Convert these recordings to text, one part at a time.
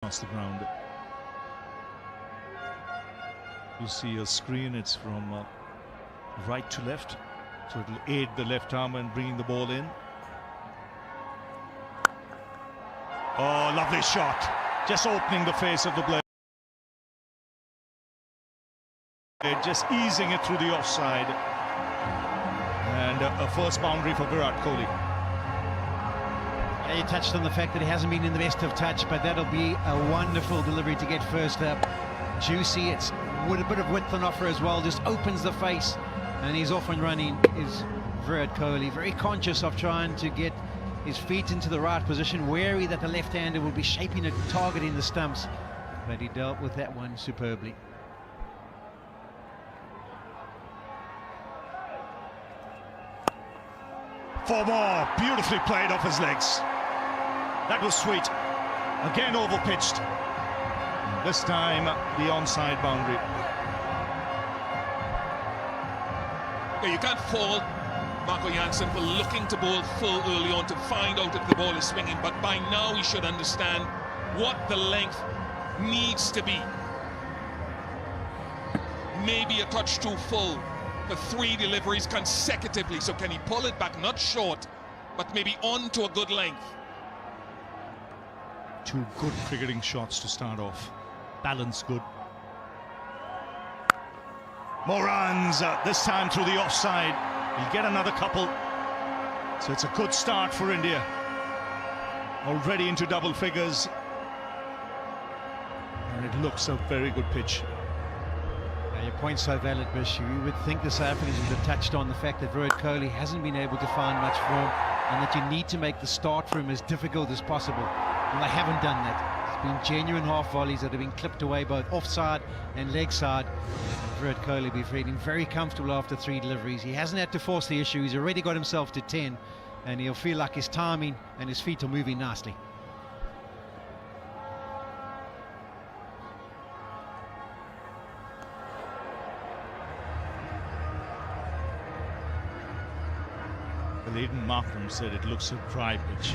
across the ground. You see a screen, it's from right to left, so it'll aid the left arm in bringing the ball in. Oh, lovely shot, just opening the face of the blade, just easing it through the offside, and a first boundary for Virat Kohli. Yeah, you touched on the fact that he hasn't been in the best of touch, but that'll be a wonderful delivery to get first up. Juicy, it's with a bit of width on offer as well, just opens the face, and he's off and running. Is Virat Kohli very conscious of trying to get his feet into the right position, wary that the left-hander will be shaping a target in the stumps, but he dealt with that one superbly. Four more, beautifully played off his legs. That was sweet. Again overpitched. This time the onside boundary. Yeah, you can't fault Marco Jansen for looking to bowl full early on to find out if the ball is swinging, but by now he should understand what the length needs to be. Maybe a touch too full for 3 deliveries consecutively, so can he pull it back, not short, but maybe on to a good length? 2 good cricketing shots to start off. Balance good. More runs, this time through the offside. He'll get another couple. So it's a good start for India. Already into double figures. And it looks a very good pitch. Your point's so valid, Bish. You would think the South Africans would have touched on the fact that Virat Kohli hasn't been able to find much form, and that you need to make the start for him as difficult as possible. And they haven't done that. It's been genuine half volleys that have been clipped away both offside and leg side. And Virat Kohli will be feeling very comfortable after 3 deliveries. He hasn't had to force the issue. He's already got himself to 10, and he'll feel like his timing and his feet are moving nicely. Aidan Markram said it looks a dry pitch.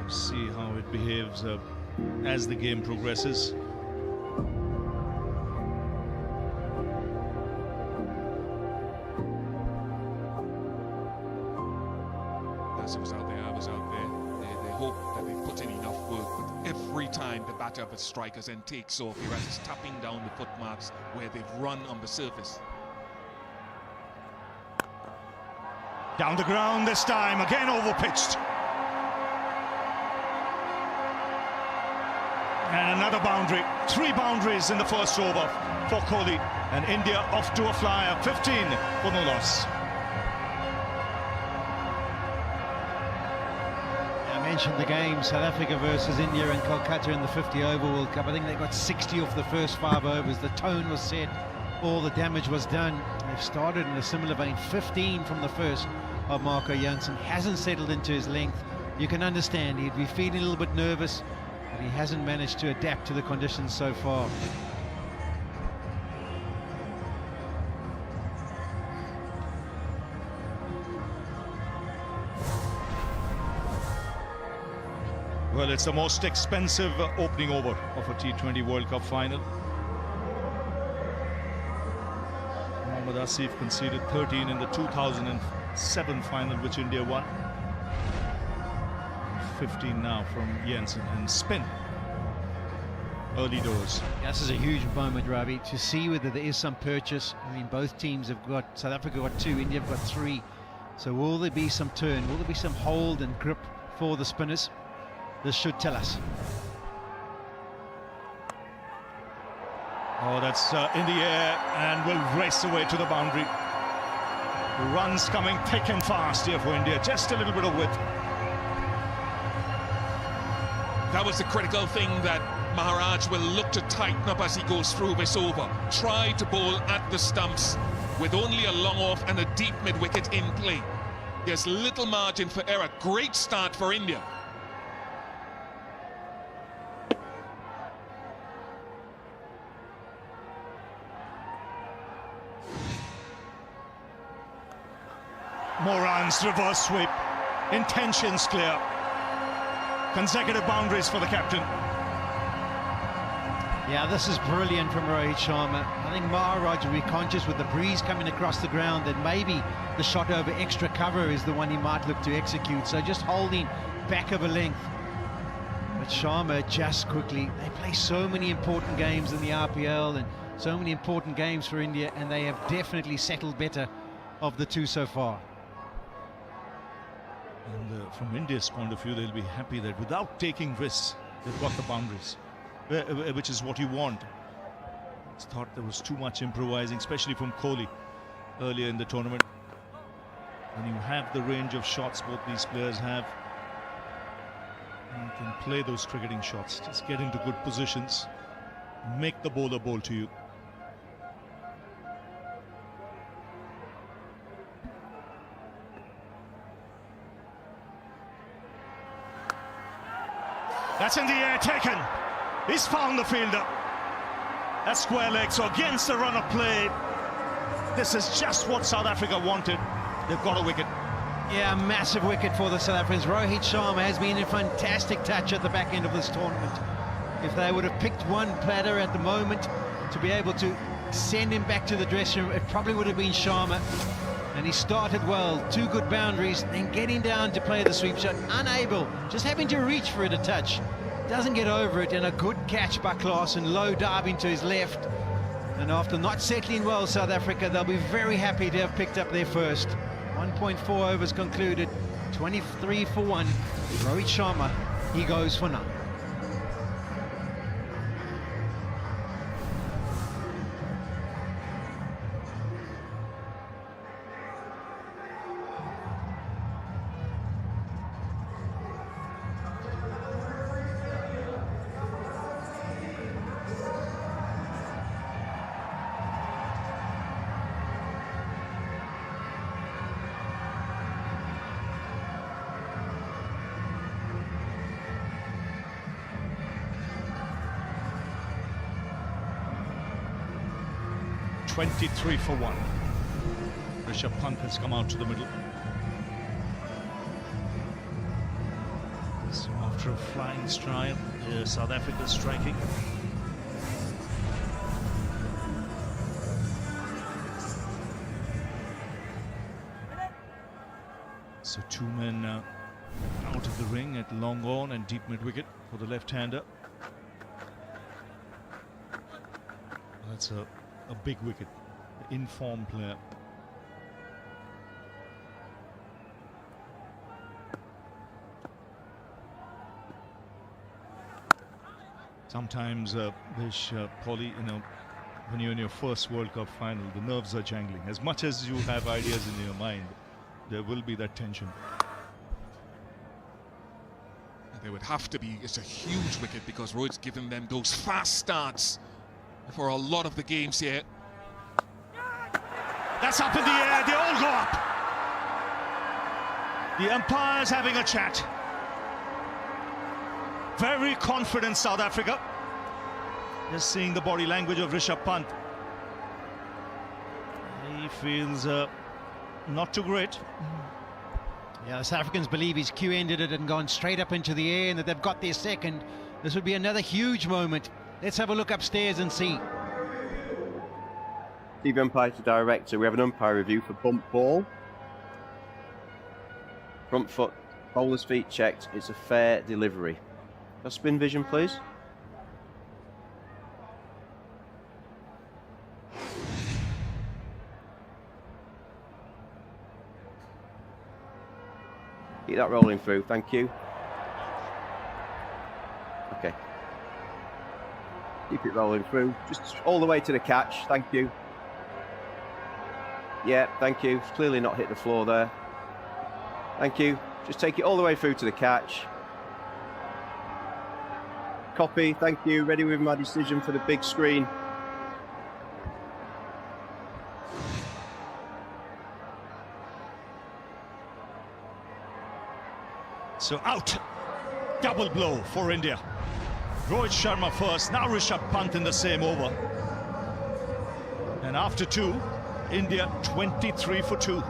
See how it behaves as the game progresses. As was out there, I was out there. They hope that they put in enough work, but every time the batter of a strikers and takes off, he is tapping down the footmarks where they've run on the surface. Down the ground this time, again overpitched. And another boundary. 3 boundaries in the first over for Kohli. And India off to a flyer, 15 for no loss. I mentioned the game, South Africa versus India in Kolkata in the 50 over World Cup. I think they got 60 off the first 5 overs. The tone was set, all the damage was done. They've started in a similar vein, 15 from the first of Marco Jansen. Hasn't settled into his length. You can understand he'd be feeling a little bit nervous, but he hasn't managed to adapt to the conditions so far. Well, it's the most expensive opening over of a T20 World Cup final. Mohammad Asif conceded 13 in the 2007 final, which India won. 15 now from Jansen, and spin early doors. This is a huge moment, Ravi, to see whether there is some purchase. I mean, both teams have got, South Africa got 2, India have got 3. So will there be some turn? Will there be some hold and grip for the spinners? This should tell us. Oh, that's in the air and will race away to the boundary. Runs coming thick and fast here for India. Just a little bit of width. That was the critical thing that Maharaj will look to tighten up as he goes through this over. Try to bowl at the stumps with only a long off and a deep mid-wicket in play. There's little margin for error. Great start for India. More runs, reverse sweep. Intentions clear. Consecutive boundaries for the captain. Yeah, this is brilliant from Rohit Sharma. I think Maharaj will be conscious with the breeze coming across the ground that maybe the shot over extra cover is the one he might look to execute. So just holding back of a length. But Sharma just quickly, they play so many important games in the RPL and so many important games for India, and they have definitely settled better of the two so far. And from India's point of view, they'll be happy that without taking risks, they've got the boundaries, which is what you want. I thought there was too much improvising, especially from Kohli earlier in the tournament. When you have the range of shots both these players have, you can play those cricketing shots, just get into good positions, make the bowler bowl to you. That's in the air, taken. He's found the fielder. That's square leg, so against the run of play. This is just what South Africa wanted. They've got a wicket. Yeah, massive wicket for the South Africans. Rohit Sharma has been a fantastic touch at the back end of this tournament. If they would have picked one batter at the moment to be able to send him back to the dressing room, it probably would have been Sharma. And he started well, 2 good boundaries, then getting down to play the sweep shot, unable, just having to reach for it a touch. Doesn't get over it, and a good catch by Klaasen, low diving to his left. And after not settling well, South Africa, they'll be very happy to have picked up their first. 1.4 overs concluded, 23 for 1. Rohit Sharma, he goes for 9. .23 for 1. Rishabh Pant has come out to the middle. So after a flying stride, South Africa striking. So 2 men out of the ring at long on and deep mid wicket for the left-hander. That's a big wicket, in-form player. Sometimes, Paulie, when you're in your first World Cup final, the nerves are jangling. As much as you have ideas in your mind, there will be that tension. There would have to be. It's a huge wicket because Rohit's given them those fast starts for a lot of the games here. That's up in the air, they all go up. The umpire's having a chat. Very confident South Africa. Just seeing the body language of Rishabh Pant. He feels not too great. Yeah, the South Africans believe he's Q-ended it and gone straight up into the air and that they've got their second. This would be another huge moment. Let's have a look upstairs and see. TV umpire to director. We have an umpire review for bump ball. Front foot, bowler's feet checked. It's a fair delivery. Now spin vision, please. Keep that rolling through. Thank you. Okay. Keep it rolling through. Just all the way to the catch. Thank you. Yeah, thank you. It's clearly not hit the floor there. Thank you. Just take it all the way through to the catch. Copy, thank you. Ready with my decision for the big screen. So out. Double blow for India. Rohit Sharma first, now Rishabh Pant in the same over. And after 2, India 23 for 2.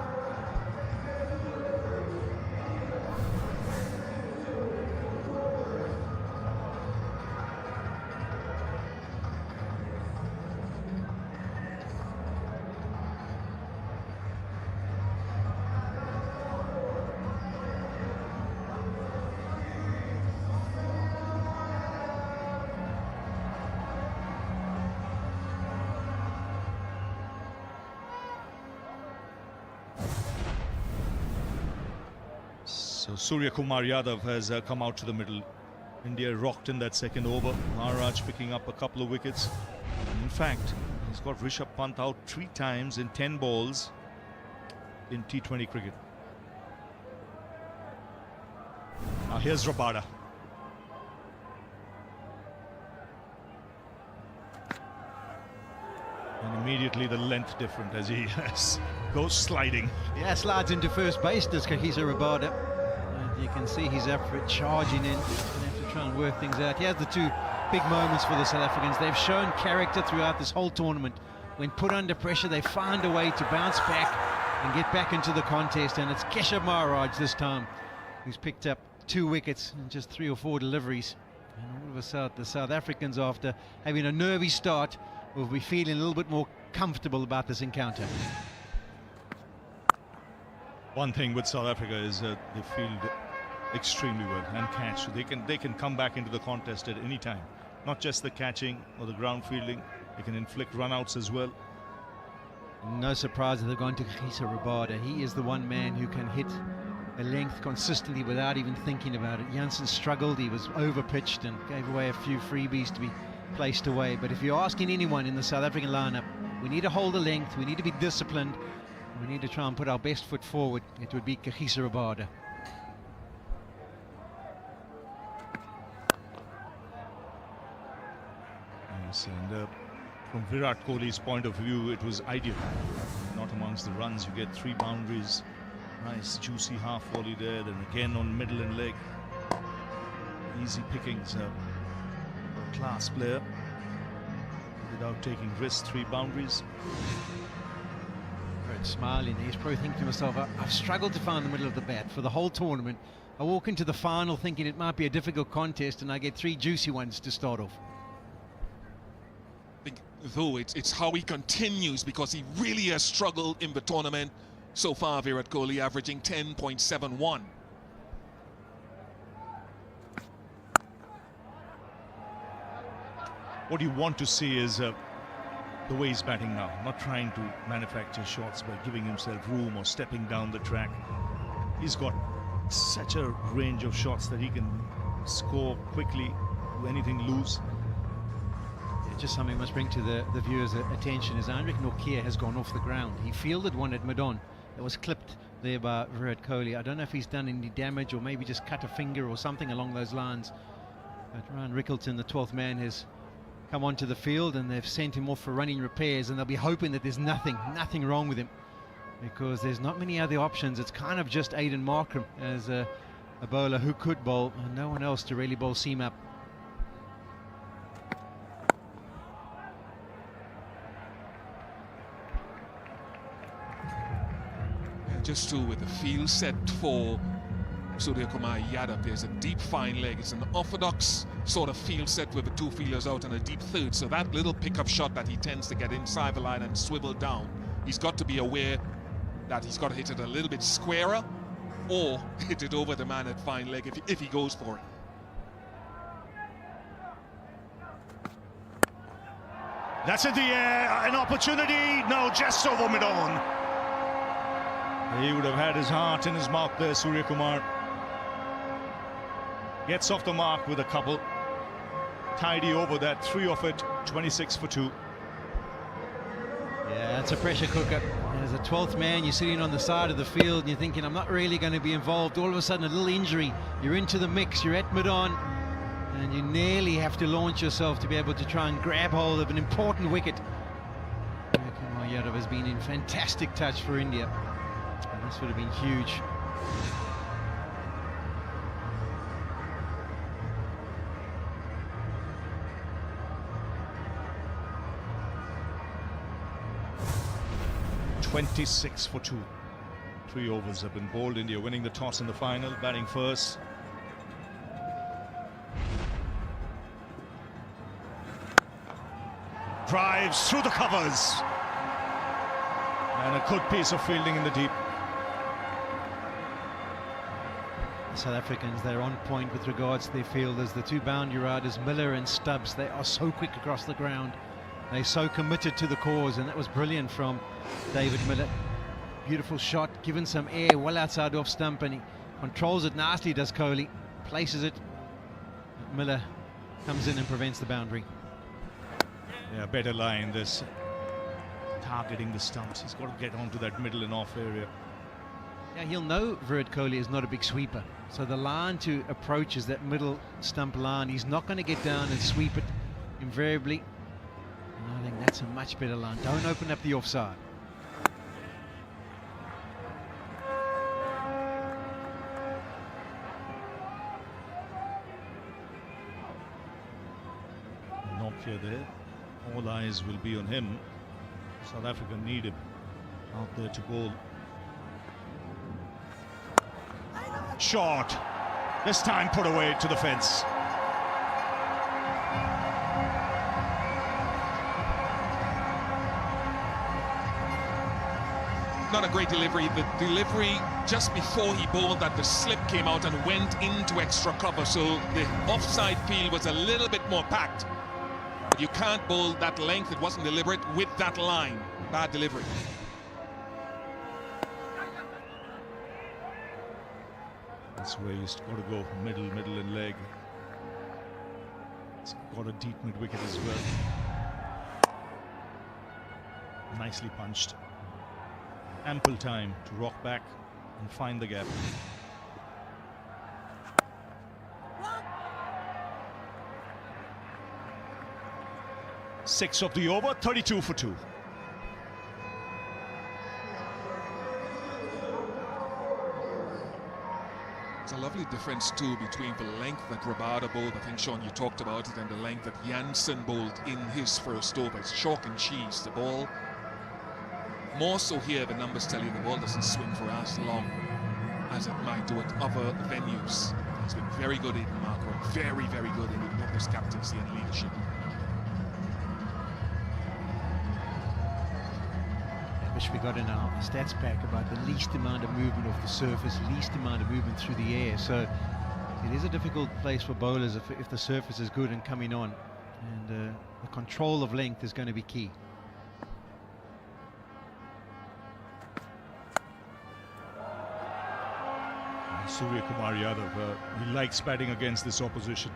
So Surya Kumar Yadav has come out to the middle. India rocked in that second over. Maharaj picking up a couple of wickets. And in fact, he's got Rishabh Pant out 3 times in 10 balls in T20 cricket. Now here's Rabada. And immediately the length different as he goes sliding. Yeah, slides into first base, does Kagiso Rabada. And you can see he's after it charging in. Going to have to try and work things out. Here's the 2 big moments for the South Africans. They've shown character throughout this whole tournament. When put under pressure, they find a way to bounce back and get back into the contest. And it's Keshav Maharaj this time, who's picked up 2 wickets and just 3 or 4 deliveries. And all of a sudden, the South Africans, after having a nervy start, will be feeling a little bit more comfortable about this encounter. One thing with South Africa is they field extremely well and catch. So they can come back into the contest at any time. Not just the catching or the ground fielding. They can inflict runouts as well. No surprise that they've gone to Kagiso Rabada. He is the one man who can hit a length consistently without even thinking about it. Janssen struggled. He was over-pitched and gave away a few freebies to be placed away. But if you're asking anyone in the South African lineup, we need to hold the length, we need to be disciplined, we need to try and put our best foot forward, it would be Kagiso Rabada. Yes, and from Virat Kohli's point of view, it was ideal. Not amongst the runs, you get 3 boundaries. Nice juicy half volley there, then again on middle and leg. Easy pickings. Class player without taking risks. 3 boundaries. Smiling, he's probably thinking to himself, I've struggled to find the middle of the bat for the whole tournament. I walk into the final thinking it might be a difficult contest and I get 3 juicy ones to start off. I think, though, it's how he continues, because he really has struggled in the tournament so far. Virat Kohli averaging 10.71. What you want to see is the way he's batting now, not trying to manufacture shots by giving himself room or stepping down the track. He's got such a range of shots that he can score quickly, do anything loose. Just something I must bring to the viewers' attention is Andrik Nortje has gone off the ground. He fielded one at mid-on that was clipped there by Virat Kohli. I don't know if he's done any damage or maybe just cut a finger or something along those lines. But Ryan Rickleton, the 12th man, has come onto the field and they've sent him off for running repairs, and they'll be hoping that there's nothing wrong with him, because there's not many other options. It's kind of just Aiden Markram as a bowler who could bowl, and no one else to really bowl seam up. Just too, with the field set for Surya Kumar Yadav, there's a deep fine leg. It's an orthodox sort of field set with the 2 fielders out and a deep third. So that little pickup shot that he tends to get inside the line and swivel down, he's got to be aware that he's got to hit it a little bit squarer or hit it over the man at fine leg if he goes for it. That's in the air, an opportunity. No, just over mid-on. He would have had his heart in his mouth there, Surya Kumar. Gets off the mark with a couple. Tidy over that, 3 off it, 26 for 2. Yeah, it's a pressure cooker. As a 12th man, you're sitting on the side of the field and you're thinking, I'm not really going to be involved. All of a sudden, a little injury. You're into the mix, you're at mid-on, and you nearly have to launch yourself to be able to try and grab hold of an important wicket. Kumar Yadav has been in fantastic touch for India. And this would have been huge. $26 for 2. 3 overs have been bowled. India winning the toss in the final, batting first. Drives through the covers. And a good piece of fielding in the deep. South Africans, they're on point with regards to their fielders. The 2 boundary riders, Miller and Stubbs, they are so quick across the ground. They're so committed to the cause, and that was brilliant from David Miller. Beautiful shot, given some air well outside off stump, and he Controls it nicely, does Kohli. Places it. Miller comes in and prevents the boundary. Yeah, better line this. Targeting the stumps. He's got to get onto that middle and off area. Yeah, he'll know Virat Kohli is not a big sweeper. So the line to approach is that middle stump line. He's not going to get down and sweep it invariably. And I think that's a much better line. Don't open up the offside. Nokia there. All eyes will be on him. South Africa need him out there to bowl. Short. This time put away to the fence. Not a great delivery. The delivery just before he bowled that, the slip came out and went into extra cover, so the offside field was a little bit more packed. But you can't bowl that length. It wasn't deliberate with that line. Bad delivery. That's where he's got to go. Middle and leg. It's got a deep mid wicket as well. Nicely punched. Ample time to rock back and find the gap. Six of the over, 32 for 2. It's a lovely difference too between the length that Rabada bowled, I think Sean you talked about it, and the length that Jansen bowled in his first over. It's chalk and cheese. The ball, more so here, the numbers tell you the ball doesn't swing for as long as it might do at other venues. He's been very good in Marco, very good in his captaincy and leadership. Which we got in our stats pack about the least amount of movement off the surface, least amount of movement through the air. So it is a difficult place for bowlers if the surface is good and coming on. And the control of length is going to be key. Surya Kumar Yadav, he likes batting against this opposition.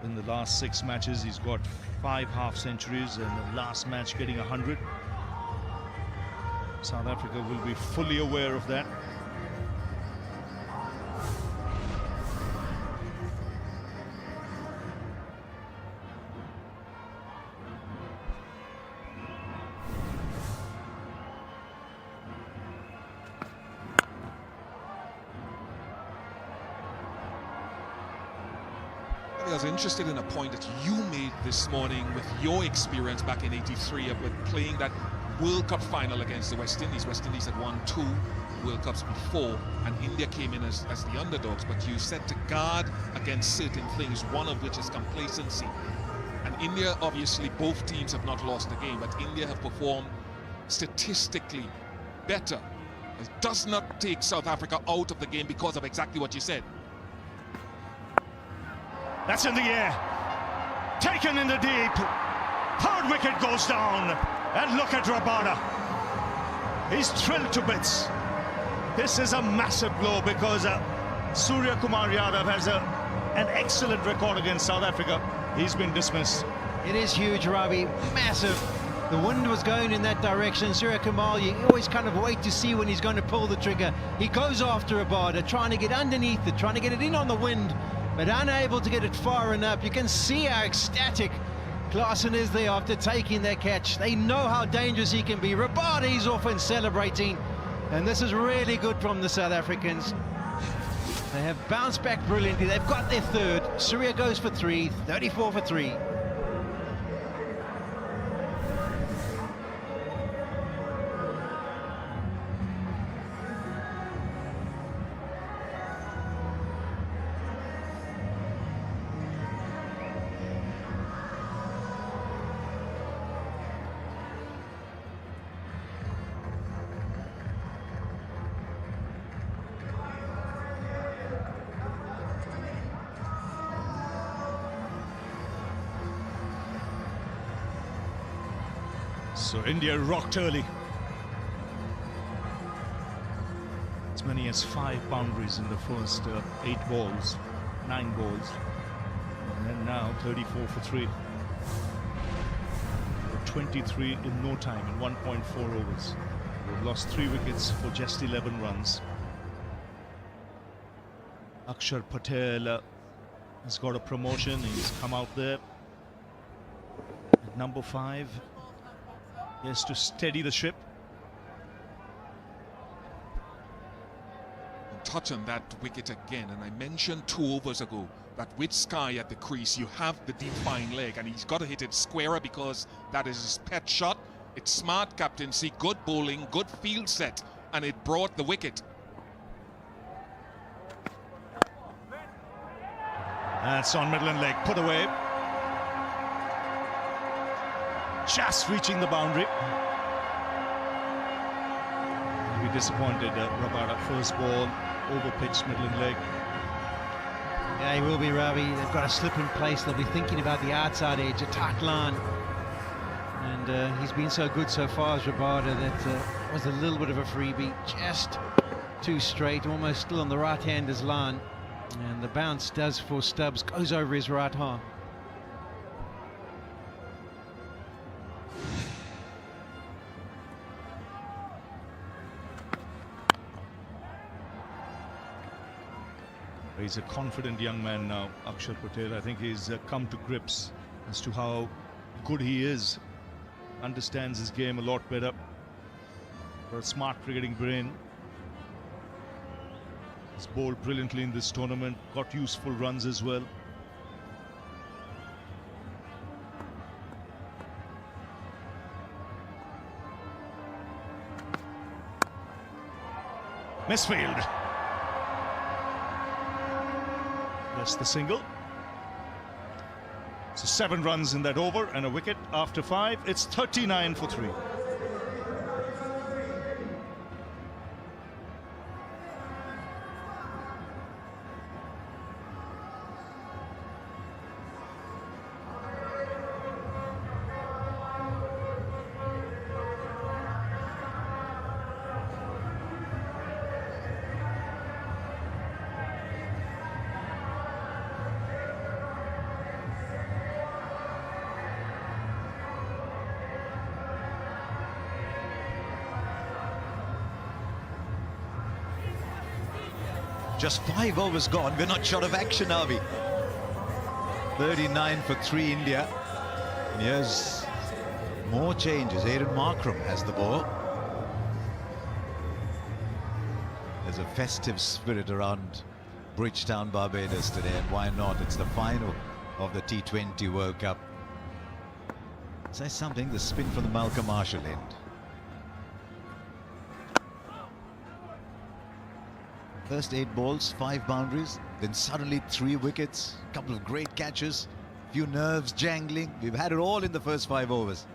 In the last 6 matches, he's got 5 half-centuries, and the last match getting 100. South Africa will be fully aware of that. I was interested in a point that you made this morning with your experience back in '83 with playing that World Cup final against the West Indies. West Indies had won 2 World Cups before, and India came in as the underdogs, but you said to guard against certain things, one of which is complacency. And India, obviously, both teams have not lost the game, but India have performed statistically better. It does not take South Africa out of the game because of exactly what you said. That's in the air. Taken in the deep. 3rd wicket goes down. And look at Rabada. He's thrilled to bits. This is a massive blow because Surya Kumar Yadav has an excellent record against South Africa. He's been dismissed. It is huge, Ravi. Massive. The wind was going in that direction. Surya Kumar, you always kind of wait to see when he's going to pull the trigger. He goes after Rabada, trying to get underneath it, trying to get it in on the wind, but unable to get it far enough. You can see how ecstatic Klaasen is there after taking that catch. They know how dangerous he can be. Rabada's off and celebrating, and this is really good from the South Africans. They have bounced back brilliantly. They've got their 3rd. Surya goes for 3, 34 for 3. So India rocked early. It's many as 5 boundaries in the first 9 balls. And then now 34 for 3. 23 in no time, in 1.4 overs. We've lost 3 wickets for just 11 runs. Akshar Patel has got a promotion. He's come out there at number 5. He has to steady the ship. Touch on that wicket again, and I mentioned 2 overs ago that with Sky at the crease you have the deep flying leg, and he's got to hit it squarer because that is his pet shot. It's smart captaincy, good bowling, good field set, and it brought the wicket. That's on middle and leg, put away. Just reaching the boundary. He'll be disappointed, Rabada. First ball, over pitch, middle and leg. Yeah, he will be, Ravi. They've got a slip in place. They'll be thinking about the outside edge, a tight line. And he's been so good so far as Rabada that was a little bit of a freebie. Just too straight, almost still on the right-hander's line. And the bounce does for Stubbs, goes over his right arm. He's a confident young man now, Akshar Patel. I think he's come to grips as to how good he is. Understands his game a lot better. Got a smart cricketing brain. He's bowled brilliantly in this tournament. Got useful runs as well. Misfield. That's the single. So 7 runs in that over and a wicket after 5. It's 39 for 3. Just 5 overs gone. We're not short of action, are we? 39 for 3 India. And here's more changes. Aidan Markram has the ball. There's a festive spirit around Bridgetown, Barbados today, and why not? It's the final of the T20 World Cup. Says something, the spin from the Malcolm Marshall end. First 8 balls, 5 boundaries, then suddenly 3 wickets, a couple of great catches, few nerves jangling. We've had it all in the first 5 overs.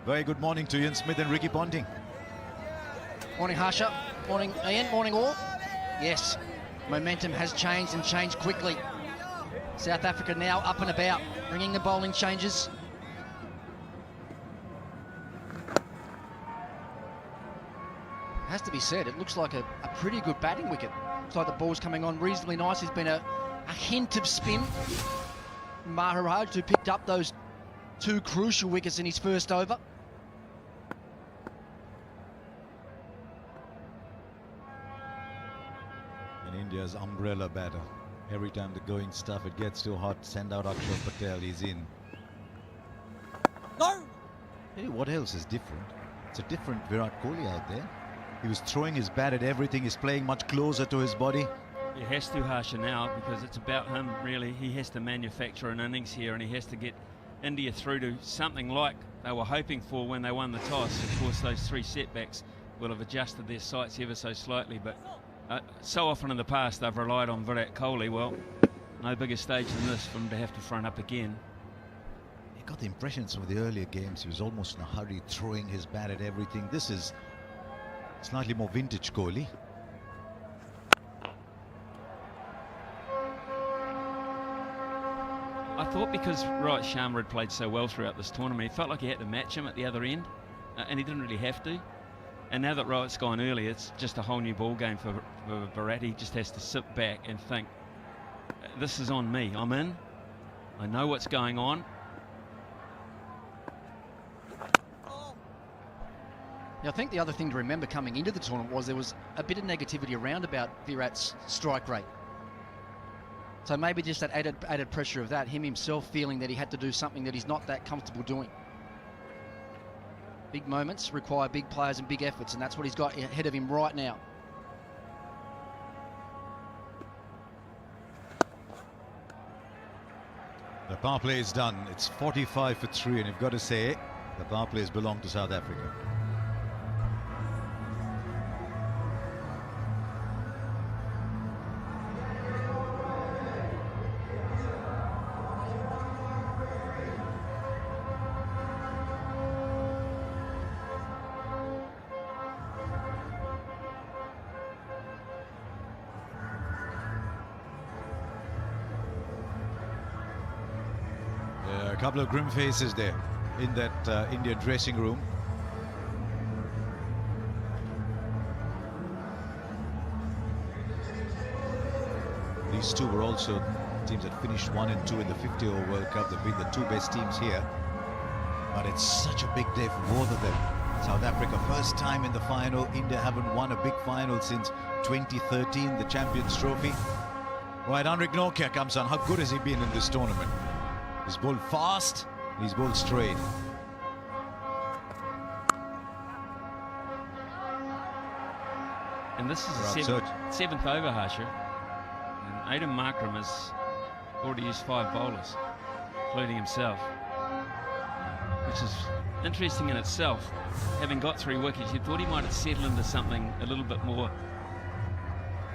Very good morning to Ian Smith and Ricky Ponting. Morning, Harsha. Morning, Ian. Morning, all. Yes, momentum has changed and changed quickly. South Africa now up and about, bringing the bowling changes. Has to be said, it looks like a pretty good batting wicket. Looks like the ball's coming on reasonably nice. There's been a hint of spin. Maharaj, who picked up those 2 crucial wickets in his first over. And India's umbrella batter. Every time the going stuff, it gets too hot, send out Akshar Patel, he's in. No! Tell you what else is different? It's a different Virat Kohli out there. He was throwing his bat at everything. He's playing much closer to his body. He has to, Harsha, now, because it's about him, really. He has to manufacture an innings here, and he has to get India through to something like they were hoping for when they won the toss. Of course, those 3 setbacks will have adjusted their sights ever so slightly, but so often in the past they've relied on Virat Kohli. Well, no bigger stage than this for him to have to front up again. You got the impression some of the earlier games he was almost in a hurry, throwing his bat at everything. This is slightly more vintage Kohli. I thought because Rohit Sharma had played so well throughout this tournament, he felt like he had to match him at the other end, and he didn't really have to. And now that Rowett's gone early, it's just a whole new ball game for Bharat. He just has to sit back and think, this is on me. I'm in. I know what's going on. Now, I think the other thing to remember coming into the tournament was there was a bit of negativity around about Virat's strike rate. So maybe just that added pressure of that, him himself feeling that he had to do something that he's not that comfortable doing. Big moments require big players and big efforts, and that's what he's got ahead of him right now. The power play is done. It's 45 for 3, and you've got to say the power plays belong to South Africa. A couple of grim faces there in that Indian dressing room. These two were also teams that finished 1 and 2 in the 50-over World Cup. They've been the two best teams here. But it's such a big day for both of them. South Africa, first time in the final. India haven't won a big final since 2013, the Champions Trophy. Right, Henrik Nokia comes on. How good has he been in this tournament? He's bowled fast, he's bowled straight. And this is the seventh over, Harsha. And Aidan Markram has already used 5 bowlers, including himself, which is interesting in itself. Having got 3 wickets, you thought he might have settled into something a little bit more,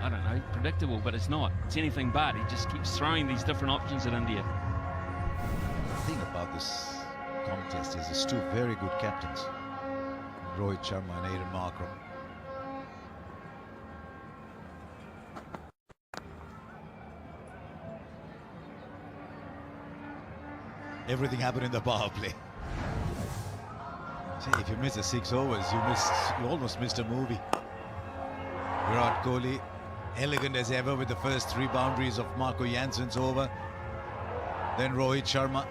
I don't know, predictable, but it's not. It's anything but. He just keeps throwing these different options at India. The thing about this contest is there's 2 very good captains, Rohit Sharma and Aidan Markram. Everything happened in the power play. See, if you miss the 6 overs, you almost missed a movie. Virat Kohli, elegant as ever with the first 3 boundaries of Marco Janssen's over. Then Rohit Sharma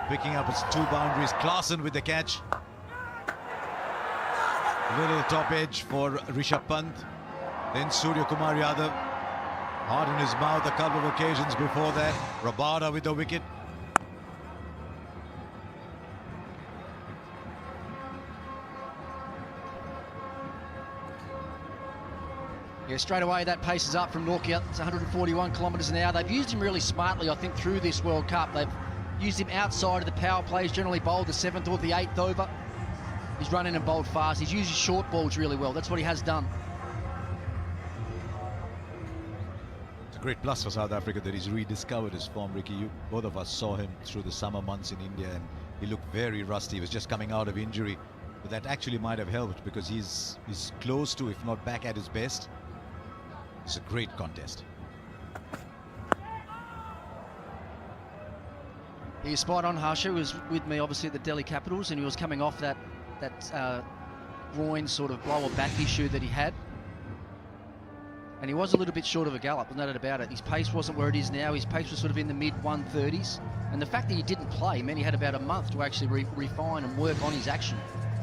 picking up his 2 boundaries. Klaasen with the catch. Little top edge for Rishabh Pant. Then Surya Kumar Yadav. Heart in his mouth a couple of occasions before that. Rabada with the wicket. Yeah, straight away that pace is up from Nokia. It's 141 kilometres an hour. They've used him really smartly, I think, through this World Cup. They've used him outside of the power plays, generally bowled the 7th or the 8th over. He's run in and bowled fast. He's used his short balls really well. That's what he has done. It's a great plus for South Africa that he's rediscovered his form, Ricky. Both of us saw him through the summer months in India, and he looked very rusty. He was just coming out of injury. But that actually might have helped because he's close to, if not back at his best. It's a great contest. He's spot on. Harsha was with me obviously at the Delhi Capitals, and he was coming off that groin sort of lower back issue that he had, and he was a little bit short of a gallop, no doubt about it. His pace wasn't where it is now. His pace was sort of in the mid 130s, and the fact that he didn't play meant he had about a month to actually refine and work on his action,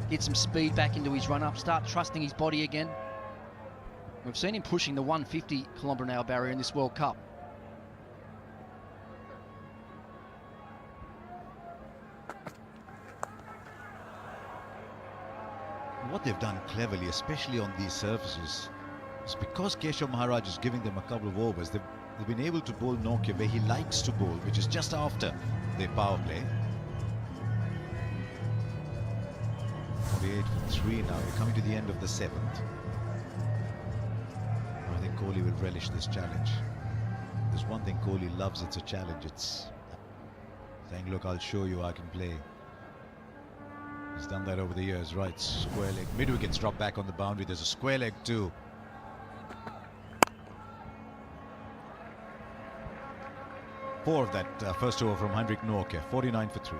get some speed back into his run up, start trusting his body again. We've seen him pushing the 150 km/h barrier in this World Cup. What they've done cleverly, especially on these surfaces, is because Keshav Maharaj is giving them a couple of overs, they've been able to bowl Nokia where he likes to bowl, which is just after their power play. 48 for 3 now. We're coming to the end of the 7th. I think Kohli will relish this challenge. There's one thing Kohli loves, it's a challenge. It's saying, look, I'll show you I can play. He's done that over the years. Right, square leg. Mid-wickets drop back on the boundary. There's a square leg too. Four of that first over from Henrik Nokia. 49 for 3.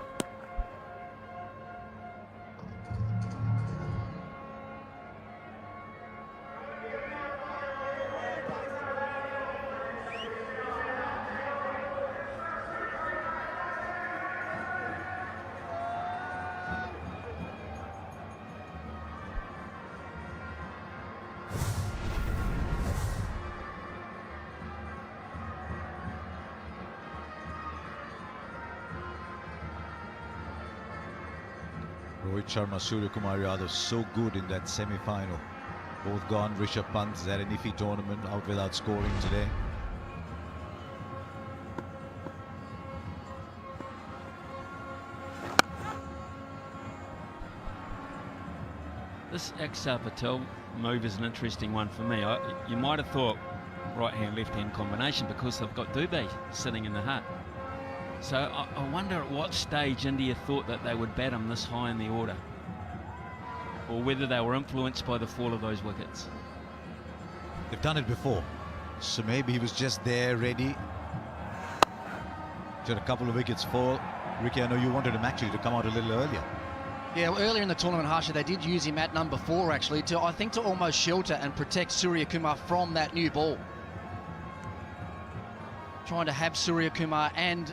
Rohit Sharma, Surya Kumar Yadav, so good in that semi-final. Both gone. Rishabh Pant is at an iffy tournament, out without scoring today. This Axar Patel move is an interesting one for me. You might have thought right-hand, left-hand combination because they've got Dubé sitting in the hut. So I wonder at what stage India thought that they would bat him this high in the order, or whether they were influenced by the fall of those wickets. They've done it before, so maybe he was just there, ready. Had a couple of wickets fall. Ricky, I know you wanted him actually to come out a little earlier. Yeah, well, earlier in the tournament, Harsha, they did use him at number 4, actually, I think to almost shelter and protect Surya Kumar from that new ball. Trying to have Surya Kumar and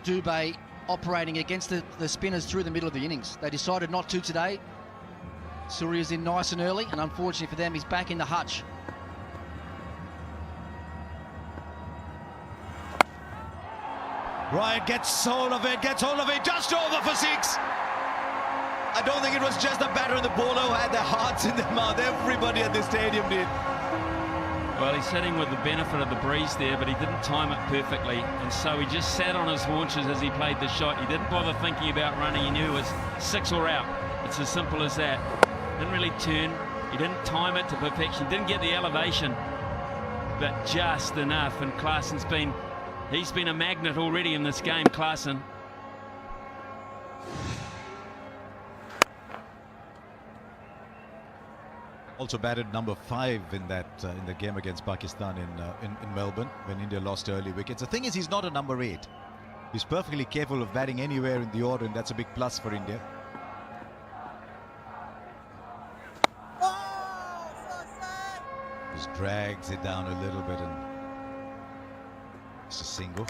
Dubé operating against the spinners through the middle of the innings. They decided not to today. Surya's in nice and early, and unfortunately for them, he's back in the hutch. Ryan gets hold of it, just over for 6. I don't think it was just the batter and the bowler who had their hearts in their mouth. Everybody at the stadium did. Well, he's sitting with the benefit of the breeze there, but he didn't time it perfectly, and so he just sat on his haunches as he played the shot. He didn't bother thinking about running. He knew it was 6 or out. It's as simple as that. Didn't really turn. He didn't time it to perfection. Didn't get the elevation, but just enough. And he's been a magnet already in this game, Klaasen. Also batted number 5 in the game against Pakistan in Melbourne when India lost early wickets. The thing is, he's not a number 8. He's perfectly capable of batting anywhere in the order, and that's a big plus for India. Just drags it down a little bit, and it's a single.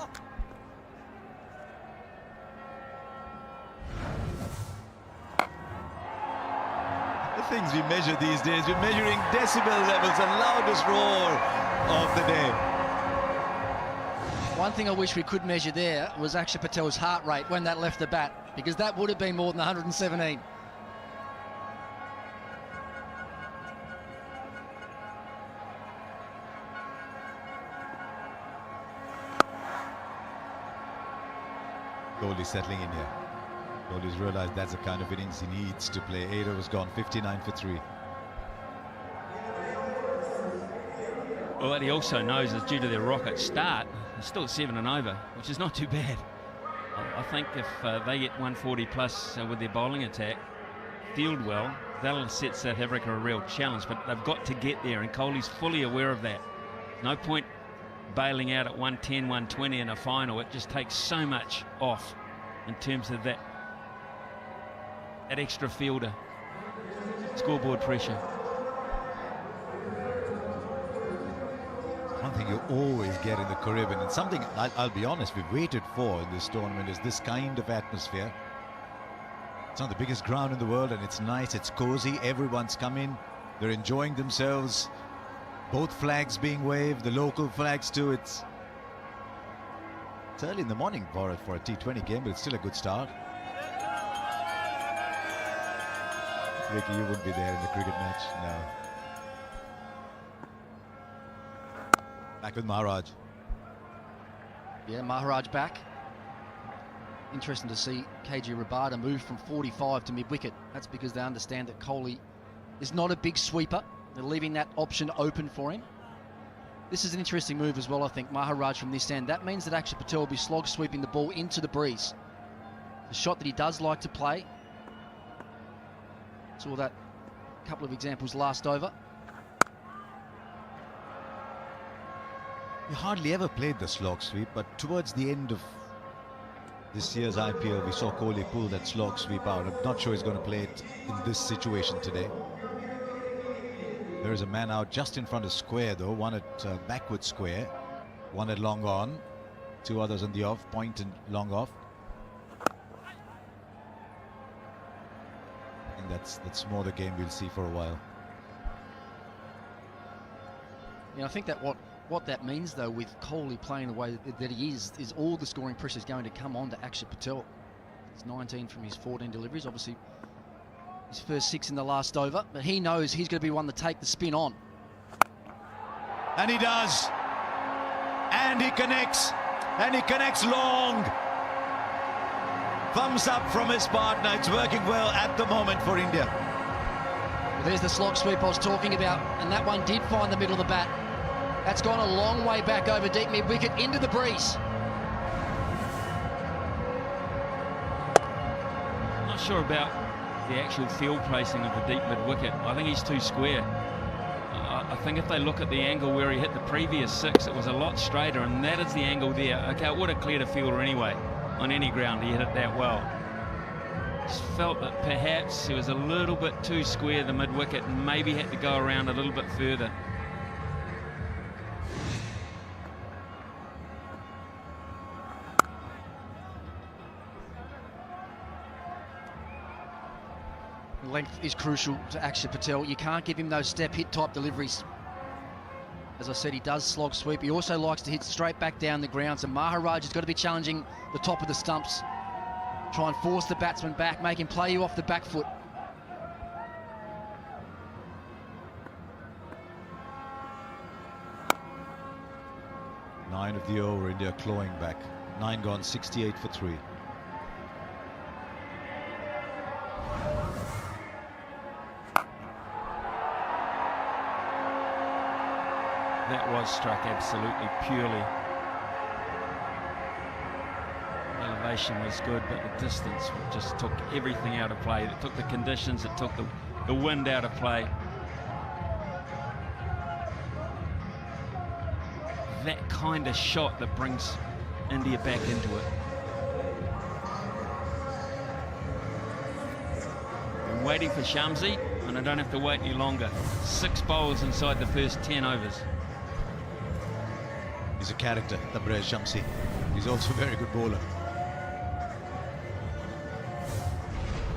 Things we measure these days, we're measuring decibel levels, the loudest roar of the day. One thing I wish we could measure there was Axar Patel's heart rate when that left the bat, because that would have been more than 117. Kohli settling in here. Kohli's realized that's the kind of innings he needs to play. 8 overs gone, 59 for 3. Well, what he also knows is due to their rocket start, they're still 7 and over, which is not too bad. I think if they get 140 plus with their bowling attack, field well, that'll set South Africa a real challenge, but they've got to get there, and Kohli's fully aware of that. No point bailing out at 110, 120 in a final. It just takes so much off in terms of that extra fielder, scoreboard pressure. One thing you always get in the Caribbean, and something I'll be honest, we've waited for in this tournament, is this kind of atmosphere. It's not the biggest ground in the world, and it's nice, it's cozy, everyone's come in, they're enjoying themselves, both flags being waved, the local flags too. It's early in the morning for a T20 game, but it's still a good start. Ricky, you wouldn't be there in the cricket match, no. Back with Maharaj. Yeah, Maharaj back. Interesting to see KG Rabada move from 45 to mid-wicket. That's because they understand that Kohli is not a big sweeper. They're leaving that option open for him. This is an interesting move as well, I think, Maharaj from this end. That means that Axar Patel will be slog sweeping the ball into the breeze. The shot that he does like to play. Saw that couple of examples last over. He hardly ever played the slog sweep, but towards the end of this year's IPL, we saw Kohli pull that slog sweep out. I'm not sure he's going to play it in this situation today. There is a man out just in front of square, though. One at backward square, one at long on, 2 others on the off, point and long off. And that's more the game we'll see for a while. Yeah, I think that what that means, though, with Kohli playing the way that he is all the scoring pressure is going to come on to Axar Patel. It's 19 from his 14 deliveries. Obviously, His first 6 in the last over, but he knows he's going to be one to take the spin on. And he does. And he connects. And he connects long. Thumbs up from his partner. It's working well at the moment for India. Well, there's the slog sweep I was talking about, and that one did find the middle of the bat. That's gone a long way back over deep mid-wicket into the breeze. I'm not sure about the actual field placing of the deep mid-wicket. I think he's too square. I think if they look at the angle where he hit the previous 6, it was a lot straighter, and that is the angle there. Okay, it would have cleared a fielder anyway. On any ground, he hit it that well. Just felt that perhaps he was a little bit too square, the mid-wicket, and maybe had to go around a little bit further. Length is crucial to Akshar Patel. You can't give him those step hit type deliveries. As I said, he does slog sweep. He also likes to hit straight back down the ground. So Maharaj has got to be challenging the top of the stumps. Try and force the batsman back, make him play you off the back foot. Nine of the over, India clawing back. 9 gone, 68 for 3. That was struck absolutely purely. Elevation was good, but the distance just took everything out of play. It took the conditions, it took the wind out of play. That kind of shot that brings India back into it. I'm waiting for Shamsi, and I don't have to wait any longer. 6 bowls inside the first 10 overs. He's a character, Tabrez Shamsi. He's also a very good bowler.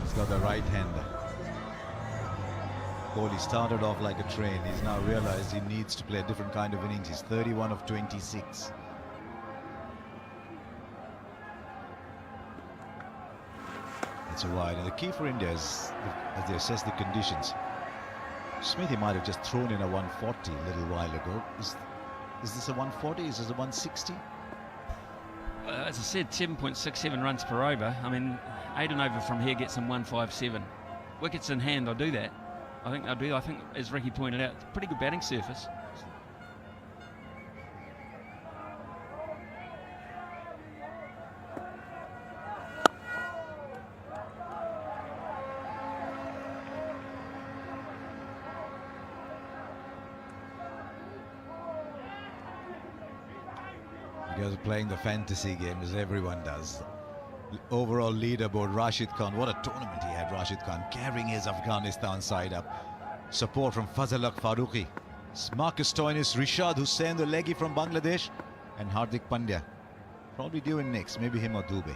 He's got the right hander. Kohli started off like a train. He's now realized he needs to play a different kind of innings. He's 31 of 26. It's a wide. And the key for India is, as they assess the conditions, Smithy might have just thrown in a 140 a little while ago. Is this a 140? Is this a 160? As I said, 7.67 runs per over. I mean, 8 and over from here gets them 157. Wickets in hand, I'll do that. I think they'll do. I think, as Ricky pointed out, it's a pretty good batting surface. He was playing the fantasy game as everyone does. Overall leaderboard, Rashid Khan. What a tournament he had, Rashid Khan, carrying his Afghanistan side up. Support from Fazalak Farooqi, Marcus Stoinis, Rishad Hussain, the leggy from Bangladesh, and Hardik Pandya. Probably due in next, maybe him or Dubey.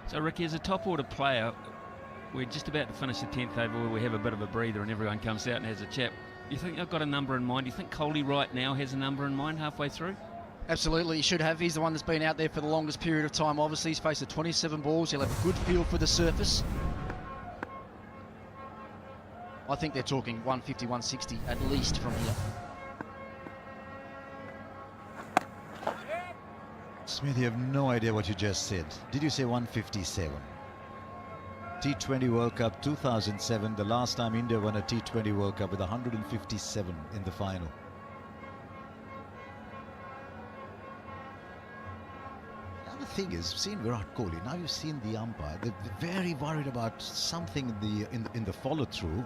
So, Ricky, as a top order player, we're just about to finish the 10th over where we have a bit of a breather and everyone comes out and has a chat. Do you think they've got a number in mind? Do you think Kohli right now has a number in mind halfway through? Absolutely, he should have. He's the one that's been out there for the longest period of time. Obviously, he's faced 27 balls. He'll have a good feel for the surface. I think they're talking 150, 160 at least from here. Smith, you have no idea what you just said. Did you say 157? T20 World Cup 2007, the last time India won a T20 World Cup with 157 in the final. The other thing is, seeing Virat Kohli, now you've seen the umpire, they're very worried about something in the follow-through.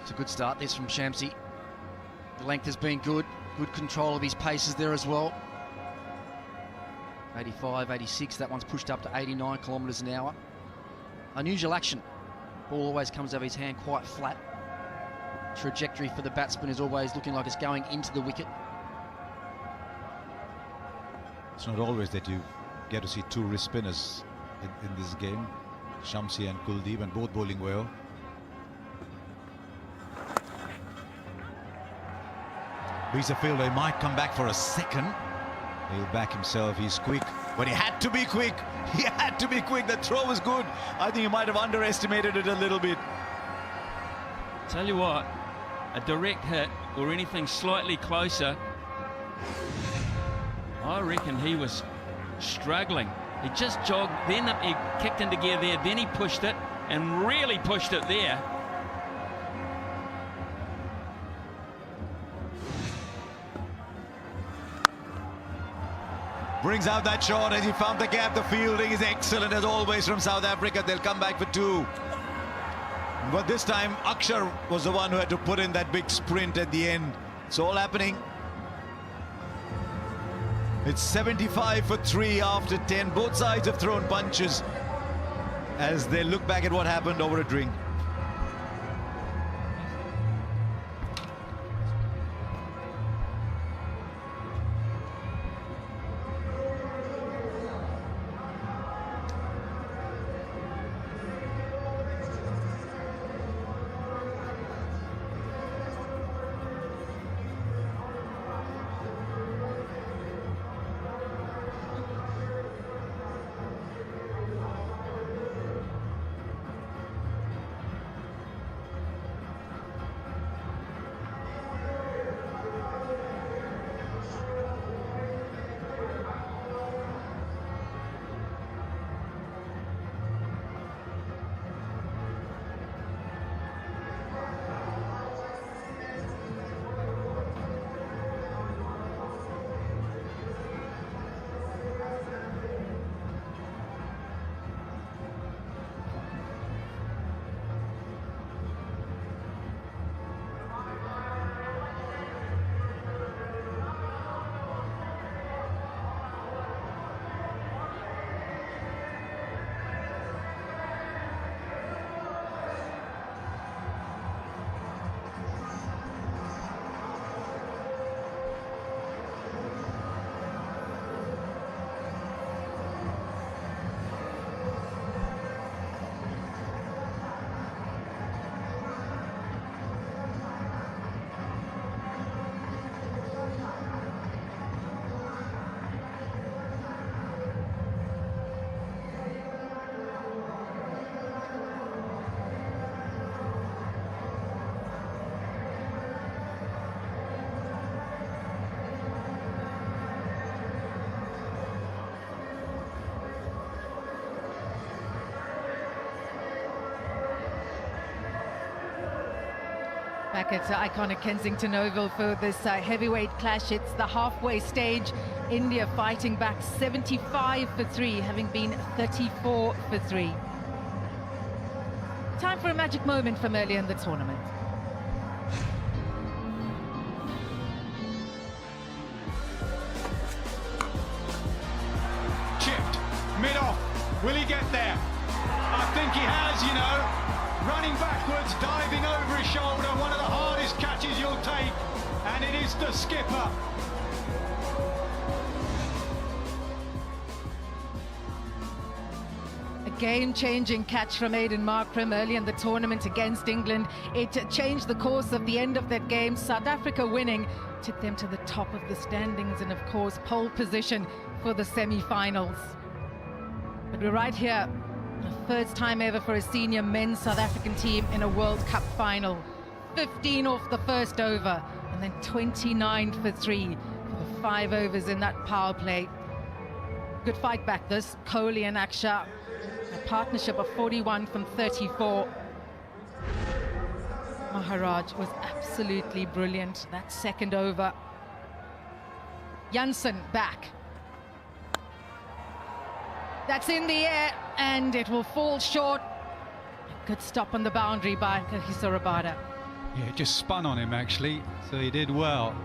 It's a good start, this from Shamsi. The length has been good. Good control of his paces there as well. 85, 86, that one's pushed up to 89 kilometres an hour. Unusual action. Ball always comes over his hand quite flat. Trajectory for the batsman is always looking like it's going into the wicket. It's not always that you get to see two wrist spinners in this game. Shamsi and Kuldeep, and both bowling well. Piece of field, he might come back for a second. He'll back himself, he's quick. But he had to be quick. He had to be quick. The throw was good. I think he might have underestimated it a little bit. Tell you what, a direct hit or anything slightly closer, I reckon he was struggling. He just jogged, then he kicked into gear there, then he pushed it and really pushed it there. Brings out that shot as he found the gap. The fielding is excellent as always from South Africa. They'll come back for 2. But this time, Akshar was the one who had to put in that big sprint at the end. It's all happening. It's 75 for 3 after 10. Both sides have thrown punches as they look back at what happened over a drink. Back at iconic Kensington Oval for this heavyweight clash. It's the halfway stage. India fighting back 75 for 3, having been 34 for 3. Time for a magic moment from earlier in the tournament. Chipped, mid-off. Will he get there? I think he has, you know. Running backwards, diving over his shoulder, one of the hardest catches you'll take, and it is the skipper. A game-changing catch from Aiden Markram early in the tournament against England. It changed the course of the end of that game. South Africa winning took them to the top of the standings and, of course, pole position for the semi-finals. But we're right here. The first time ever for a senior men's South African team in a World Cup final. 15 off the first over and then 29 for 3 for the 5 overs in that power play. Good fight back this. Kohli and Akshar, a partnership of 41 from 34. Maharaj was absolutely brilliant. That second over. Janssen back. That's in the air, and it will fall short. A good stop on the boundary by Kagiso Rabada. Yeah, just spun on him, actually, so he did well.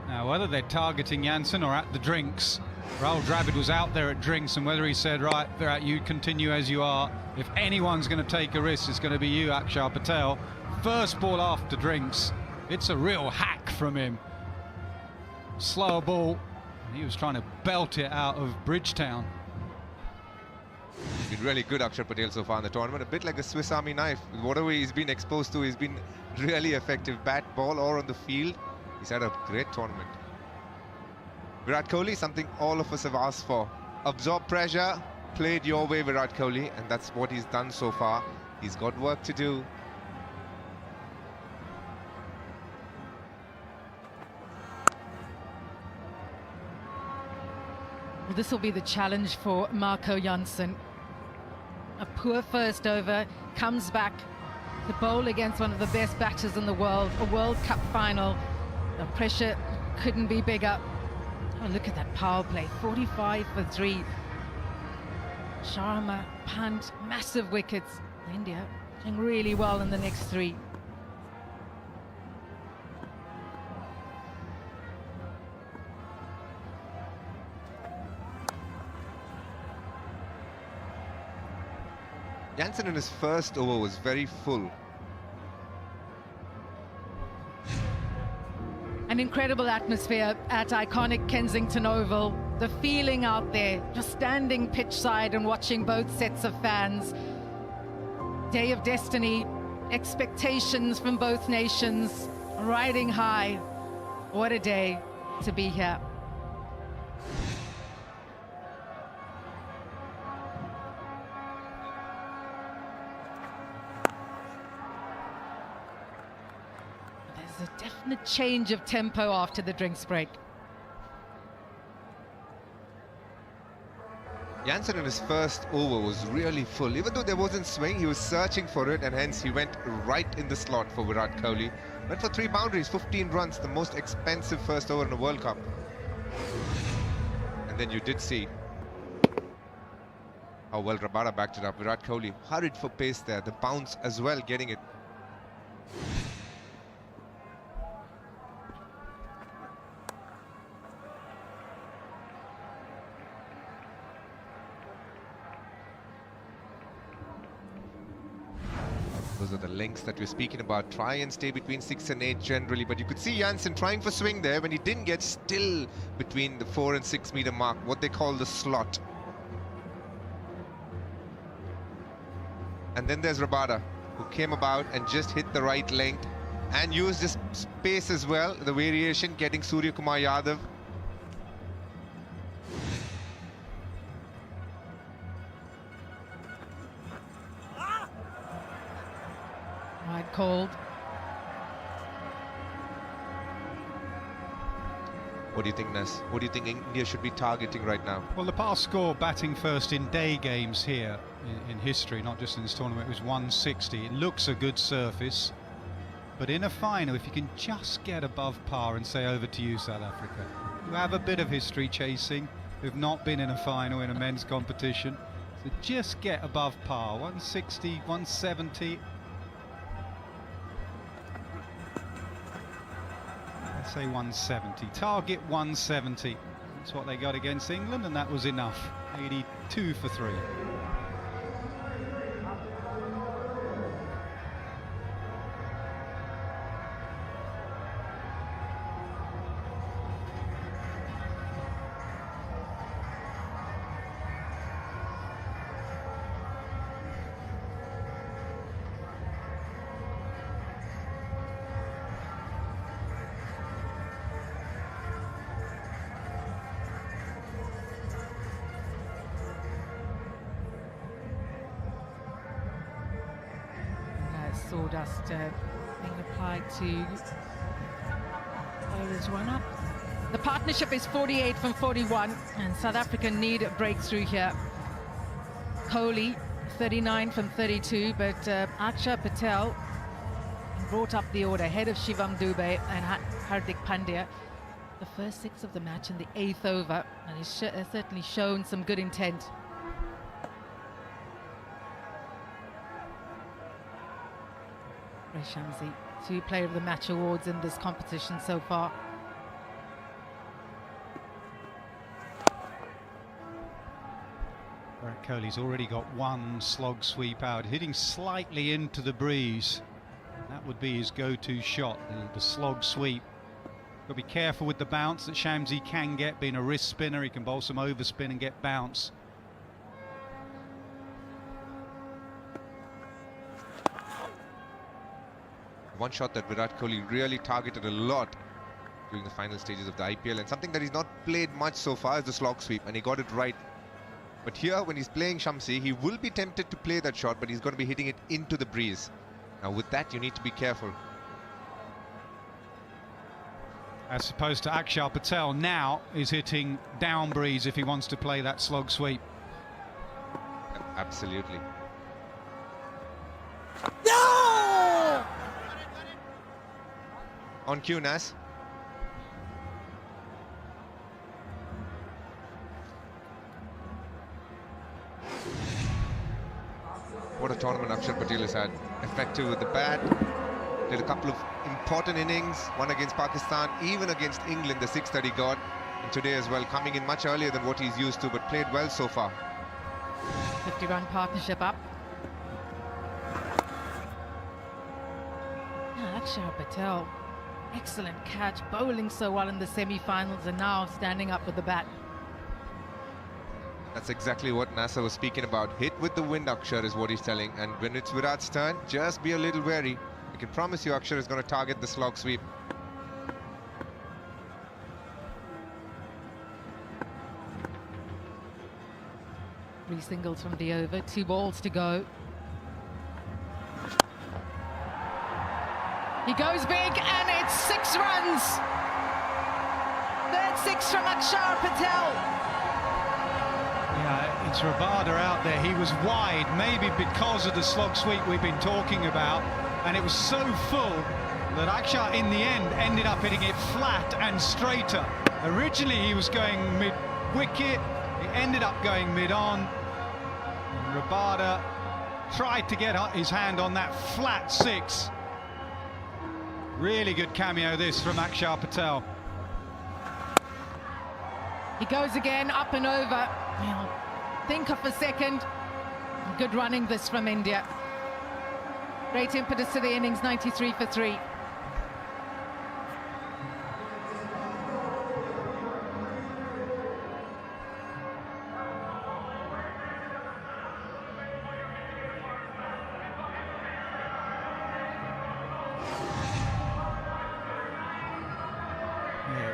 Now, whether they're targeting Janssen or at the drinks, Rahul Dravid was out there at drinks, and whether he said, right, Virat, you continue as you are. If anyone's going to take a risk, it's going to be you, Akshar Patel. First ball after drinks. It's a real hack from him. Slower ball. He was trying to belt it out of Bridgetown. He's been really good, Akshar Patel, so far in the tournament. A bit like a Swiss Army knife. Whatever he's been exposed to, he's been really effective. Bat, ball, or on the field. He's had a great tournament. Virat Kohli, something all of us have asked for. Absorb pressure, play it your way, Virat Kohli, and that's what he's done so far. He's got work to do. Well, this will be the challenge for Marco Jansen. A poor first over, comes back to bowl against one of the best batters in the world, a World Cup final. The pressure couldn't be bigger. Oh, look at that power play, 45 for 3. Sharma, Pant, massive wickets. India doing really well in the next 3. Jansen in his first over was very full. An incredible atmosphere at iconic Kensington Oval. The feeling out there, just standing pitch side and watching both sets of fans. Day of destiny, expectations from both nations, riding high. What a day to be here. There's a definite change of tempo after the drinks break. Jansen in his first over was really full. Even though there wasn't swing, he was searching for it, and hence he went right in the slot for Virat Kohli. Went for 3 boundaries, 15 runs, the most expensive first over in the World Cup. And then you did see how well Rabada backed it up. Virat Kohli hurried for pace there, the bounce as well, getting it. Those are the lengths that we're speaking about. Try and stay between 6 and 8 generally, but you could see Jansen trying for swing there when he didn't get still between the 4 and 6 meter mark, what they call the slot. And then there's Rabada, who came about and just hit the right length and used his space as well, the variation, getting Surya Kumar Yadav. Right, called. What do you think, Nas? What do you think India should be targeting right now? Well, the past score batting first in day games here in history, not just in this tournament, was 160. It looks a good surface, but in a final, if you can just get above par, and say over to you, South Africa. You have a bit of history chasing. We've not been in a final in a men's competition, so just get above par. 160, 170. Let's say 170. Target 170. That's what they got against England, and that was enough. 82 for 3. Sawdust being applied to Bowler's run-up. The partnership is 48 from 41, and South Africa need a breakthrough here. Kohli 39 from 32, but Akshay Patel brought up the order ahead of Shivam Dube and Hardik Pandya. The first 6 of the match in the 8th over, and he's certainly shown some good intent. Shamsi, 2 Player of the Match awards in this competition so far. Virat Kohli's already got 1 slog sweep out, hitting slightly into the breeze. That would be his go-to shot, the slog sweep. Got to be careful with the bounce that Shamsi can get. Being a wrist spinner, he can bowl some overspin and get bounce. One shot that Virat Kohli really targeted a lot during the final stages of the IPL, and something that he's not played much so far is the slog sweep, and he got it right. But here, when he's playing Shamsi, he will be tempted to play that shot, but he's going to be hitting it into the breeze. Now with that, you need to be careful. As opposed to Akshar Patel now is hitting down breeze if he wants to play that slog sweep. Absolutely. No! On cue, Nas. What a tournament Akshar Patel has had. Effective with the bat. Did a couple of important innings. One against Pakistan, even against England, the 6 that he got. And today as well, coming in much earlier than what he's used to, but played well so far. 50-run partnership up. Akshar Patel, excellent catch, bowling so well in the semi-finals and now standing up with the bat. That's exactly what Nasser was speaking about. Hit with the wind, Akshar, is what he's telling. And when it's Virat's turn, just be a little wary. I can promise you Akshar is going to target the slog sweep. Three singles from the over, 2 balls to go. He goes big and it's 6 runs. Third 6 from Akshar Patel. Yeah, it's Rabada out there. He was wide, maybe because of the slog sweep we've been talking about, and it was so full that Akshar in the end ended up hitting it flat and straighter. Originally he was going mid-wicket, he ended up going mid-on. Rabada tried to get his hand on that flat 6. Really good cameo this from Akshar Patel. He goes again, up and over. Think of a second. Good running this from India. Great impetus to the innings, 93 for 3.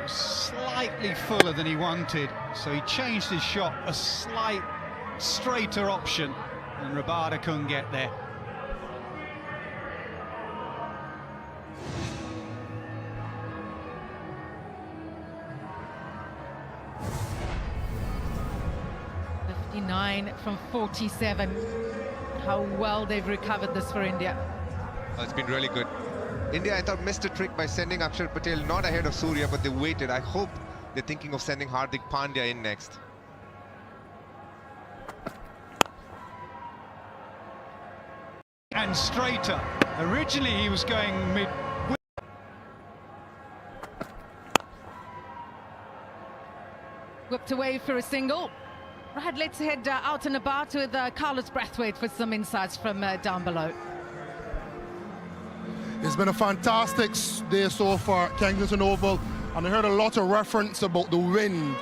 Slightly fuller than he wanted, so he changed his shot, a slight straighter option, and Rabada couldn't get there. From 47. How well they've recovered this for India. Oh, it's been really good. India, I thought, missed a trick by sending Akshar Patel not ahead of Surya, but they waited. I hope they're thinking of sending Hardik Pandya in next. And straighter. Originally he was going mid. Whipped away for a single. Right, let's head out and about with Carlos Brathwaite for some insights from down below. It's been a fantastic day so far at Kensington Oval, and I heard a lot of reference about the wind,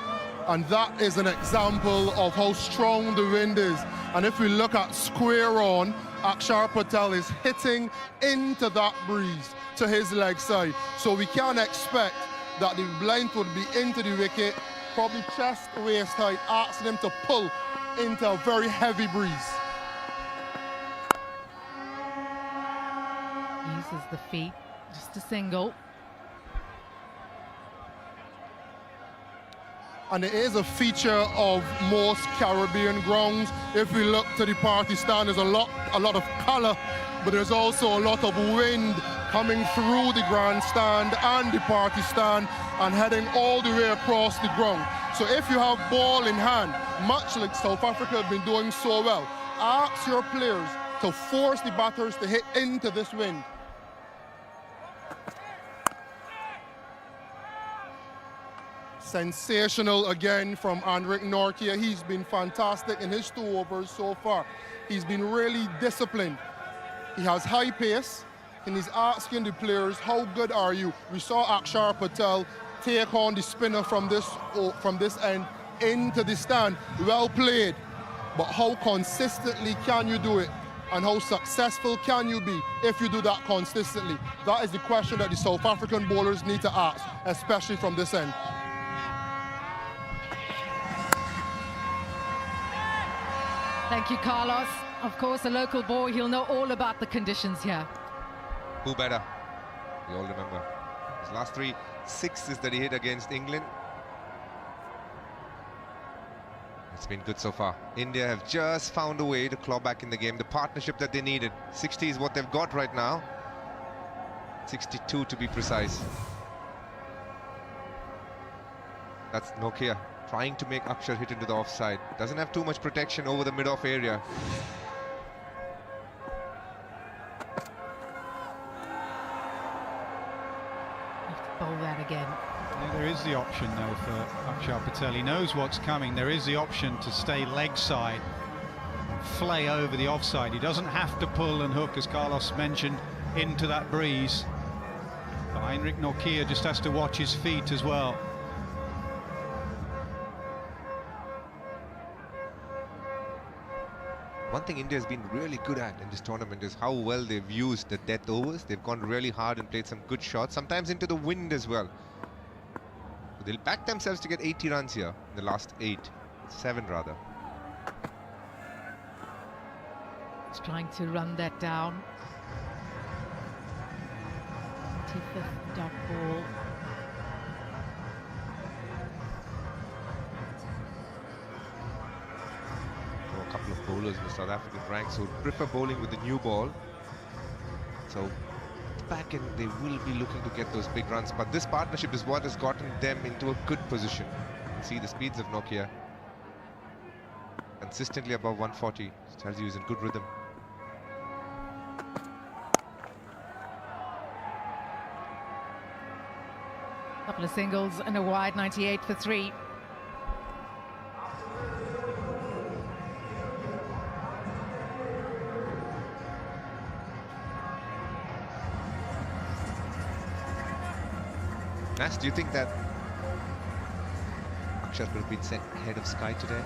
and that is an example of how strong the wind is. And if we look at square on, Akshar Patel is hitting into that breeze to his leg side, so we can expect that the length would be into the wicket, probably chest waist height, asking him to pull into a very heavy breeze. Uses the feet, just a single. And it is a feature of most Caribbean grounds. If we look to the Pakistan, there's a lot of colour, but there's also a lot of wind coming through the grandstand and the Pakistan and heading all the way across the ground. So if you have ball in hand, much like South Africa have been doing so well, ask your players to force the batters to hit into this wind. Sensational again from Andrik Nortje. He's been fantastic in his 2 overs so far. He's been really disciplined. He has high pace, and he's asking the players, how good are you? We saw Akshar Patel take on the spinner from this end into the stand. Well played, but how consistently can you do it? And how successful can you be if you do that consistently? That is the question that the South African bowlers need to ask, especially from this end. Thank you, Carlos. Of course, a local boy, he'll know all about the conditions here. Who better? We all remember his last 3 sixes that he hit against England. It's been good so far. India have just found a way to claw back in the game, the partnership that they needed. 60 is what they've got right now. 62 to be precise. That's Nokia trying to make Akshar hit into the offside. Doesn't have too much protection over the mid-off area. Bowl that again. Yeah, there is the option though for Akshar Patel. He knows what's coming. There is the option to stay leg side, flay over the offside. He doesn't have to pull and hook, as Carlos mentioned, into that breeze. But Heinrich Nokia just has to watch his feet as well. One thing India has been really good at in this tournament is how well they've used the death overs. They've gone really hard and played some good shots, sometimes into the wind as well. They'll back themselves to get 80 runs here in the last 7 rather. He's trying to run that down. 25th dot ball. A couple of bowlers in the South African ranks who prefer bowling with the new ball. So back end they will be looking to get those big runs, but this partnership is what has gotten them into a good position. See the speeds of Nokia consistently above 140. Tells you he's in good rhythm. Couple of singles and a wide, 98 for 3. Nas, do you think that Akshar could have been sent ahead of Sky today?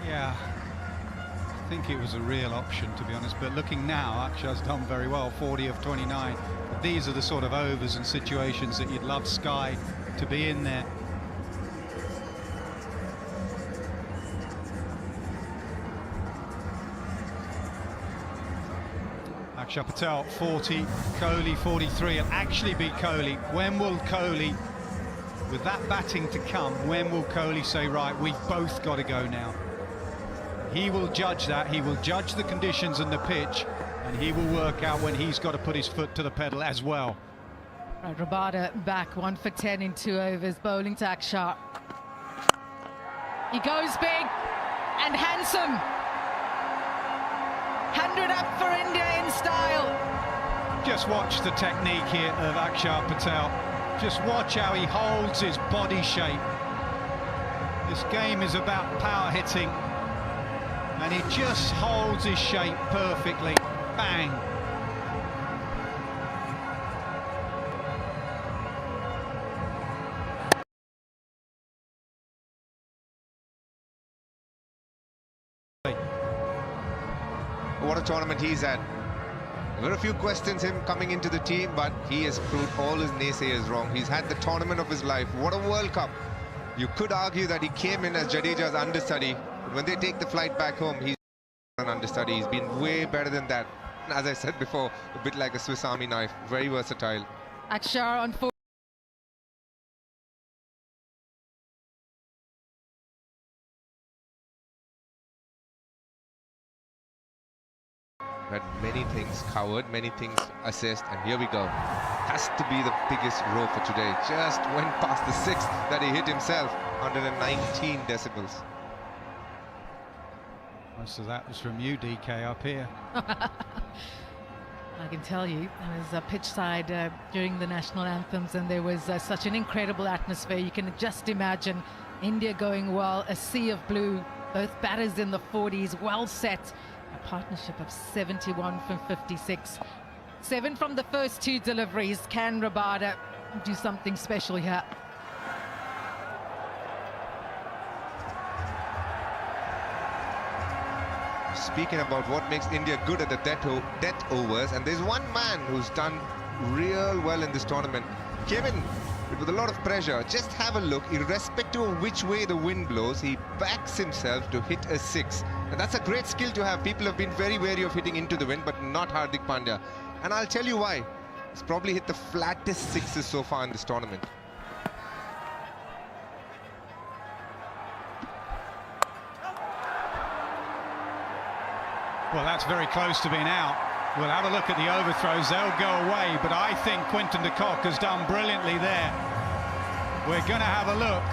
Yeah, I think it was a real option, to be honest. But looking now, Akshar's done very well, 40 of 29. But these are the sort of overs and situations that you'd love Sky to be in there. Akshar Patel 40, Kohli 43. It'll actually be Kohli. When will Kohli, with that batting to come, when will Kohli say, right, we've both got to go now? He will judge that. He will judge the conditions and the pitch, and he will work out when he's got to put his foot to the pedal as well. Right, Rabada back 1 for 10 in 2 overs, bowling to Akshar. He goes big and handsome. 100 up for India in style. Just watch the technique here of Akshar Patel. Just watch how he holds his body shape. This game is about power hitting, and he just holds his shape perfectly. Bang. What a tournament he's had. There were a few questions him coming into the team, but he has proved all his naysayers wrong. He's had the tournament of his life. What a World Cup. You could argue that he came in as Jadeja's understudy, but when they take the flight back home, he's an understudy. He's been way better than that. As I said before, a bit like a Swiss Army knife. Very versatile. Akshar on 4. Had many things covered, many things assessed, and here we go. Has to be the biggest row for today. Just went past the 6th that he hit himself, 119 decibels. Most of that was from you, DK, up here. I can tell you, I was pitch side during the national anthems, and there was such an incredible atmosphere. You can just imagine India going well, a sea of blue, both batters in the 40s, well set. A partnership of 71 from 56. 7 from the first 2 deliveries. Can Rabada do something special here? speaking about what makes India good at the death overs, and there's one man who's done real well in this tournament. Came in with a lot of pressure. Just have a look. Irrespective of which way the wind blows, he backs himself to hit a 6. And that's a great skill to have. People have been very wary of hitting into the wind, but not Hardik Pandya. And I'll tell you why. He's probably hit the flattest 6s so far in this tournament. Well, that's very close to being out. We'll have a look at the overthrows. They'll go away, but I think Quinton de Kock has done brilliantly there. We're going to have a look.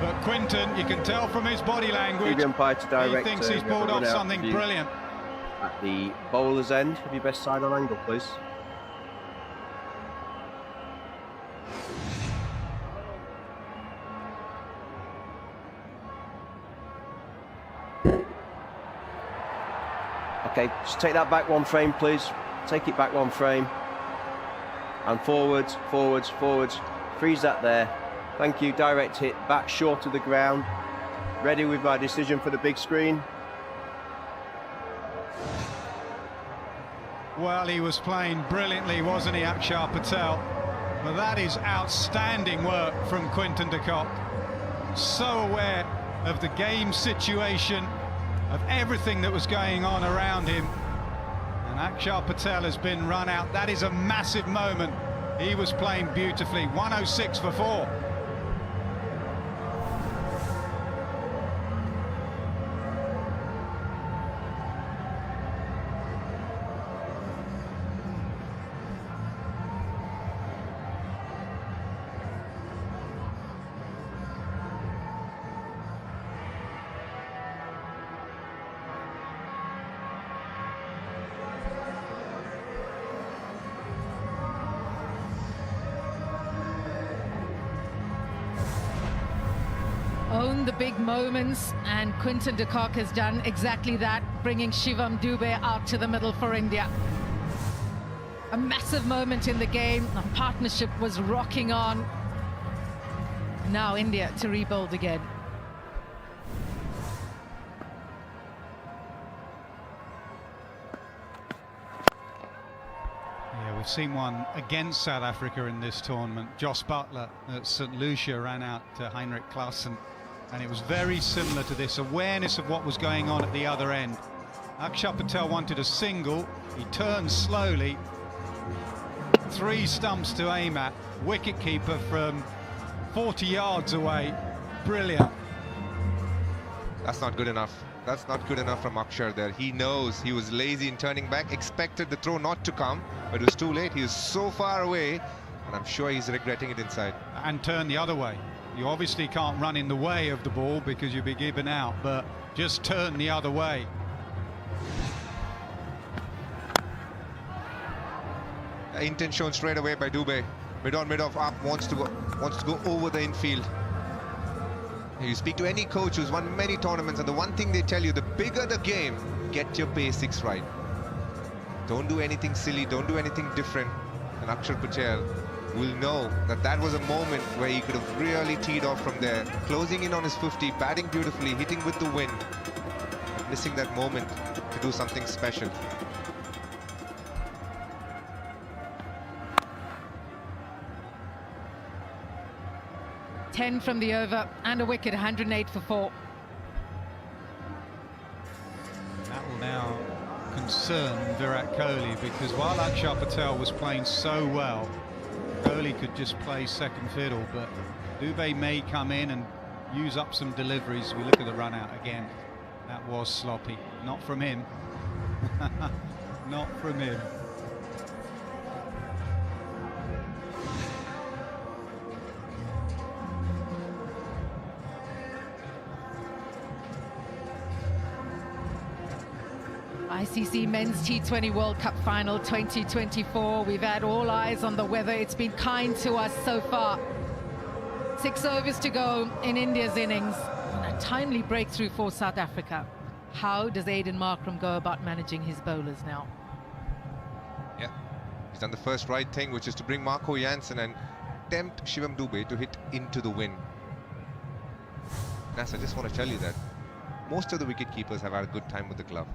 But Quinton, you can tell from his body language, he thinks he's pulled off something brilliant. At the bowler's end, have your best side on angle, please. Okay, just take that back one frame, please. Take it back one frame. And forwards, forwards, forwards. Freeze that there. Thank you. Direct hit, back short of the ground. Ready with my decision for the big screen. Well, he was playing brilliantly, wasn't he, Akshar Patel? But that is outstanding work from Quinton de Kock. So aware of the game situation, of everything that was going on around him. And Akshar Patel has been run out. That is a massive moment. He was playing beautifully. 106 for 4. Own the big moments, and Quinton de Kock has done exactly that, bringing Shivam Dube out to the middle for India. A massive moment in the game. The partnership was rocking on. Now India to rebuild again. Yeah, we've seen one against South Africa in this tournament. Joss Butler at St. Lucia ran out to Heinrich Klaassen. And it was very similar to this, awareness of what was going on at the other end. Akshar Patel wanted a single, he turned slowly, 3 stumps to aim at, wicketkeeper from 40 yards away, brilliant. That's not good enough. That's not good enough from Akshar there. He knows he was lazy in turning back, expected the throw not to come, but it was too late. He was so far away, and I'm sure he's regretting it inside. And turn the other way. You obviously can't run in the way of the ball because you'll be given out, but just turn the other way. Intent shown straight away by Dube. Mid on, mid off, up, wants to go over the infield. You speak to any coach who's won many tournaments, and the one thing they tell you, the bigger the game, get your basics right. Don't do anything silly, don't do anything different. And Akshar Patel will know that that was a moment where he could have really teed off from there, closing in on his 50, batting beautifully, hitting with the wind, but missing that moment to do something special. Ten from the over and a wicket, 108 for 4. That will now concern Virat Kohli, because while Akshar Patel was playing so well, Kohli could just play second fiddle, but Dube may come in and use up some deliveries. We look at the run out again. That was sloppy. Not from him. Not from him. ICC Men's T20 World Cup Final 2024. We've had all eyes on the weather. It's been kind to us so far. 6 overs to go in India's innings. And a timely breakthrough for South Africa. How does Aiden Markram go about managing his bowlers now? Yeah, he's done the first right thing, which is to bring Marco Jansen and tempt Shivam Dube to hit into the wind. Nas, I just want to tell you that most of the wicket keepers have had a good time with the glove.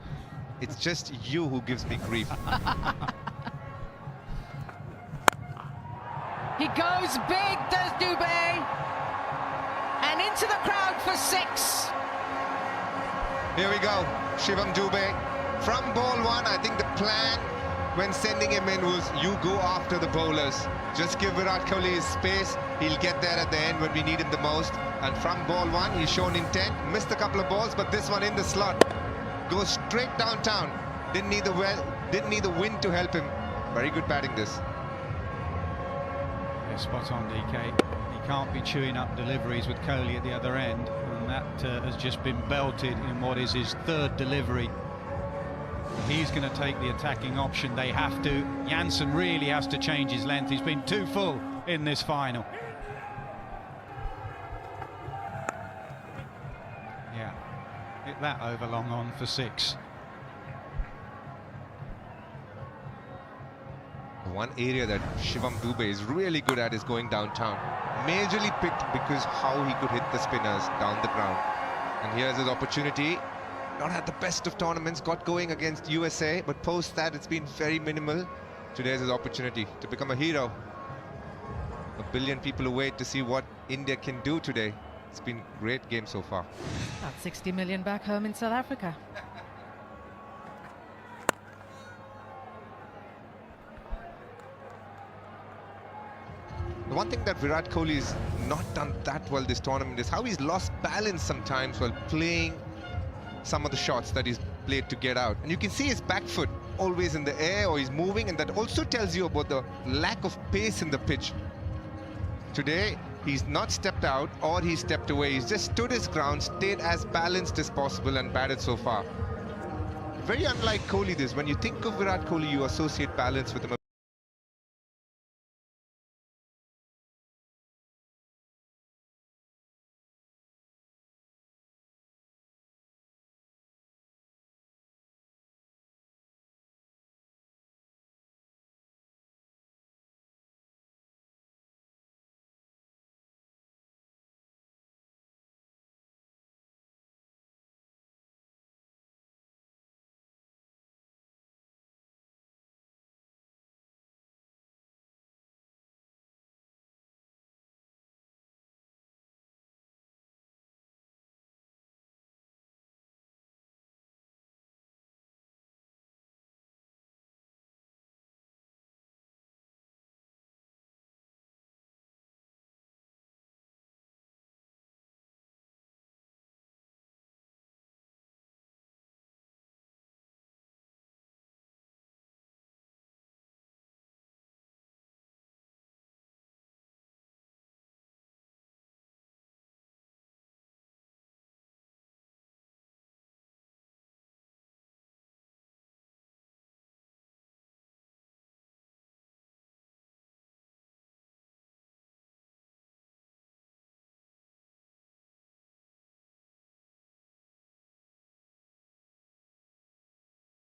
It's just you who gives me grief. He goes big, does Dubé, and into the crowd for 6. Here we go, Shivam Dubé. From ball 1, I think the plan when sending him in was you go after the bowlers. Just give Virat Kohli his space. He'll get there at the end when we need him the most. And from ball 1, he's shown intent. Missed a couple of balls, but this one in the slot. Goes straight downtown. Didn't need the wind to help him. Very good batting this. Yeah, spot on, DK. He can't be chewing up deliveries with Kohli at the other end, and that has just been belted in what is his 3rd delivery. He's going to take the attacking option. They have to. Jansen really has to change his length. He's been too full in this final. Yeah, hit that over long on for 6. One area that Shivam Dubé is really good at is going downtown. Majorly picked because how he could hit the spinners down the ground. And here's his opportunity. Not at the best of tournaments, got going against USA, but post that it's been very minimal. Today's his opportunity to become a hero. A billion people await to see what India can do today. It's been a great game so far. About 60 million back home in South Africa. The one thing that Virat Kohli's not done that well this tournament is how he's lost balance sometimes while playing some of the shots that he's played to get out. And you can see his back foot always in the air, or he's moving, and that also tells you about the lack of pace in the pitch. Today, he's not stepped out or he stepped away. He's just stood his ground, stayed as balanced as possible and batted so far. Very unlike Kohli this. When you think of Virat Kohli, you associate balance with him.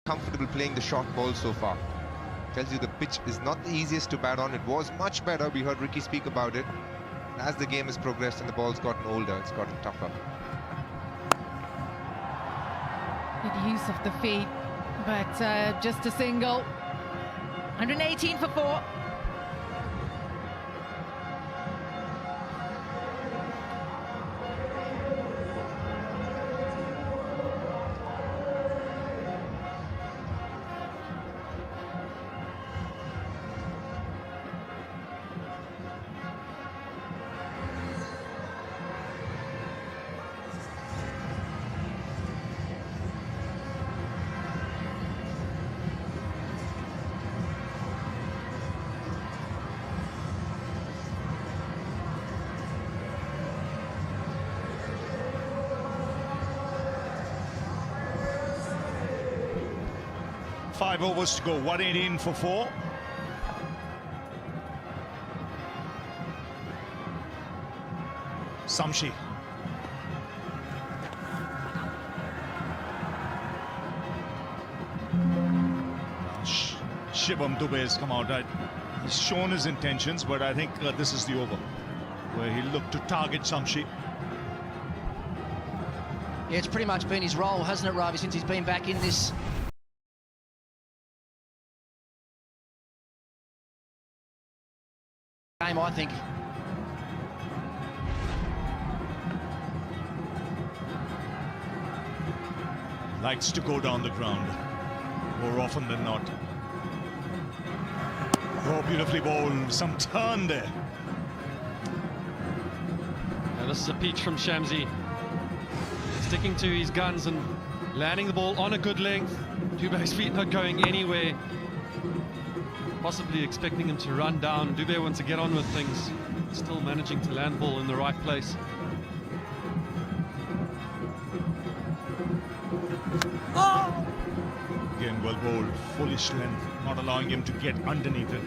Comfortable playing the short ball so far. Tells you the pitch is not the easiest to bat on. It was much better. We heard Ricky speak about it. As the game has progressed and the ball's gotten older, it's gotten tougher. Good use of the feet, but just a single. 118 for 4. Five overs to go, 118 for 4. Samshi. Shivam Dubé has come out. He's shown his intentions, but I think this is the over where he'll look to target Samshi. Yeah, it's pretty much been his role, hasn't it, Ravi, since he's been back in this game, I think. Likes to go down the ground more often than not. Oh, beautifully bowled. Some turn there. Now this is a peach from Shamsi. Sticking to his guns and landing the ball on a good length. Dubé's feet not going anywhere. Possibly expecting him to run down. Dubé wants to get on with things. Still managing to land the ball in the right place. Again, well bowled. Foolish length, not allowing him to get underneath it.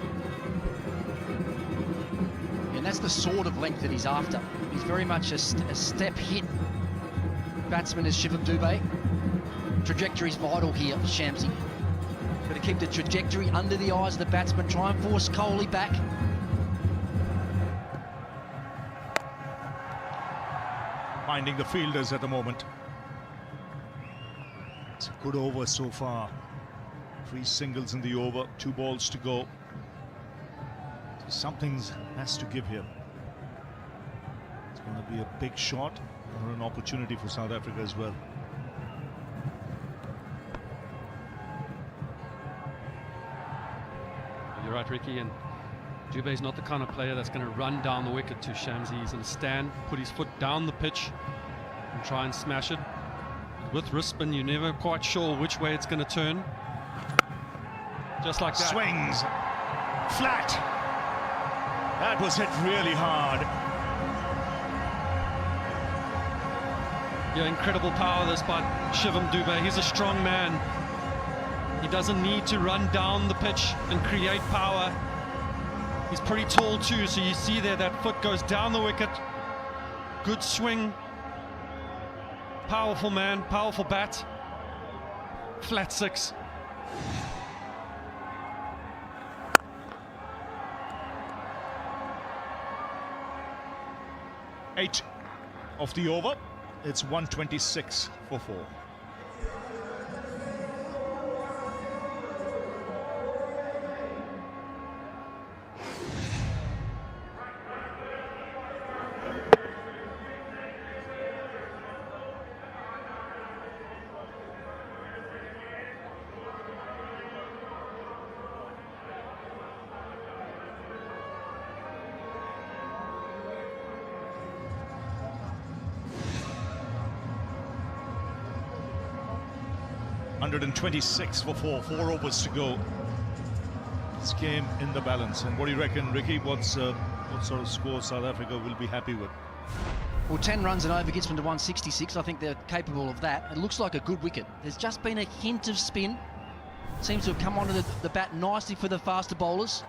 And that's the sort of length that he's after. He's very much a step hit batsman is Shivam Dubé. Trajectory's vital here for Shamsi. Got to keep the trajectory under the eyes of the batsman, try and force Kohli back. Finding the fielders at the moment. It's a good over so far. 3 singles in the over, 2 balls to go. Something has to give here. It's going to be a big shot or an opportunity for South Africa as well. You're right, Ricky, and Dubé's not the kind of player that's going to run down the wicket to Shamsi. He's going to stand, put his foot down the pitch and try and smash it. With wristband, you're never quite sure which way it's going to turn. Just like that. Swings. Flat. That was hit really hard. Yeah, incredible power this by Shivam Dubé. He's a strong man. He doesn't need to run down the pitch and create power. He's pretty tall too, so you see there that foot goes down the wicket. Good swing. Powerful man, powerful bat. Flat 6. Eight of the over. It's 126 for 4. $126 for 4 overs to go. This game in the balance. And what do you reckon, Ricky? What sort of score South Africa will be happy with? Well, 10 runs and over gets them to 166. I think they're capable of that. It looks like a good wicket. There's just been a hint of spin. Seems to have come onto the bat nicely for the faster bowlers.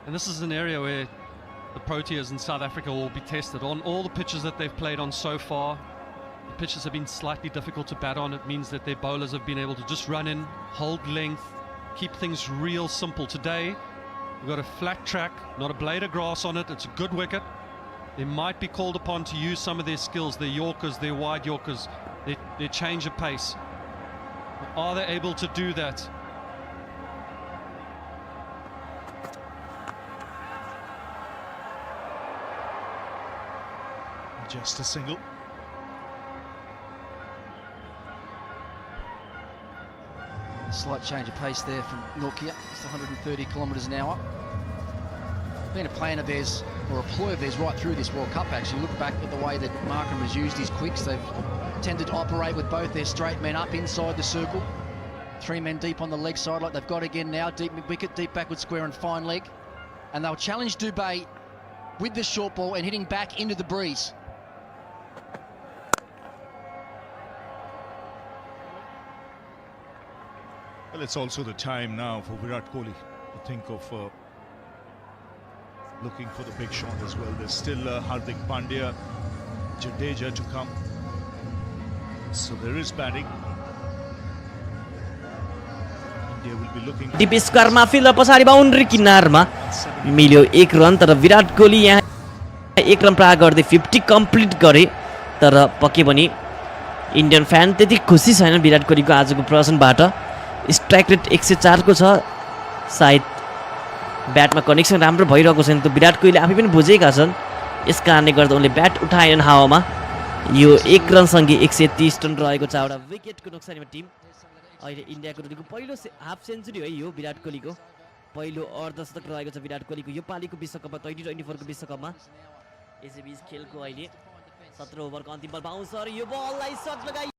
And this is an area where the Proteas in South Africa will be tested. On all the pitches that they've played on so far, the pitches have been slightly difficult to bat on. It means that their bowlers have been able to just run in, hold length, keep things real simple. Today, we've got a flat track, not a blade of grass on it. It's a good wicket. They might be called upon to use some of their skills, their Yorkers, their wide Yorkers, their change of pace. Are they able to do that? Just a single. Slight change of pace there from Nokia. It's 130 kilometres an hour. Been a plan of theirs, or a ploy of theirs, right through this World Cup, actually. Look back at the way that Markham has used his quicks. They've tended to operate with both their straight men up inside the circle. 3 men deep on the leg side, like they've got again now. Deep mid-wicket, deep backward square and fine leg. And they'll challenge Dubé with the short ball and hitting back into the breeze. Well, it's also the time now for Virat Kohli to think of looking for the big shot as well. There's still Hardik Pandya, Jadeja to come. So there is batting. And India will be looking deep स्क्वायरमा field पछाडि boundary किनारमा मिल्यो 1 run तर विराट कोहली यहाँ 1 run प्राप्त गर्दै 50 complete गरे तर पक्कै पनि इन्डियन फ्यान त्यति खुसी छैन विराट कोहलीको आजको प्रदर्शनबाट स्ट्राइक रेट 104 को छ सायद ब्याटमा कनेक्सन राम्रो भइरहेको छैन त विराट कोहली आफै पनि बुझेका छन् यस कारणले गर्दा उनले ब्याट उठाएनन् हावामा यो 1 रन सँगै 130 रन रहेको छ एउटा विकेटको नोक्सानीमा टिम अहिले इन्डियाको टोलीको पहिलो हाफ सेन्चुरी हो यो विराट कोहलीको पहिलो अर्धशतक रहेको छ विराट कोहलीको यो पालीको विश्वकपमा 2024 को विश्वकपमा यसैबीच खेलको अहिले 17 ओभरको अन्तिम बल बाउन्सर यो बललाई शट लगाइ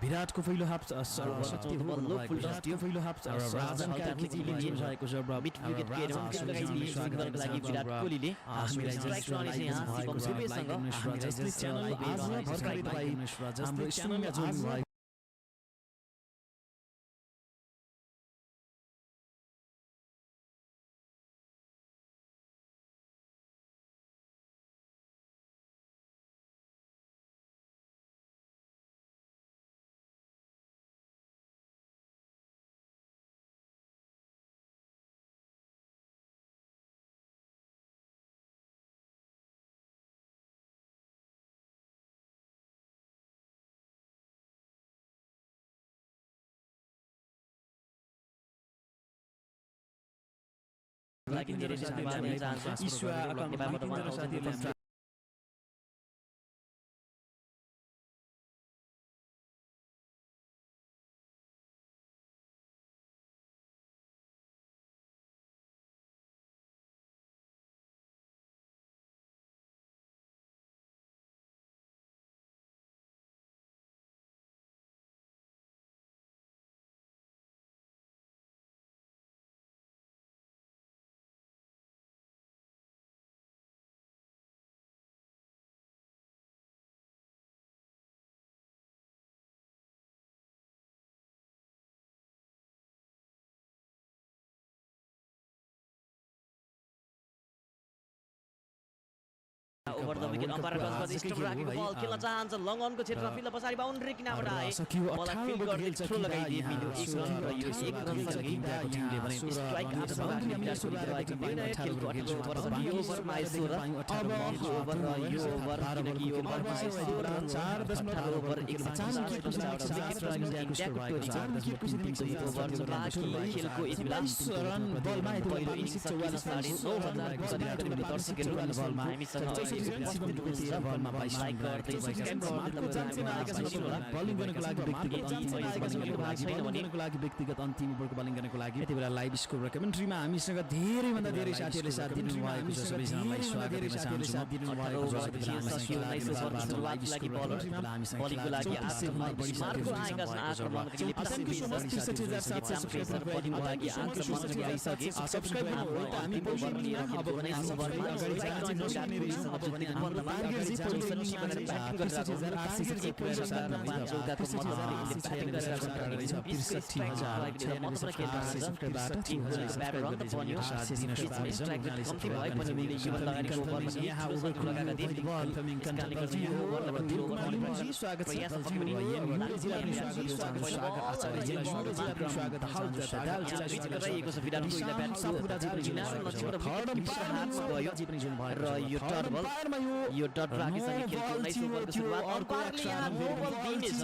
विराटको पहिलो हाफ विराट कोहलीले लागि धेरै धन्यवाद दिन चाहन्छु नेपालबाट 1000 over the wicket umpire touch गर्दै स्ट्रोक राखेको बल खेल्न चाहन्छ लङ अनको क्षेत्रमा फिल्ड पछाडि बाउन्ड्री किनारबाट आए बललाई फिल्ड गर्दै थ्रो लगाइदिए मिल्यो 1 रन र यो 1 रन सँगै इन्डियाको टिमले भने स्ट्राइक आउट भएको विराट कोहली रहेको निर्णय खेलको 18 ओभर छ यो ओभरमा 16 अब अर्को ओभर र यो ओभर किनकि यो ओभरमा 16 रन 4.8 ओभर 150 विकेट रहेको इन्डियाको टोली यो ओभर छ बाँकी खेलको यति बेला रन बलमा पहिलो इनिङ्स 9,000 करिब दर्शकहरू बलमा हामीसँग बलमा 22 लाइक गर्दै बलिङ गर्नको लागि व्यक्तिगत अन्तिम ओभरको बलिङ गर्नको लागि यति बेला लाइभ स्कोर र कमेन्ट्रीमा हामीसँग धेरै भन्दा धेरै साथीहरूले साथ दिनु भएको छ सबैजनालाई स्वागत गर्न चाहन्छु बलिङको लागि मार्को आएका छन् आक्रमणको लागि सब्स्क्राइब हामी अब यो डट राखिसके खेलको 19 ओभरको सुरुवात अम्पायरले यहाँ नो बल दिनेछ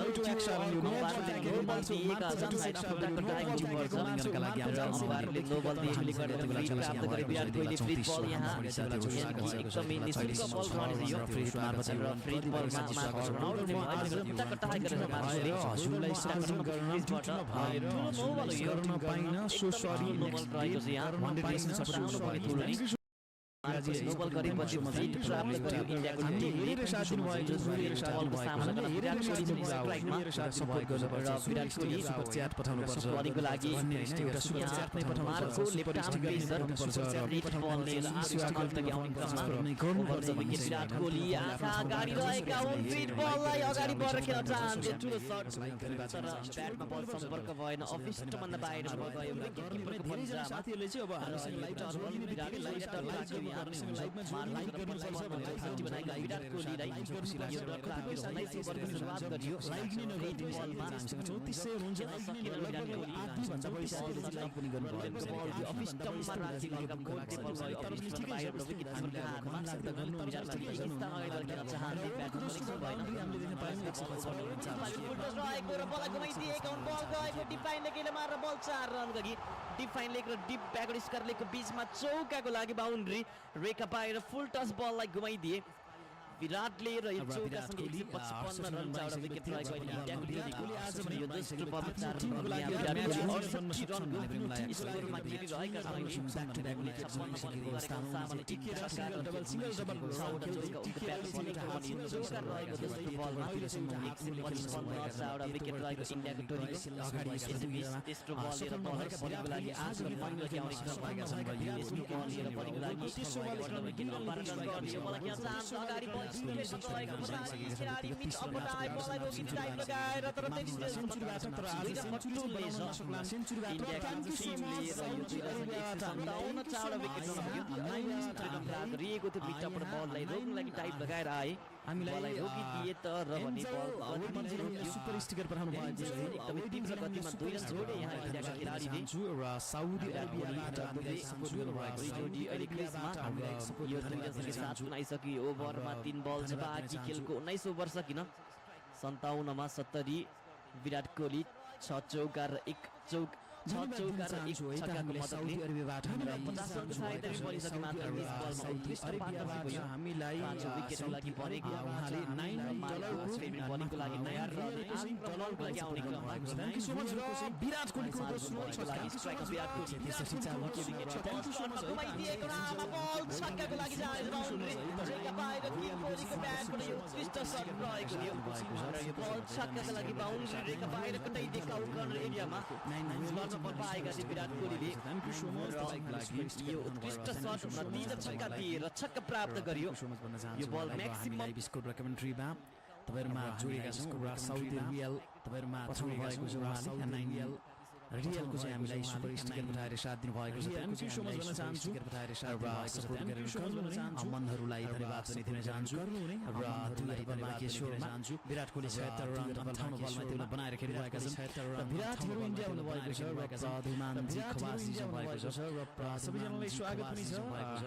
अम्पायरले नो बल दिएकोले गर्दा फ्री प्राप्त गरे विराट कोहली फ्री बल यहाँ एकदमै निशुल्क बल रहेछ यो फ्री बलमा कटाइ गरेर मार्सले हजुरलाई सर्भिङ गर्न नो बल यो पाइन सो सरी नो बल रहेको छ यहाँ 100% नोबल गरेपछि फिट प्राप्त गर्यो इन्डियाको टिमले साथ दिनु भएको छ बलको सामना गर्न विराट कोहली स्ट्राइकमा सपोर्ट गर्नु र विराट कोहली सुपर च्याट पठाउनु पर्छ बलिङको लागि एउटा सुपर च्याट नै पठाउनु पर्छ लेफ्ट आर्म पेसर रेड बलले आउट तक आउने क्रममा over the wicket Virat Kohli आँखा अगाडि रहेका हुन् फिट बललाई अगाडि बढेर खेल्न चाहन्छ ठुलो शट तर ब्याटमा बल सम्पर्क भएन अफिस्ट भन्दा बाहिर गयो विकेट किपरको पन्जामा साथीहरुले चाहिँ अब हामीसँग लाइभ टर्न विराट कोहली लाइभमा जोइन गर्नुपर्छ भनेर थाल्टी बनाएका विराट कोहलीलाई यो डट राखेर 19 ओभरको सुरुवात गरियो लाइभ नै नगर्दै बलमा 3400 हुन्छ सकिन विराट कोहली आधी भन्दा बढी साथीहरुले लाइभ पनि गर्नुभएको छ अफिस टममा राखिएको हल्का बोर्ड टेबल गयो अफिस बाहिर विकेट किपरको हातमा लाग्दा गर्नु विराट कोहली स्थान अगाडि खेल्न चाहन्थे ब्याटमा पनि भएन हामीले देख्न पायौं 154 रहेको र बल गुमाइदिएको बल गएको डिफाइनले केले मारेर बल 4 रन गरी डिफाइन लेग र डिप ब्याकवर्ड स्क्वायर लेगको बीचमा चौकाको लागि बाउन्ड्री रेखा बाहिर फुल टच बललाई गुमाइदिए विराटले र यो चौकासँगै 155 रन चाउडा विकेट रहेको इन्डियाको टिमले आज भने यो दोस्रो बलमा 4 रन गरी विराटले 68 रनको स्कोरमा खेलिरहेका छन् ब्याक टु ब्याक विकेट सकिएको सामने टिकेर सिंगल डबल साउडा चौका रहेको दोस्रो बलमा 155 चाउडा विकेट रहेको इन्डियाको टोलीको अगाडि तेस्रो बल लिएर बलको लागि आज पनि आउने क्रममा यसको बल लिएर बलको लागि तेस्रो बल विकेट अम्पायर गर्ने यो बल क्या चान्स अगाडि बल खेलाडी मिड अपडाइ बललाई रोकिन टाइम लगाएर तर त्यति सेन्चुरीबाट तर आज सेन्चुरी बनाउन सक्ला सेन्चुरीबाट इन्डियाको टिमले र यो 57 चाउडा विकेट गरिएको थियो बिटपर बललाई रोक्न लागि टाइम लगाएर आए हामीलाई रोकिदिए तर भने बल सुपर स्टिकर पठाउनु भएको छ एकदमै तीव्र गतिमा 2 रन जोडे यहाँ इन्डियाका खेलाडीले र साउदी अरेबियाबाट हामीले सपोर्ट गर्नुभएको जोडी अहिले क्रिजमा यो 2 रनले साथ बनाइसक्यो ओभरमा 3 बल छ बाँकी खेलको 19 ओभर सकिन 57 मा 70 विराट कोहली 6 चौका र 1 चौक 6 चौका र 1 छक्काको मद्दतले 50 रनको सहायता बनिसके मात्र 20 बलमा उत्कृष्ट पार्टनरसिप भयो हामीलाई 5 विकेटको लागि बनेको उहाँले $9 बलिङको लागि तयार र $8 लागि आउने क्रममा thank you so much Virat कोहलीको दोस्रो छक्का स्ट्राइकर विराट कोहली गुमाइदिएको लामो बल छक्काको लागि जाने बाउन्ड्री जग्गा पाएर किङ कोहलीको ब्याटबाट उत्कृष्ट शट रहेको थियो र यो बल छक्काको लागि बाउन्ड्री रेखा बाहिर कतै देखाउ कर्नर एरियामा गर्न पाएका थिए विराट कोहलीले यो उत्कृष्ट शट नतिजा छक्का दिएर छक्का प्राप्त गरियो यो बल म्याक्सिमम स्कोर कमेन्ट्रीमा तपाईहरुमा जोडिएका छौं साउथ रियल तपाईहरुमा भएको छ रियलको चाहिँ हामीलाई सुपर स्टिकर पठाएर साथ दिनु भएको छ थ्यांक यू सो मच भन्न चाहन्छु पठाएर साथ सपोर्ट गरेर मनहरुलाई धन्यवाद दिन चाहन्छु र दुईहरुमा केशोरमा विराट कोहली 76 रन 58 बलमा त्यो बनाएर खेलिरहेका छन् र विराटहरु इन्डिया हुनु भएको छ र प्रधुमानजी खवासी भएको छ र सबैजनालाई स्वागत पनि छ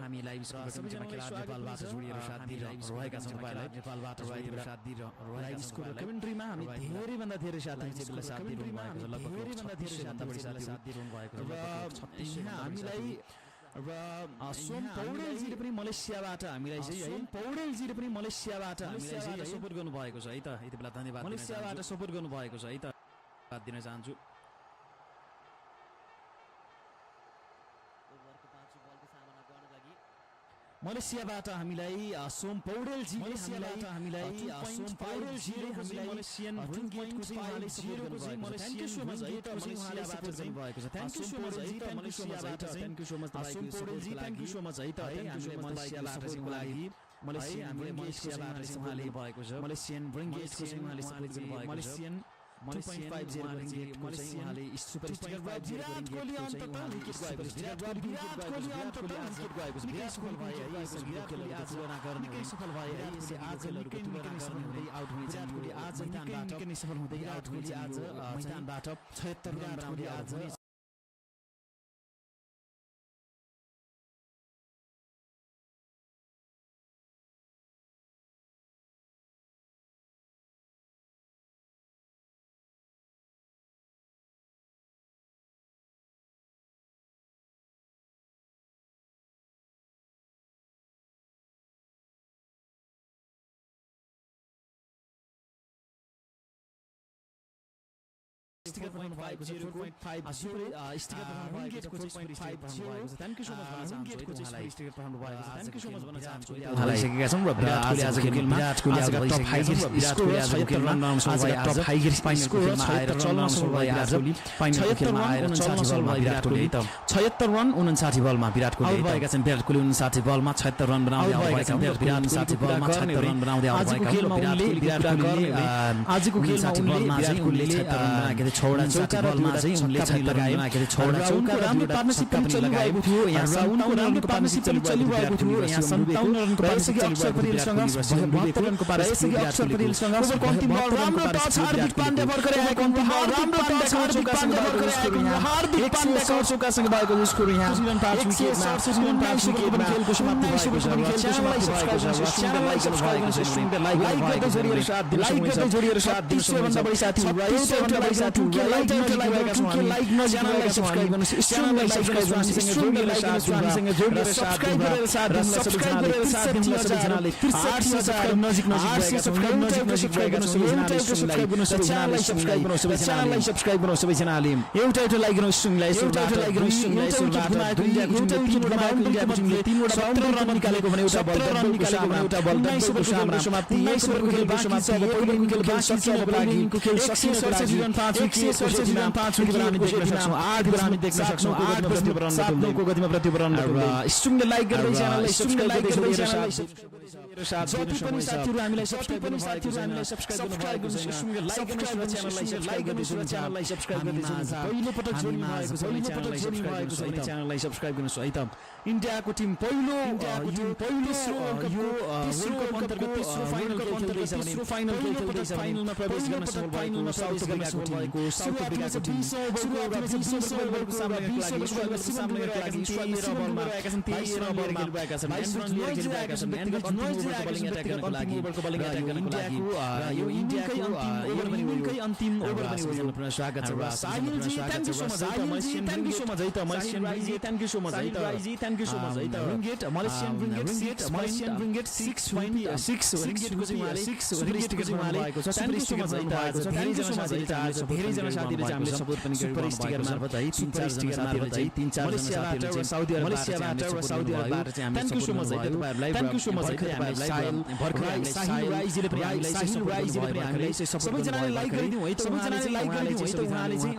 हामी लाइभ स्कोरमा खेला नेपालबाट जोडिएर साथ दिइरहेका छौं तपाईलाई नेपालबाट जोडिएर साथ दिइरहेका लाइभ स्कोर कमेन्ट्रीमा हामी धेरै भन्दा धेरै साथीहरुले साथ दिइरहनु भएको छ लगभग धेरै भन्दा धेरै साथ दिइरहनु भएको छ हामीलाई र सोम पौडेलजीले पनि मलेसियाबाट हामीलाई चाहिँ है पौडेलजीले पनि मलेसियाबाट हामीलाई चाहिँ सपोर्ट गर्नु भएको छ है त यति बेला धन्यवाद मलेसियाबाट सपोर्ट गर्नु भएको छ है त धन्यवाद दिन चाहन्छु मलेसियाबाट हामीलाई सोम पौडेलजीले हामीलाई सोम पौडेलजीले हामीलाई Malaysian 2.50 thank you so much है त मलेसियाबाट सपोर्ट भएको छ थ्यांक यू सो मच है त मलेसियाबाट thank you so much Som पौडेलजी थ्यांक यू सो मच है त हामीले मलेसियाबाट को लागि मलेसियन हामीले मलेसियाबाट सम्हाले भएको छ मलेसियन ब्रिङ्गेटको चाहिँ उहाँले सपोर्ट गर्नुभएको छ मलेसियन 2.50 मलेसियाले सुपर स्टिकर विराट कोहली अन्ततः विकेट गएको छ विराट कोहली अन्ततः विकेट गएको छ विराट कोहली आज तुलना गर्ने निकै सफल भए आज निकै सफल हुँदै आउट हुने विराट कोहली आज निकै सफल हुँदै आउट हुने आज मैदानबाट 76 रन बनाउँदै आज स्टिकर पठाउनु भएको छ 4.5 स्टिकर पठाउनु भएको छ 4.50 थ्यांक यू सो मच भन्न चाहन्छु गेटको चाहिँ स्टिकर पठाउनु भएको छ थ्यांक यू सो मच भन्न चाहन्छु उहाँलाई सकेका छौं र विराट कोहली आजको गेममा विराट कोहली आज टप हाइगेट स्कोर 76 रन बनाउन सक्यो आज टप हाइगेट स्कोर आएर चल्न सक्यो आज फाइनल खेलमा आएर 59 बलमा विराट कोहली त 76 रन 59 बलमा विराट कोहली आउट भएका छन् विराट कोहली 59 बलमा 76 रन बनाउँदै आउट भएका छन् विराट 59 बलमा 76 रन बनाउँदै आउट भएका छन् विराट कोहली आजको खेलमा बलमा चाहिँ उनले 76 रन बनाएका थिए छौडा चौका बलमा चाहिँ उनले छक्का लगाए माकेले छौडा चौका राम्रो पार्टनरशिप पनि चलिरहेको थियो यहाँ 57 रनको पार्टनरशिप चलिरहेको थियो यहाँ 57 रनको पार्टनरशिप अक्षर पटेलसँग 72 रनको पार्टनरशिप अक्षर पटेलसँग ओभरको अन्तिम बल राम्रो टच हार्दिक पाण्डे भर्खरै आएको अन्तिम बल राम्रो टच हार्दिक पाण्डे भर्खरै आएको हार्दिक पाण्डे चौकासँग भएको स्कोर यहाँ 5 विकेटमा खेलको समाप्ति भएको छ च्यानललाई सब्स्क्राइब लाइक गर्दै जोडिएर साथ दिनु भन्दा बढी साथीहरु एउटा बढी साथीहरु लाइक च्यानललाई सब्स्क्राइब गर्नुस् च्यानललाई सब्स्क्राइब गर्नुस् हामीसँग जोडिएर साथ दिनु सबैजनाले 63000 नजिक सब्स्क्राइब गर्नुस् च्यानललाई सब्स्क्राइब गर्नुस् सबैजनाले एउटा लाइक गर्नुस् सुनलाई तीनवटा रन निकालेको भने एउटा बल समाप्ति 19 ओभरको खेल बाँकी छ पहिलो खेल बाँकी छ पहिलो खेल सकिनको लागि 5 विकेट हामी देख्न सक्छौं 8 विकेट हामी देख्न सक्छौं 8 को गतिमा प्रत्युत्तर स्ट्रिङले लाइक गर्दै च्यानललाई सब्स्क्राइब गर्दै साथ जति पनि साथीहरु हामीलाई सब्स्क्राइब गर्नुस् स्ट्रिङले लाइक गर्नुस् च्यानललाई सब्स्क्राइब गर्दै पहिलो पटक जोडिनु भएको छ च्यानललाई सब्स्क्राइब गर्नुस् है त इन्डियाको टिम पहिलो यो वर्ल्ड कप अन्तर्गत तेस्रो फाइनल खेल्दैछ फाइनलमा प्रवेश गर्न सफल भएको साउथ अफ्रिकाको टिम ओभरको सामना 20 ओभरको लागि 13 बलमा 22 रन खेलिरहेका छन् बलिङ एट्याक गर्नको लागि यो इन्डियाको अन्तिम ओभर पनि हो स्वागत छ Sahil ji thank you so much thank you so much है त मलेसियन राइजी थ्यांक यू सो मच है त थ्यांक यू सो मच है त रिंगेट मलेसियन रिंगेट 6.6 रिंगेटको चाहिँ उहाँले 6 रिंगेटको चाहिँ उहाँले भएको छ सुपर स्टिकर भएको छ धेरै जना साथीहरुले चाहिँ हामीले सपोर्ट पनि गरिरहेको छ स्टिकर मार्फत है 3-4 जना साथीहरुले चाहिँ 3-4 जना साथीहरुले चाहिँ साउदी अरबबाट चाहिँ हामीले थ्यांक यू सो मच है तपाईहरुलाई थ्यांक यू सो मच है हामीलाई साहिल राइजीले पनि हामीलाई सबै जनाले लाइक गरिदिउँ है त सबैजनाले लाइक गरिदिउँ है त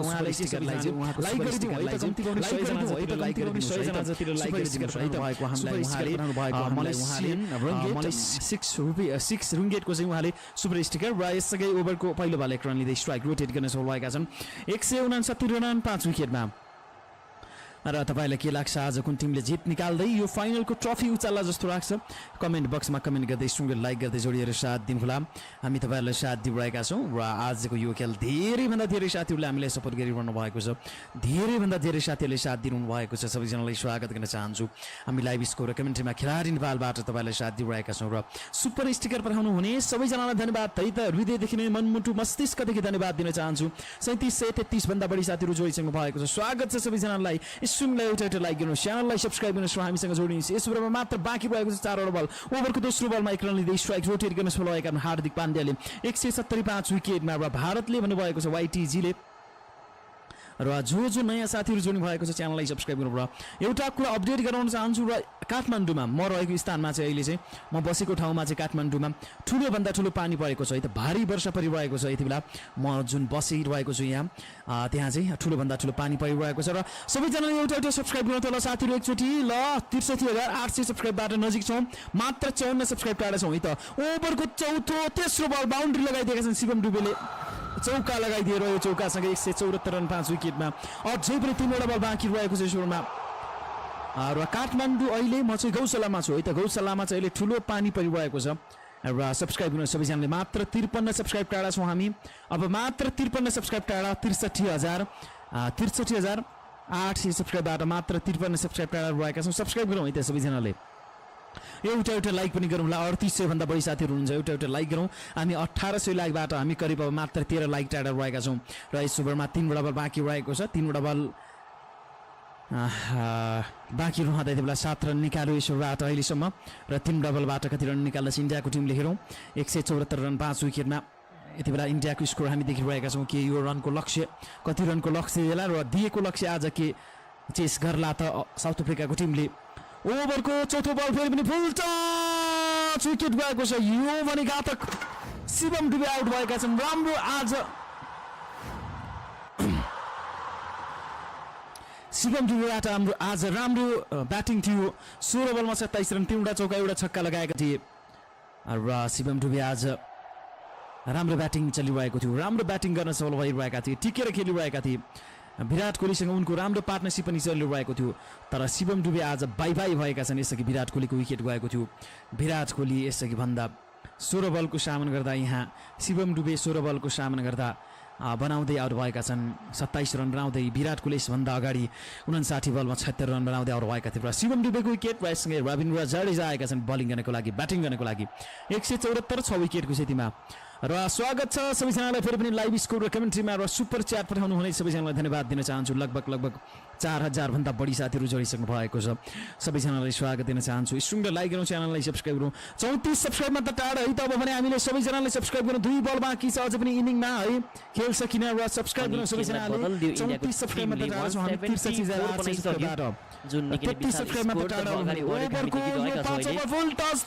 उहाँले स्टिकरलाई चाहिँ लाइक गरिदिउँ है त कम्ती गर्नु 100 जना है त लाइक गरिदिउँ 100 जना जतिले लाइक गरिदिनु है त भएको हामीलाई उहाँले 6 रुङ्गेटको चाहिँ उहाँले सुपर स्टिकर र यससँगै ओभरको पहिलो बल 1 रन लिँदै स्ट्राइक रोटेट गर्न सफल भएका छन् 169 रन 5 विकेटमा र तपाईलाई के लाग्छ आज कुन टिमले जित निकाल्दै यो फाइनलको ट्रफी उचाल्ला जस्तो लाग्छ कमेन्ट बक्समा कमेन्ट गर्दै सँगै लाइक गर्दै जोडिएर साथ दिनुहोला हामी तपाईहरुलाई साथ दिइरहेका छौं र आजको यो खेल धेरै भन्दा धेरै साथीहरुले हामीलाई सपोर्ट गरिरहनु भएको छ धेरै भन्दा धेरै साथीहरुले साथ दिइरहनु भएको छ सबैजनालाई स्वागत गर्न चाहन्छु हामी लाइभ स्कोर र कमेन्ट्रीमा खेलाडी नेपालबाट तपाईलाई साथ दिइरहेका छौं र सुपर स्टिकर पठाउनु हुने सबैजनालाई धन्यवाद है त हृदयदेखि नै मनमुटु मस्तिष्कदेखि धन्यवाद दिन चाहन्छु 3733 भन्दा बढी साथीहरु जोडिसक्नु भएको छ स्वागत छ सबैजनालाई सुनलाई एउटा लाइक गर्नु च्यानललाई सब्स्क्राइब गर्नु र हामीसँग जोडिनुहोस् यस बेलामा मात्र बाँकी भएको छ 4 वटा बल ओभरको दोस्रो बलमा 1 रन लिँदै स्ट्राइक रोटेट गर्न सफल भएका हार्दिक पाण्ड्याले 175 विकेटमा र भारतले भन्नुभएको छ YTG ले र जो नयाँ साथीहरु जोड्नु भएको छ च्यानललाई सब्स्क्राइब गर्नु र एउटा कुरा अपडेट गराउन चाहन्छु र काठमाडौँमा म रहेको स्थानमा चाहिँ अहिले चाहिँ म बसेको ठाउँमा चाहिँ काठमाडौँमा ठुलो भन्दा ठुलो पानी परेको छ है त भारी वर्षा परिरहेको छ यति बेला म जुन बसिरहेको छु यहाँ त्यहाँ चाहिँ ठुलो भन्दा ठुलो पानी परिरहेको छ र सबैजनाले एउटा सब्स्क्राइब गर्नु होला साथीहरु एकचोटी ल 63800 सब्स्क्राइबबाट नजिक छौं मात्र 54 सब्स्क्राइब टाढा छौं है त ओभरको चौथो तेस्रो बल बाउन्ड्री लगाइदिएका छन् शिवम डुबेले चौका लगाइदिएर यो चौकासँगै 174 रन 5 विकेटमा अझै पनि 3 वटा बल बाँकी रहेको छ सुरुमा र काठमाडौँ अहिले म चाहिँ गौशालामा छु है त गौशालामा चाहिँ अहिले ठुलो पानी परिरहेको छ र सब्स्क्राइब गर्नु सबैजनाले मात्र 53 सब्स्क्राइब टाढा छौं हामी अब मात्र 53 सब्स्क्राइब टाढा 63800 सब्स्क्राइबबाट मात्र 53 सब्स्क्राइब टाढा रहेका छौं सब्स्क्राइब गरौँ है त सबैजनाले एउटा लाइक पनि गरौँ ला 3800 भन्दा बढी साथीहरु हुनुहुन्छ एउटा लाइक गरौँ हामी 1800 लाइकबाट हामी करिब अब मात्र 13 लाइक टाढा रहेका छौं र यस ओभरमा 3 वटा बल बाँकी रहेको छ 3 वटा बल बाँकी रहँदा यति बेला 7 रन निकाल्यो यस ओभरबाट अहिलेसम्म र 3 वटा बलबाट कति रन निकाल्छ इन्डियाको टिमले हेरौँ 174 रन 5 विकेटमा यति बेला इन्डियाको स्कोर हामी देखिरहेका छौं के यो रनको लक्ष्य कति रनको लक्ष्य होला र दिएको लक्ष्य आज के चेस गर्ला त साउथ अफ्रिकाको टिमले ओभरको चौथो बल फेरि पनि फुल टच विकेट गएको छ यो पनि घातक शिवम डुबे आउट भएका छन् राम्रो आज शिवम डुबेबाट हाम्रो आज राम्रो ब्याटिङ थियो 16 बलमा 27 रन 3 वटा चौका एउटा छक्का लगाएका थिए र शिवम डुबे आज राम्रो ब्याटिङ चलिरहेको थियो राम्रो ब्याटिङ गर्न सफल भइरहेका थिए टिकेर खेलिरहेका थिए विराट कोहलीसँग उनको राम्रो पार्टनरशिप पनि चलिरहेको थियो तर शिवम डुबे आज बाइ भएका छन् यसअघि विराट कोहलीको विकेट गएको थियो विराट कोहली यसअघि भन्दा 16 बलको सामना गर्दा यहाँ शिवम डुबे 16 बलको सामना गर्दा बनाउँदै आउट भएका छन् 27 रन बनाउँदै विराट कोहली भन्दा अगाडि 59 बलमा 76 रन बनाउँदै आउट भएका थिए र शिवम डुबेको विकेट सँगै रविन्द्र जडेजा आएका छन् बलिङ गर्नको लागि ब्याटिङ गर्नको लागि 174 6 विकेटको स्थितिमा र स्वागत छ सबैजनालाई फेरि पनि लाइभ स्कोर र कमेन्ट्रीमा र सुपर च्याट पठाउनु हुने सबैजनालाई धन्यवाद दिन चाहन्छु लगभग 4000 भन्दा बढी साथीहरु जोडिसक्नु भएको छ सबैजनालाई स्वागत दिन चाहन्छु स्ट्रिङ लाइक गरौँ च्यानललाई सब्स्क्राइब गरौँ 34 सब्स्क्राइबमा त टाढा है त अब भने हामीले सबैजनालाई सब्स्क्राइब गरौँ 2 बल बाँकी छ अझै पनि इनिङमा है खेल सकिन र सब्स्क्राइब गरौँ सबैजनाले 34 सब्स्क्राइबमा त टाढा छौं हामी 63800 सब्स्क्राइबबाट जुन निकै विशाल स्कोर त अगाडि बढेको हामीले देखेका छौं अहिले फुल टच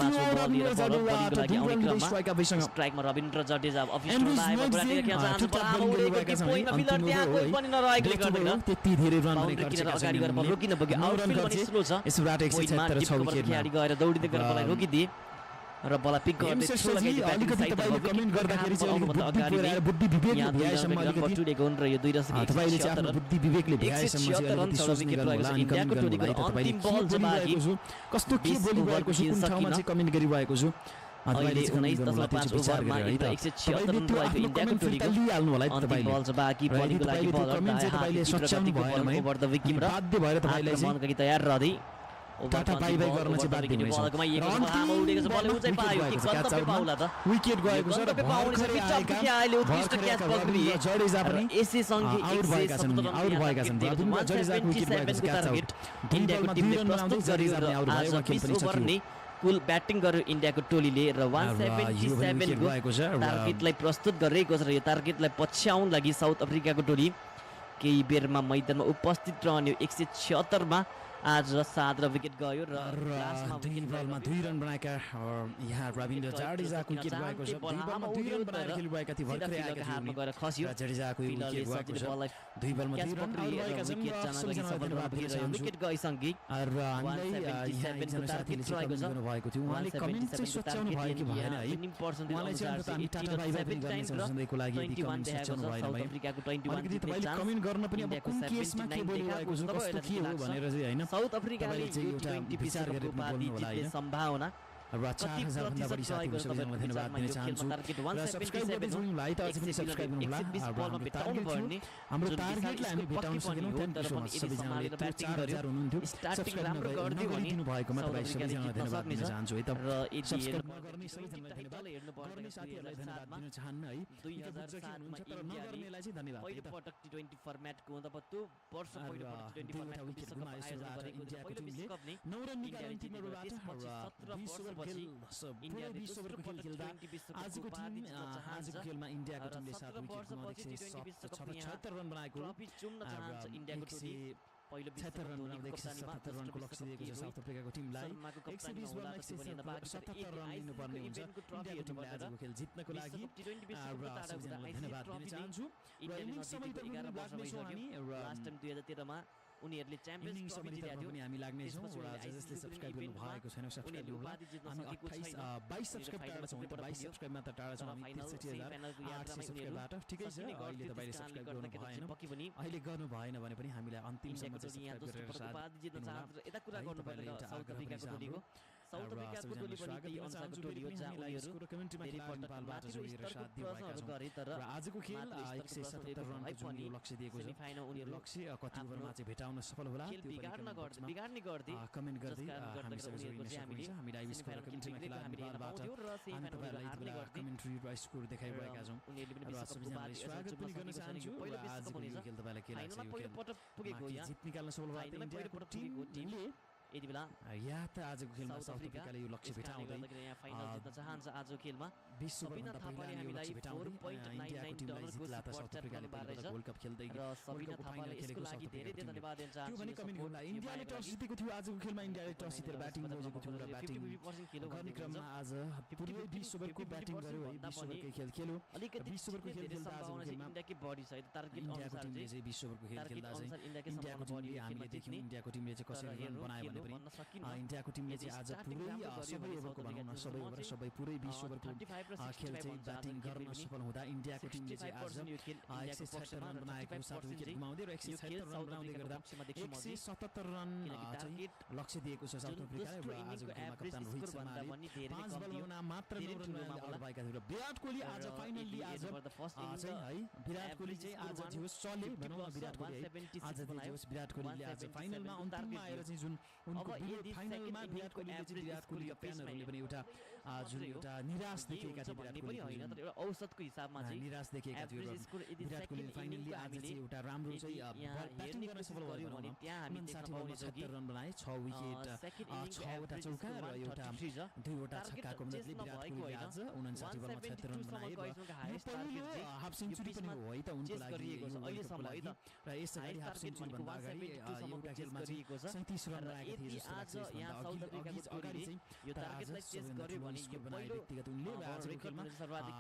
स्ट्राइकमा रविन्द्र जडेजा अफिसमा आएको बुढाले के चाहन्छ बराबर एक पोइन्टमा फिल्डर त्यहाँ कोही पनि नरहेकोले गर्दैन त्यति धेरै रन पनि किनेर अगाडि गएर बल रोकिन पुग्यो आउटफिल्ड पनि स्लो छ यसबाट 176 6 विकेट खेलाडी गएर दौडिदै गएर बललाई रोकिदिए र बल पिक गर्दै ठुलो लगाइदिए अलिकति तपाईले कमेन्ट गर्दाखेरि चाहिँ अलिकति अगाडि बुद्धि विवेक भ्याएसम्म अलिकति टुडेको हुन र यो 2 रन तपाईले चाहिँ आफ्नो बुद्धि विवेकले भ्याएसम्म चाहिँ अलिकति सोच्ने गर्नु इन्डियाको टोलीको अन्तिम बल जबागी कस्तो के बोली भएको छु कुन ठाउँमा चाहिँ कमेन्ट गरिरहेको छु अहिले 19.5 ओभरमा 176 रन भएको इन्डियाको टोलीको लिइहाल्नु होला तपाईले बल बाँकी बलिङको लागि बलर तपाईले सच्याउनु भएन ओभर द विकेट र बाध्य भएर तपाईलाई चाहिँ तयार रहदै टाटा बाई बाई गर्न चाहिँ बाध्य हुनेछ विकेट गएको छ र जडेजा पनि आउट भएका छन् रविन्द्र जडेजाको विकेट गएको छ क्याच आउट इन्डियाको टिमले प्रस्तुत गर्यो र आज 20 ओभर नै कुल ब्याटिङ गर्यो इन्डियाको टोलीले र 177 को टार्गेटलाई प्रस्तुत गरेको छ र यो टार्गेटलाई पछ्याउन लागि साउथ अफ्रिकाको टोली केही बेरमा मैदानमा उपस्थित रहने 176 मा आज 7 विकेट गयो र लास्टमा विकेट बलमा 2 रन बनाएका यहाँ रविन्द्र जडेजाको विकेट गएको छ 2 बलमा 2 रन बनाएर खेलिरहेका थिए भर्खरै आएका थिए हातमा गएर खस्यो जडेजाको विकेट गएको छ 2 बलमा 2 रन भएका छन् विकेट जान लागि सफल भएर विकेट गएसँगै र हामीलाई यहाँ एकजना साथीले चाहिँ भएको थियो उहाँले कमेन्ट चाहिँ सच्याउनु भयो कि भएन है उहाँलाई चाहिँ अन्त हामी टाटा बाइ बाइ पनि गर्ने सधैँको लागि यदि कमेन्ट सच्याउनु भएन भए अलिकति तपाईले कमेन्ट गर्न पनि अब कुन केसमा के बोलिरहेको छ कस्तो के हो भनेर चाहिँ हैन साउथ अफ्रिकाले U20 विश्वकप उपाधि जित्ने सम्भावना र 4000 भन्दा बढी साथीहरु सबैजनालाई धन्यवाद दिन चाहन्छु र सब्स्क्राइब गर्दै जाउनुलाई त अझै पनि सब्स्क्राइब गर्नुहोला हाम्रो टार्गेटलाई हामी भेटाउन सकेनौं थ्यांक यू सो मच सबैजनाले 4000 हुनुहुन्थ्यो सब्स्क्राइब राम्रो गरिदिनु भएकोमा तपाईहरु सबैजनालाई धन्यवाद दिन चाहन्छु है त सब्स्क्राइब नगर्ने सबैजनालाई धन्यवाद गर्ने साथीहरुलाई धन्यवाद दिन चाहन्न है 2007 मा तर नगर्नेलाई चाहिँ धन्यवाद पहिलो पटक T20 फर्मेटको हुँदा पत्तो वर्ष पहिलो पटक T20 फर्मेटको विश्वकप आयोजना गरेको छ पहिलो विश्वकपले 9 रन निकाल्यो टिमहरुबाट 17 वर्षपछि इन्डियाले विश्वकपको खेल खेल्दा आजको टिम आजको खेलमा इन्डियाको टिमले 7 विकेट गुमाउँदै 76 रन बनाएको ट्रफी चुम्न चाहन्छ इन्डियाको टोली पहिलो 76 रन बनाउँदै 177 रनको लक्ष्य दिएको छ साउथ अफ्रिकाको टिमलाई 120 बलमा 177 रन लिनुपर्ने हुन्छ इन्डियाको टिमले आजको खेल जित्नको लागि धन्यवाद दिन चाहन्छु र इनिङ समय त 11 वर्ष भइसक्यो लास्ट टाइम 2013 मा उनीहरुले च्याम्पियन्स ट्रफी जितेको पनि हामी लाग्ने छौं र जसले सब्स्क्राइब गर्नु भएको छैन सब्स्क्राइब गर्नुहोला हामी 28 22 सब्स्क्राइब टाढा छौं त 22 सब्स्क्राइब मा त टाढा छौं हामी 63800 सब्स्क्राइबबाट ठिकै छ अहिले तपाईले सब्स्क्राइब गर्नु भएन अहिले गर्नु भएन भने पनि हामीलाई अन्तिमसम्म सब्स्क्राइब गरेर साथ उपाधि जित्न चाहन्छ यता कुरा गर्नु पर्दैन साउथ अफ्रिकाको टोलीको साउथ अफ्रिकाको टोली पनि त्यही अनुसारको टोली हो जहाँ उनीहरु धेरै पटकबाट जोडिएर साथ दिएका छन् गरे तर आजको खेल 177 रनको जुन लक्ष्य दिएको छ उनीहरु लक्ष्य कति ओभरमा चाहिँ भेटाउन सफल होला त्यो बिगार्ने गर्दै कमेन्ट गर्दै हामीसँग जोडिन सक्नुहुन्छ हामी लाइभ स्कोर कमेन्ट्रीमा खेला नेपालबाट हामी तपाईहरुलाई कमेन्ट्री र स्कोर देखाइरहेका छौं र सबैजनालाई स्वागत पनि गर्न चाहन्छु आजको यो खेल तपाईलाई के लाग्छ यो खेल पटक पुगेको हो जित निकाल्न सफल भयो इन्डियाको टिमले यति बेला या त आजको खेलमा साउथ अफ्रिकाले यो लक्ष्य भेटाउँदै फाइनल जित्न चाहन्छ आजको खेलमा विश्वभरमा थापाले हामीलाई 4.99 डलरको जित्ला त साउथ अफ्रिकाले पहिलो वर्ल्ड कप खेल्दै र सबिना थापाले यसको लागि धेरै धेरै धन्यवाद दिन चाहन्छु त्यो पनि कमेन्ट गर्नुला इन्डियाले टस जितेको थियो आजको खेलमा इन्डियाले टस जितेर ब्याटिङ गरेको थियो र ब्याटिङ गर्ने क्रममा आज पुरै विश्वभरको ब्याटिङ गर्यो है विश्वभरकै खेल खेल्यो विश्वभरको खेल खेल्दा आजको खेलमा इन्डियाकै बडी छ टार्गेट अनुसार चाहिँ विश्वभरको खेल खेल्दा चाहिँ इन्डियाको टिमले हामीले देख्यौं इन्डियाको टिमले चाहिँ कसरी रन बनायो भने पनि इन्डियाको टिमले चाहिँ आज पुरै सबै ओभरको भनौं न सबै ओभर सबै पुरै विश्वभरको खेल चाहिँ ब्याटिङ गर्न सफल हुँदा इन्डियाको टिमले चाहिँ आज 176 रन बनाएको 7 विकेट गुमाउँदै र 176 रन बनाउँदै गर्दा 177 रन चाहिँ लक्ष्य दिएको छ साउथ अफ्रिकाले र आजको खेलमा कप्तान रोहित शर्माले 5 बलमा मात्र 9 रन आउट भएका थिए र विराट कोहली आज फाइनली आज चाहिँ है विराट कोहली चाहिँ आज जे चले भनौं न विराट कोहली आज जे विराट कोहलीले आज फाइनलमा अन्तिममा आएर चाहिँ जुन उनको फाइनलमा विराट कोहलीले चाहिँ विराट कोहलीका फ्यानहरुले पनि एउटा जुन एउटा निराश देखेका थिए विराट कोहली हैन तर एउटा औसतको हिसाबमा चाहिँ निराश देखेका थिए विराट कोहलीले फाइनली आज चाहिँ एउटा राम्रो चाहिँ ब्याटिङ गर्न सफल भयो भने त्यहाँ हामी देख्न पाउने छौं 70 रन बनाए 6 विकेट 6 वटा चौका र एउटा 2 वटा छक्काको मद्दतले विराट कोहलीले आज 59 बलमा 76 रन बनाए र पहिलो हाफ सेन्चुरी पनि हो है त उनको लागि अहिलेसम्म है त र यसअगाडि हाफ सेन्चुरी भन्दा अगाडि एउटा खेलमा चाहिँ 37 रन बनाएका थिए जस्तो लाग्छ यहाँ साउथ अफ्रिकाको टोलीले यो टार्गेटलाई चेस गर्यो भने यो पहिलो व्यक्तिगत उनले आजको खेलमा सर्वाधिक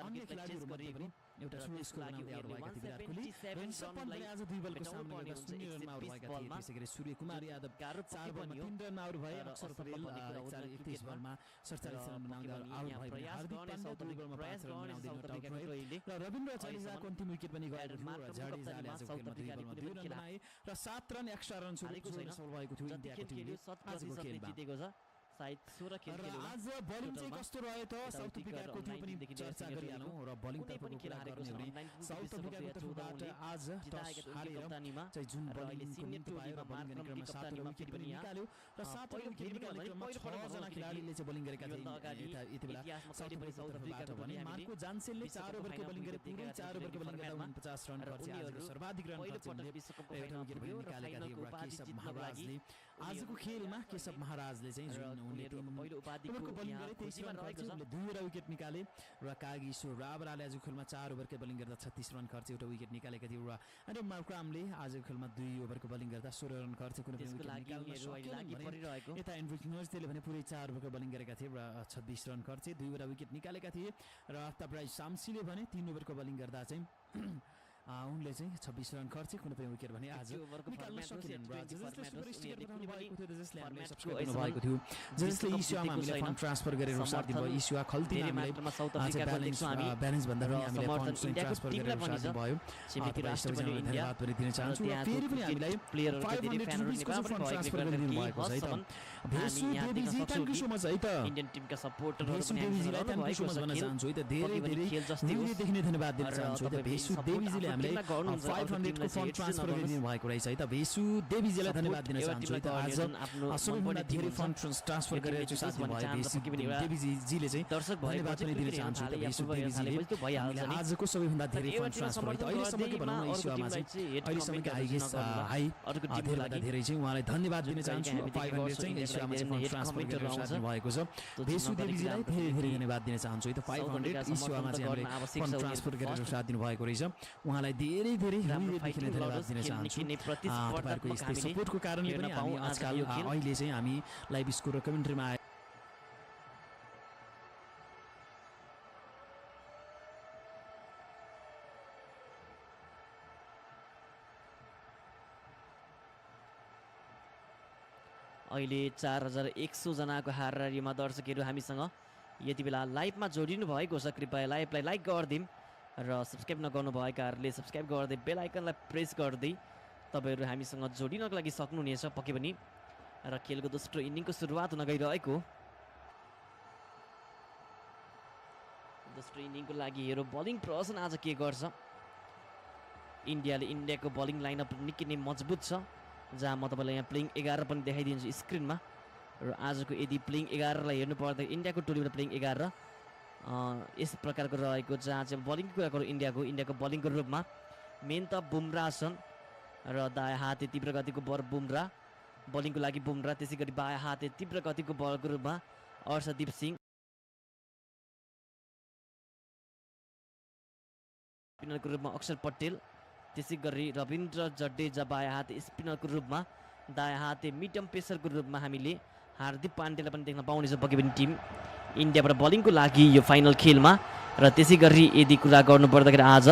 अन्य खेलाडीहरु पनि एउटा सुरु स्कोर बनाउँदै आउट भएका थिए विराट कोहली रनसपनले आज 2 बलको सामना गर्दा 0 रनमा आउट भएका थिए त्यसैगरी सूर्य कुमार यादव 4 बलमा 3 रनमा आउट भए अक्षर परेल 31 बलमा 47 रन बनाउँदै आउट भए भने हार्दिक पाण्डे 2 बलमा 5 रन बनाउँदै आउट भए र रविन्द्र जडेजाको अन्तिम विकेट पनि गएको थियो र जडेजाले आजको खेलमा 2 बलमा 2 रन बनाए र 7 रन एक्स्ट्रा रन सफल भएको थियो इन्डियाको टिमले आजको खेलमा जितेको छ सायद 16 खेल खेल्यो होला आज बलिङ चाहिँ कस्तो रह्यो त साउथ अफ्रिकाको त्यो पनि चर्चा गरिहालौँ र बलिङ तर्फको कुरा गर्ने हो भने साउथ अफ्रिकाको तर्फबाट आज टस हारेर चाहिँ जुन बलिङको निम्ति भयो र बलिङ गर्ने क्रममा 7 विकेट पनि निकाल्यो र 7 विकेट निकाल्ने क्रममा 6 जना खेलाडीले चाहिँ बलिङ गरेका थिए यति बेला साउथ अफ्रिकाको तर्फबाट भने मार्को जान्सेनले 4 ओभरको बलिङ गरे पुरै 4 ओभरको बलिङ गर्दा 49 रन खर्च आजको सर्वाधिक रन खर्चले एउटा विकेट पनि निकालेका थिए र केशव महाराजले आजको खेलमा केशव महाराजले चाहिँ जुन उनले पहिलो ओभरको बलिङ गरे 23 रन खर्चे उनले 2 विकेट निकाले र कागिसो राबराले आजको खेलमा 4 ओभरको बलिङ गर्दा 36 रन खर्चे एउटा विकेट निकालेका थिए र अनि मार्क्रामले आजको खेलमा 2 ओभरको बलिङ गर्दा 16 रन खर्चे कुनै पनि विकेट निकाल्न सकेन। यता एन्ड्रिक नोर्सले भने पुरै 4 ओभरको बलिङ गरेका थिए र 26 रन खर्चे 2 वटा विकेट निकालेका थिए र तब्राइज साम्सीले भने 3 ओभरको बलिङ गर्दा चाहिँ उनले चाहिँ 26 रन खर्चे कुनै पनि विकेट भने आज निकाल्न सकेनन् र जसले सुपर स्टिकर पठाउनु भएको थियो जसले हामीले सब्स्क्राइब गर्नु भएको थियो जसले इस्युमा हामीले फन्ड ट्रान्सफर गरेर साथ दिनुभयो इस्युमा खल्ती हामीले ब्यालेन्स भन्दा पनि हामीले फन्ड ट्रान्सफर गरेर साथ दिनुभयो धन्यवाद पनि दिन चाहन्छु र फेरि पनि हामीलाई 500 रुपैयाँको फन्ड ट्रान्सफर गरिदिनु भएको छ है त भेसु देवीजी थ्यांक यू सो मच है त इन्डियन टिमका सपोर्टरहरु भेसु देवीजीलाई थ्यांक यू सो मच भन्न चाहन्छु है त धेरै हृदयदेखि नै धन्यवाद दिन चाहन्छु है त भेसु देवीजीले हामीले 500 को फन्ड ट्रान्सफर गरिदिनु भएको रहेछ है त भेसु देवीजीलाई धन्यवाद दिन चाहन्छु है त आज सबैभन्दा धेरै फन्ड ट्रान्सफर गरेर चाहिँ साथ दिनुभयो भेसु देवीजीले चाहिँ धन्यवाद पनि दिन चाहन्छु है त भेसु देवीजीले हामीले आजको सबैभन्दा धेरै फन्ड ट्रान्सफर है त अहिलेसम्मको भनौँ न इस्युमा चाहिँ अहिलेसम्मको हाई धेरै चाहिँ उहाँलाई धन्यवाद दिन चाहन्छु 500 चाहिँ इस्युमा चाहिँ फन्ड ट्रान्सफर गरेर साथ दिनुभएको छ भेसु देवीजीलाई धेरै धेरै धन्यवाद दिन चाहन्छु है त 500 इस्युमा चाहिँ हामीले फन्ड ट्रान्सफर गरेर साथ दिनुभएको रहेछ उहाँलाई धेरै धेरै हृदयदेखि नै धन्यवाद दिन चाहन्छु तपाईहरुको यस्तै सपोर्टको कारणले पनि हामी आजकल अहिले चाहिँ हामी लाइभ स्कोर र कमेन्ट्रीमा आए अहिले 4100 जनाको हाराहारीमा दर्शकहरू हामीसँग यति बेला लाइभमा जोडिनु भएको छ कृपया लाइभलाई लाइक गरिदिम र सब्स्क्राइब नगर्नु भएकाहरूले सब्स्क्राइब गर्दै बेल आइकनलाई प्रेस गर्दै तपाईहरु हामीसँग जोडिनको लागि सक्नुहुनेछ पक्कै पनि र खेलको दोस्रो इनिङको सुरुवात हुन गइरहेको दोस्रो इनिङको लागि हेरौँ बलिङ प्रदर्शन आज के गर्छ इन्डियाको बलिङ लाइनअप निकै नै मजबुत छ जहाँ म तपाईलाई यहाँ प्लेइङ 11 पनि देखाइदिन्छु स्क्रिनमा र आजको यदि प्लेइङ 11 लाई हेर्नु पर्दा इन्डियाको टोलीबाट प्लेइङ 11 यस प्रकारको रहेको जहाँ चाहिँ बलिङको कुरा गरौँ इन्डियाको बलिङको रूपमा मेन त बुमरा छन् र दायाँ हाते तीव्र गतिको बुमरा बलिङको लागि बुमरा त्यसै गरी बायाँ हाते तीव्र गतिको बलको रूपमा अर्शदीप सिंह स्पिनरको रूपमा अक्षर पटेल त्यसै गरी रविन्द्र जडेजा बायाँ हाते स्पिनरको रूपमा दायाँ हाते मिडियम पेसरको रूपमा हामीले हार्दिक पाण्डेलाई पनि देख्न पाउनेछौँ पक्कै पनि टिम इन्डियाबाट बलिङको लागि यो फाइनल खेलमा र त्यसै गरी यदि कुरा गर्नु पर्दाखेरि आज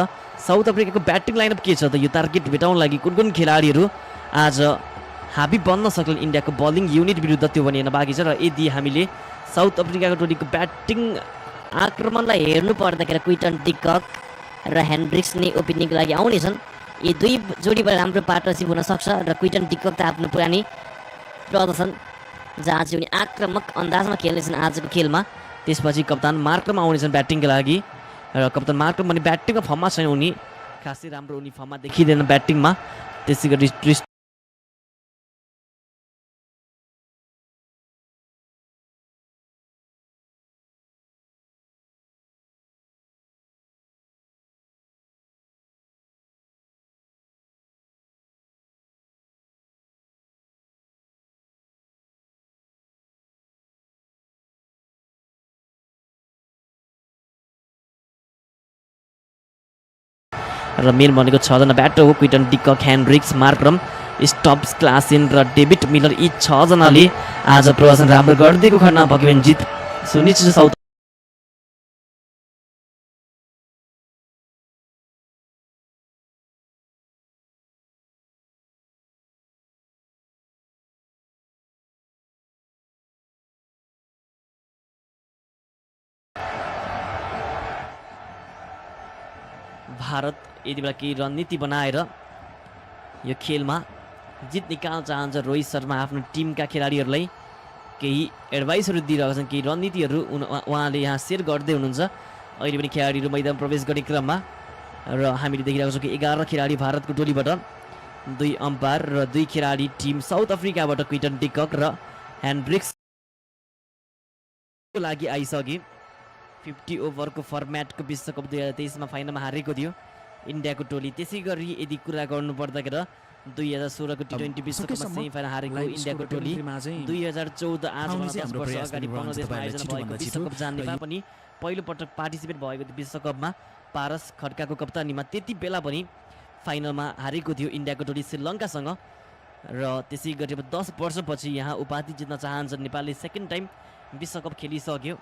साउथ अफ्रिकाको ब्याटिङ लाइनअप के छ त यो टार्गेट भेटाउन लागि कुन कुन खेलाडीहरू आज हाबी बन्न सक्छन् इन्डियाको बलिङ युनिट विरुद्ध त्यो पनि हेर्न बाँकी छ र यदि हामीले साउथ अफ्रिकाको टोलीको ब्याटिङ आक्रमणलाई हेर्नु पर्दाखेरि क्विन्टन डिकक र हेन्ड्रिक्स नै ओपनिङको लागि आउनेछन् यी दुई जोडीबाट राम्रो पार्टनरसिप हुन सक्छ र क्विन्टन डिकक त आफ्नो पुरानै प्रदर्शन जहाँ चाहिँ उनी आक्रामक अन्दाजमा खेल्नेछन् आजको खेलमा त्यसपछि कप्तान मार्क्रम आउनेछन् ब्याटिङका लागि र कप्तान मार्क्रम पनि ब्याटिङको फर्ममा छैन उनी खासै राम्रो उनी फर्ममा देखिँदैन ब्याटिङमा त्यसै गरी र मेन भनेको 6 जना ब्याटर हो Quinton de Kock Hendricks Markram Stubbs Klaasen र डेभिड मिलर यी 6 जनाले आज प्रदर्शन राम्रो गरिदिएको खण्डमा पक्कै पनि जित सुनिश्चित साउथ भारत यति बेला केही रणनीति बनाएर यो खेलमा जित निकाल्न चाहन्छ रोहित शर्मा आफ्नो टिमका खेलाडीहरूलाई केही एडभाइसहरू दिइरहेका छन्, केही रणनीतिहरू उहाँले यहाँ सेयर गर्दै हुनुहुन्छ। अहिले पनि खेलाडीहरू मैदान प्रवेश गर्ने क्रममा र हामीले देखिरहेको छौँ कि 11 खेलाडी भारतको टोलीबाट, 2 अम्पायर र 2 खेलाडी टिम साउथ अफ्रिकाबाट क्विन्टन डिकक र ह्यान्ड्रिक्स को लागि आइसके। 50 ओभरको फर्मेटको विश्वकप 2023 मा फाइनलमा हारेको थियो इन्डियाको टोली। त्यसै गरी यदि कुरा गर्नुपर्दाखेरि 2016 को टी20 विश्वकपमा सेमिफाइनल हारेको इन्डियाको टोली 2014 आजभन्दा 10 वर्ष अगाडि बङ्गलादेशमा आयोजना भएको विश्वकप जान्ने पनि पहिलो पटक पार्टिसिपेट भएको विश्वकपमा पारस खड्काको कप्तानीमा त्यति बेला पनि फाइनलमा हारेको थियो इन्डियाको टोली श्रीलङ्कासँग। र त्यसै गरी 10 वर्षपछि यहाँ उपाधि जित्न चाहन्छ नेपालले। सेकेन्ड टाइम विश्वकप खेलिसक्यो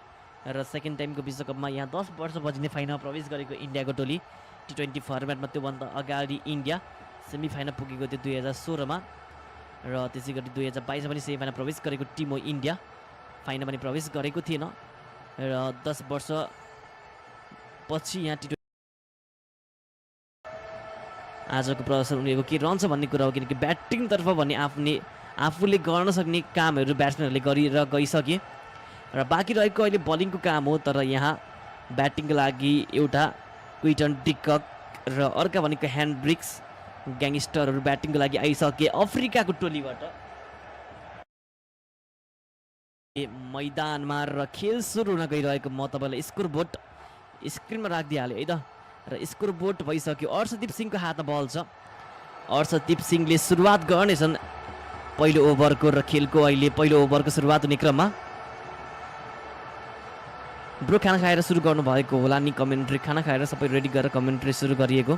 र सेकेन्ड टाइमको विश्वकपमा यहाँ 10 वर्षपछि नै फाइनल प्रवेश गरेको इन्डियाको टोली। टी20 फर्मेटमा त्योभन्दा अगाडि इन्डिया सेमिफाइनल पुगेको थियो 2016 मा र त्यसै गरी 2022 पनि सेमिफाइनल प्रवेश गरेको टिम हो इन्डिया, फाइनल पनि प्रवेश गरेको थिएन। र 10 वर्ष पछि यहाँ टी20 आजको प्रदर्शन उनीहरूको के रहन्छ भन्ने कुरा हो, किनकि ब्याटिङतर्फ भन्ने आफूले गर्न सक्ने कामहरू ब्याट्सम्यानहरूले गरेर गइसके र बाँकी रहेको अहिले बलिङको काम हो। तर यहाँ ब्याटिङको लागि एउटा क्विन्टन डिकक र अर्का भनेको ह्यान्ड्रिक्स ग्याङस्टरहरू ब्याटिङको लागि आइसके अफ्रिकाको टोलीबाट मैदानमा। र खेल सुरु हुन गइरहेको म तपाईँलाई स्कोर बोर्ड स्क्रिनमा राखिदिइहालेँ है त। र स्कोर बोर्ड भइसक्यो। अर्शदीप सिंहको हातमा बल छ। अर्शदीप सिंहले सुरुवात गर्नेछन् पहिलो ओभरको र खेलको अहिले पहिलो ओभरको सुरुवात हुने क्रममा। ब्रो खाना खाएर सुरु गर्नुभएको होला नि कमेन्ट्री, खाना खाएर सबै रेडी गरेर कमेन्ट्री सुरु गरिएको।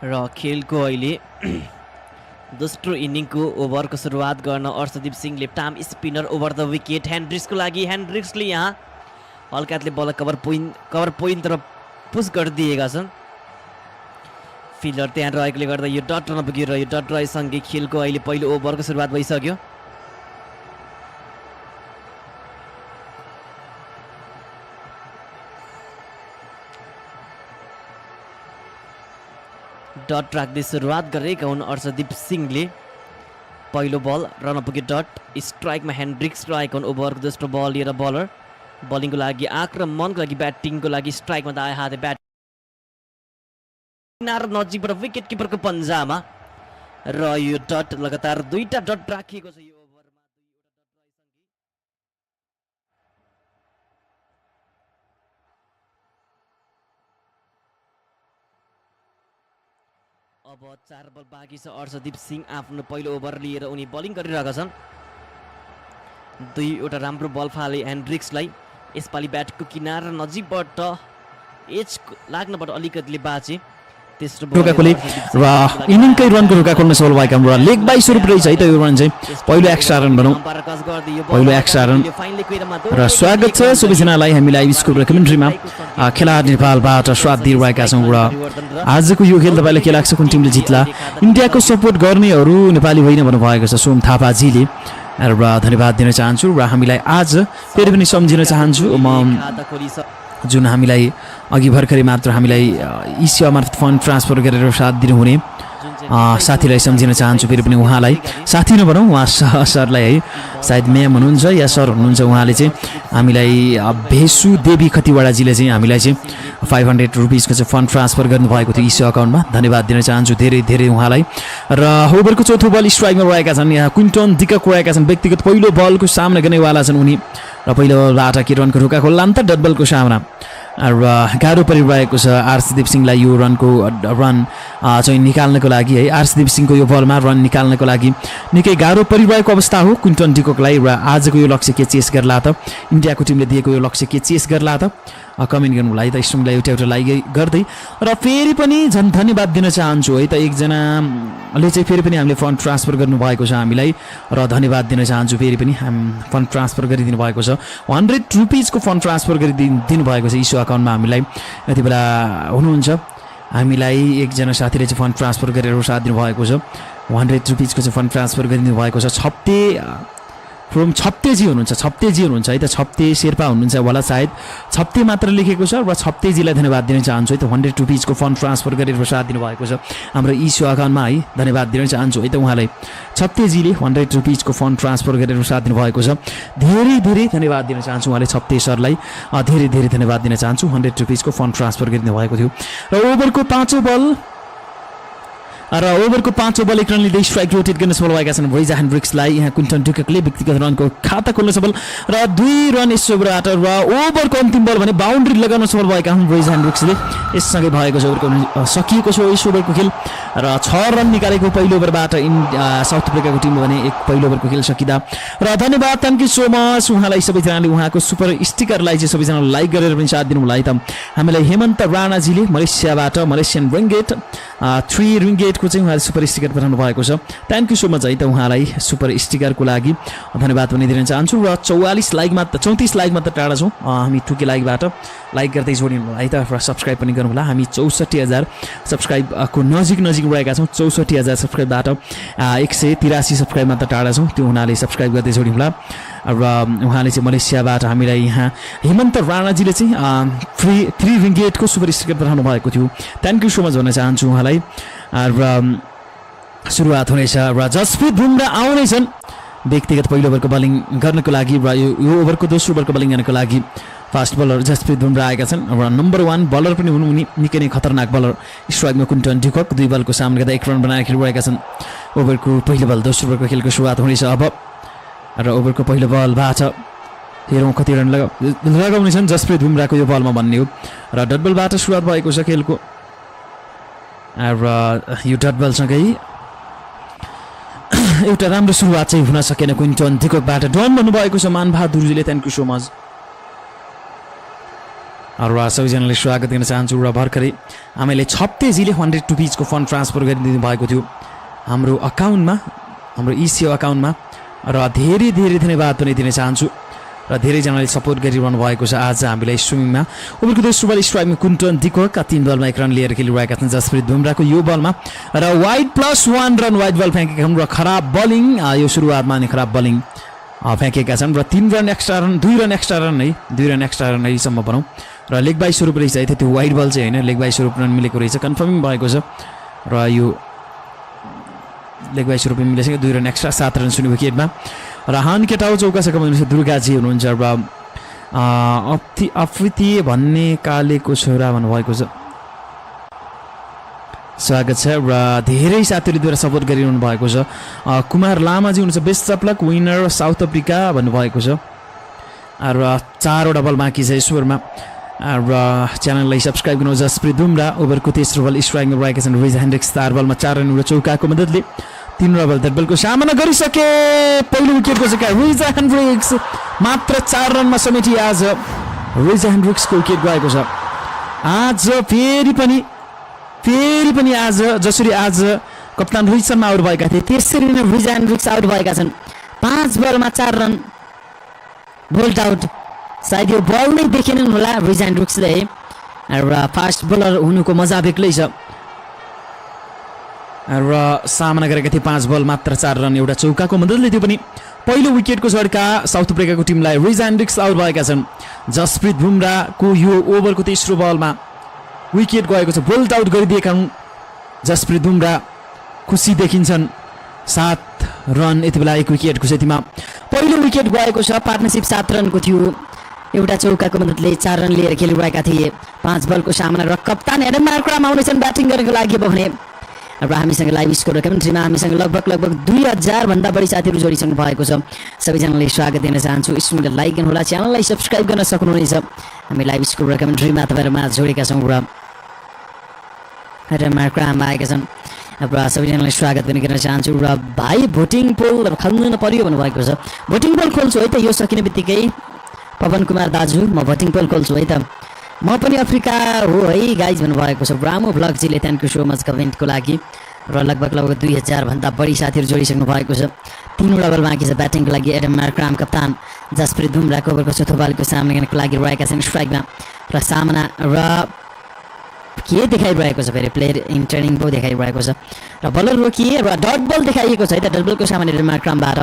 र खेलको अहिले दोस्रो इनिङको ओभरको सुरुवात गर्न Arshdeep Singh left arm spinner over the wicket ह्यान्ड्रिक्सको लागि। ह्यान्ड्रिक्सले यहाँ हल्काले बल कभर पोइन्ट तर पुस गरिदिएका छन्। फिल्डर त्यहाँ रहेकोले गर्दा यो डट रन पुग्यो र यो डट रहेसँगै खेलको अहिले पहिलो ओभरको सुरुवात भइसक्यो। डट राख्दै सुरुवात गरेका हुन् अर्शदीप सिंहले। पहिलो बल रन पुग्यो डट, स्ट्राइकमा ह्यान्ड्रिक्स रहेका हुन्। ओभरको दोस्रो बल लिएर बलर बलिङको लागि आक्रमणको लागि ब्याटिङको लागि स्ट्राइकमा दायाँ हाते ब्याट नजिकबाट विकेट किपरको पन्जामा र यो डट लगातार 2टा डट राखिएको छ यो ओभरमा। अब 4 बल बाँकी छ। अर्शदीप सिंह आफ्नो पहिलो ओभर लिएर उनी बलिङ गरिरहेका छन्। 2वटा राम्रो बल फाले ह्यान्ड्रिक्सलाई। यसपालि ब्याटको किनारा नजिकबाट एज लाग्नबाट अलिकतिले बाँचे। ढोका खोले र इनिङकै रनको ढोका खोल्न सफल भएका हाम्रो लेग बाई स्वरूप रहेछ है त यो रन चाहिँ। पहिलो एक्स्ट्रा रन भनौँ, पहिलो एक्स्ट्रा रन र स्वागत छ सबैजनालाई हामी लाइभ स्कोर कमेन्ट्रीमा खेला नेपालबाट स्वाद दिइरहेका छौँ। र आजको यो खेल तपाईँलाई के लाग्छ, कुन टिमले जित्ला? इन्डियाको सपोर्ट गर्नेहरू नेपाली होइन भन्नुभएको छ सोम थापाजीले र धन्यवाद दिन चाहन्छु। र हामीलाई आज फेरि पनि सम्झिन चाहन्छु म जुन हामीलाई अघि भर्खरै मात्र हामीलाई इसिया मार्फत फन्ड ट्रान्सफर गरेर साथ दिनुहुने साथीलाई सम्झिन चाहन्छु। फेरि पनि उहाँलाई साथी नभनौँ, उहाँ सरलाई है, सायद म्याम हुनुहुन्छ या सर हुनुहुन्छ। उहाँले चाहिँ हामीलाई भेसु देवी खतिवाडाजीले चाहिँ हामीलाई चाहिँ 500 रुपिसको चाहिँ फन्ड ट्रान्सफर गर्नुभएको थियो इसिया अकाउन्टमा। धन्यवाद दिन चाहन्छु धेरै धेरै उहाँलाई। र ओभरको चौथो बल स्ट्राइकमा रहेका छन् यहाँ क्विन्टन डिकक रहेका छन्। व्यक्तिगत पहिलो बलको सामना गर्नेवाला छन् उनी र पहिलो बलबाट के रनको ढोका खोल्ला त डट बलको सामना र गाह्रो परिरहेको छ अर्शदीप सिंहलाई यो रनको रन चाहिँ निकाल्नको लागि है। अर्शदीप सिंहको यो बलमा रन निकाल्नको लागि निकै गाह्रो परिरहेको अवस्था हो क्विन्टन डिककलाई। र आजको यो लक्ष्य के चेस गर्ला त, इन्डियाको टिमले दिएको यो लक्ष्य के चेस गर्ला त, कमेन्ट गर्नुलाई त स्ट्रिङलाई एउटा लाइक गर्दै। र फेरि पनि झन् धन्यवाद दिन चाहन्छु है त, एकजनाले चाहिँ फेरि पनि हामीले फन्ड ट्रान्सफर गर्नुभएको छ हामीलाई र धन्यवाद दिन चाहन्छु। फेरि पनि फन्ड ट्रान्सफर गरिदिनु भएको छ, 100 रुपिसको फन्ड ट्रान्सफर गरिदिनु भएको छ इस्यु अकाउन्टमा हामीलाई। यति बेला हुनुहुन्छ हामीलाई एकजना साथीले चाहिँ फन्ड ट्रान्सफर गरेर साथ दिनुभएको छ 100 रुपिजको चाहिँ फन्ड ट्रान्सफर गरिदिनु भएको छ फ्रम छप्तेजी हुनुहुन्छ है त छप्ते शेर्पा हुनुहुन्छ होला सायद छप्ते मात्र लेखेको छ र छप्तेजीलाई धन्यवाद दिन चाहन्छु है त 100 रुपिजको फन्ड ट्रान्सफर गरेर साथ दिनुभएको छ हाम्रो इस्यु अकाउन्टमा है धन्यवाद दिन चाहन्छु है त उहाँलाई छप्तेजीले 100 रुपिजको फन्ड ट्रान्सफर गरेर साथ दिनुभएको छ धेरै धेरै धन्यवाद दिन चाहन्छु उहाँले छप्ते सरलाई धेरै धेरै धन्यवाद दिन चाहन्छु 100 रुपिजको फन्ड ट्रान्सफर गरिदिनु भएको थियो र ओभरको पाँचौं बल एक रनले स्ट्राइक रोटेट गर्न सफल भएका छन् रोइजा ह्यान्ड्रिक्सलाई यहाँ क्विन्टन डिककले व्यक्तिगत रनको खाता खोल्न सफल र 2 रन यसोबाट र ओभरको अन्तिम बल भने बाउन्ड्री लगाउन सफल भएका हुन् रोइजा ह्यान्ड्रिक्सले यससँगै भएको छ ओभरको सकिएको छ यस ओभरको खेल र 6 रन निकालेको पहिलो ओभरबाट साउथ अफ्रिकाको टिमले भने एक पहिलो ओभरको खेल सकिदा र धन्यवाद थ्याङ्क यू सो मच उहाँलाई सबैजनाले उहाँको सुपर स्टिकरलाई चाहिँ सबैजनाले लाइक गरेर पनि साथ दिनुभयो त हामीलाई हेमन्त राणाजीले मलेसियाबाट मलेसियन रिङ्गेट 3 रिङ्गेटको चाहिँ उहाँले सुपर स्टिकर पठाउनु भएको छ थ्याङ्क यू सो मच है त उहाँलाई सुपर स्टिकरको लागि धन्यवाद पनि दिन चाहन्छु र 34 लाइक मात्र टाढा छौँ हामी टुकी लाइकबाट लाइक गर्दै जोडिनु है त र सब्सक्राइब पनि गर्नु होला हामी 64,000 सब्सक्राइबको नजिक रहेका छौँ 64,000 सब्सक्राइबबाट 183 सब्सक्राइब मात्र टाढा छौँ त्यो हुनाले सब्सक्राइब गर्दै जोडिनु होला र उहाँले चाहिँ मलेसियाबाट हामीलाई यहाँ हेमन्त राणाजीले चाहिँ 3 रिङ्गेटको सुपर स्टिकर पठाउनु भएको थियो थ्याङ्क यू सो मच भन्न चाहन्छु उहाँलाई र सुरुवात हुनेछ र जसप्रित बुमरा आउनेछन् व्यक्तिगत पहिलो ओभरको बलिङ गर्नको लागि र यो ओभरको दोस्रो ओभरको बलिङ गर्नको लागि फास्ट बलर जसप्रित बुमरा आएका छन् र नम्बर 1 बलर पनि हुनु निकै नै खतरनाक बलर स्ट्राइकमा क्विन्टन डिकक 2 बलको सामना गर्दा 1 रन बनाएर खेलिरहेका छन् ओभरको पहिलो बल दोस्रो ओभरको खेलको सुरुवात हुनेछ अब र ओभरको पहिलो बलबाट हेरौँ कति रन लगाउनेछन् जसप्रित बुमराको यो बलमा भन्ने हो र डट बलबाट सुरुवात भएको छ खेलको र यो डट बलसँगै एउटा राम्रो सुरुवात चाहिँ हुन सकेन क्विन्टन डिककबाट डन भन्नुभएको छ मानबहादुरजीले थ्याङ्क यू सो मच र सबैजनाले स्वागत गर्न चाहन्छु र भर्खरै हामीले छप्तेजीले 100 रुपिजको फन्ड ट्रान्सफर गरिदिनु भएको थियो हाम्रो अकाउन्टमा हाम्रो इसिओ अकाउन्टमा र धेरै धेरै धन्यवाद पनि दिन चाहन्छु र धेरैजनाले सपोर्ट गरिरहनु भएको छ आज हामीलाई स्विमिङमा ओभरको दोस्रो बल स्ट्राइकमा क्विन्टन डिकक 3 बलमा 1 रन लिएर खेलिरहेका छन् जसप्रित बुमराको यो बलमा र वाइड +1 रन वाइड बल फ्याँकेका छन् र खराब बलिङ यो सुरुवातमा नै खराब बलिङ फ्याँकेका छन् र 2 रन एक्स्ट्रा रन सम्म भनौँ र लेग बाई स्वरूप रहेछ है त्यो वाइड बल चाहिँ होइन लेग बाई स्वरूप रन मिलेको रहेछ कन्फर्मिङ भएको छ र यो लेग बाई स्वरूप मिलेछ 2 रन एक्स्ट्रा 7 रन शून्य विकेटमा र हान केटाउ चौका सकाउनुहुन्छ दुर्गाजी हुनुहुन्छ र अफृति भन्ने कालेको छोरा भन्नुभएको छ स्वागत छ र धेरै साथीहरूद्वारा सपोर्ट गरिरहनु भएको छ कुमार लामाजी हुनुहुन्छ best of luck winner south Africa भन्नुभएको छ र 4 वटा बल बाँकी छ यस ओभरमा र च्यानललाई सब्सक्राइब गर्नु जसप्रित बुमरा ओभरको तेस्रो बल स्ट्राइकमा रहेका छन् रोइजा ह्यान्ड्रिक्स 4 बलमा 4 रन र चौकाको मद्दतले 3 बल डट बलको सामना गरिसके पहिलो विकेटको चाहिँ रोइजा ह्यान्ड्रिक्स मात्र 4 रनमा समेटी आज रोइजा ह्यान्ड्रिक्सको विकेट गएको छ आज फेरि पनि आज जसरी आज कप्तान रोहित शर्मा आउट भएका थिए त्यसरी नै रोइजा ह्यान्ड्रिक्स आउट भएका छन् 5 बलमा 4 रन बोल्ड आउट सायद यो बल नै देखेनन् होला रोइजा ह्यान्ड्रिक्सले र फास्ट बलर हुनुको मजा बेग्लै छ र सामना गरेका थिए 5 बल मात्र 4 रन एउटा चौकाको मद्दतले त्यो पनि पहिलो विकेटको झड्का साउथ अफ्रिकाको टिमलाई रोइजा ह्यान्ड्रिक्स आउट भएका छन् जसप्रित बुमराको यो ओभरको तेस्रो बलमा विकेट गएको छ बोल्ड आउट गरिदिएका हुन् जसप्रित बुमरा खुसी देखिन्छन् 7 रन यति बेला 1 विकेटको क्षतिमा पहिलो विकेट गएको छ पार्टनरसिप 7 रनको थियो एउटा चौकाको मद्दतले 4 रन लिएर खेलिरहेका थिए 5 बलको सामना र कप्तान एडम मार्क्राम आउनेछन् ब्याटिङ गर्नको लागि भने र हामीसँग लाइभ स्कोर कमेन्ट्रीमा हामीसँग लगभग 2000 भन्दा बढी साथीहरू जोडिसक्नु भएको छ सबैजनालाई स्वागत दिन चाहन्छु स्क्रिनको लाइक गर्नुहोला च्यानललाई सब्स्क्राइब गर्न सक्नुहुनेछ हामी लाइभ स्कोर कमेन्ट्रीमा तपाईँहरूमा जोडेका छौँ र एडम मार्क्राम आएका छन् र सबैजनालाई स्वागत पनि गर्न चाहन्छु र भाइ भोटिङ पोल खोल्नु नपर्यो भन्नुभएको छ भोटिङ पोल खोल्छु है त यो सकिने बित्तिकै पवन कुमार दाजु म भोटिङ पोल खोल्छु है त म पनि अफ्रिका हो है गाइज भन्नुभएको छ रामो ब्लगजीले थ्याङ्क यू सो मच कमेन्टको लागि र लगभग 2000 भन्दा बढी साथीहरू जोडिसक्नु भएको छ 3 वटा बल बाँकी छ ब्याटिङको लागि एडम मार्क्राम कप्तान जसप्रित बुमराको ओभरको चौथो बलको सामना गर्नको लागि रहेका छन् स्ट्राइकमा र सामना र के देखाइरहेको छ, फेरि प्लेयर इन ट्रेनिङ पो देखाइरहेको छ र बलर रोकिए र डट बल देखाइएको छ है त। डट बलको सामान्य डेनमार्कबाट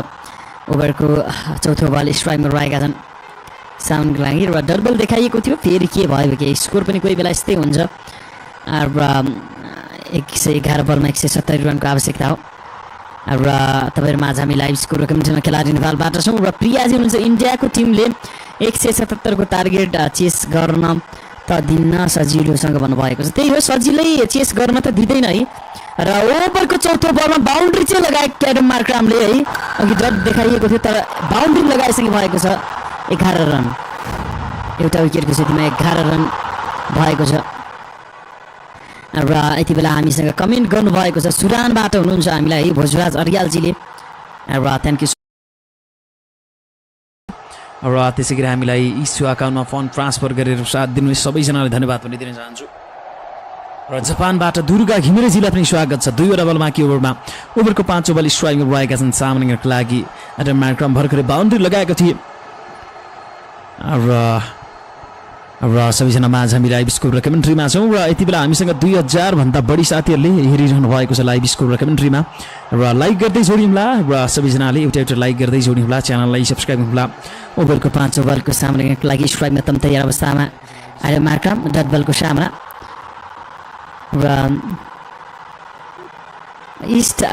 ओभरको चौथो बल स्ट्राइकमा रहेका छन् साउन्डको लागि र डट बल देखाइएको थियो। फेरि के भयो कि स्कोर पनि कोही बेला यस्तै हुन्छ र 111 बलमा 170 रनको आवश्यकता हो र तपाईँहरू माझ हामी लाइभ स्कोर कमिटीमा खेलाडी नेपालबाट छौँ र प्रियाजी हुनुहुन्छ इन्डियाको टिमले 177 को टार्गेट चेस गर्न त दिन्न सजिलोसँग भन्नुभएको छ। त्यही हो, सजिलै चेस गर्न त दिँदैन है। र ओभरको चौथो बलमा बााउन्ड्री चाहिँ लगाएको डेनमार्कले है, अघि डट देखाइएको थियो तर बााउन्ड्री लगाइसके भएको छ। 11 रन, एउटा विकेटको स्थितिमा 11 रन भएको छ र यति बेला हामीसँग कमेन्ट गर्नुभएको छ सुडानबाट हुनुहुन्छ हामीलाई है भोजराज अर्यालजीले र थ्याङ्क यू। र त्यसै गरी हामीलाई इस्यु अकाउन्टमा फन्ड ट्रान्सफर गरेर साथ दिनु सबैजनालाई धन्यवाद पनि दिन चाहन्छु। र जापानबाट दुर्गा घिमिरेजीलाई पनि स्वागत छ। 2 वटा बल बाँकी ओभरमा ओभरको 5औं बल स्ट्राइकमा रहेका छन् सामनाको लागि डेनमार्कले भर्खरै बााउन्ड्री लगाएको थिए र सबैजना माझ हामी लाइभ स्कोर र कमेन्ट्रीमा छौँ र यति बेला हामीसँग 2000 भन्दा बढी साथीहरूले हेरिरहनु भएको छ लाइभ स्कोर र कमेन्ट्रीमा र लाइक गर्दै जोडिउँला र सबैजनाले एउटा लाइक गर्दै जोडिउँला, च्यानललाई सब्सक्राइब गर्नुहोला। ओभरको 5औं बलको सामनाको लागि स्ट्राइकमा तम तयार अवस्थामा डेनमार्क डट बलको सामना र इस्ट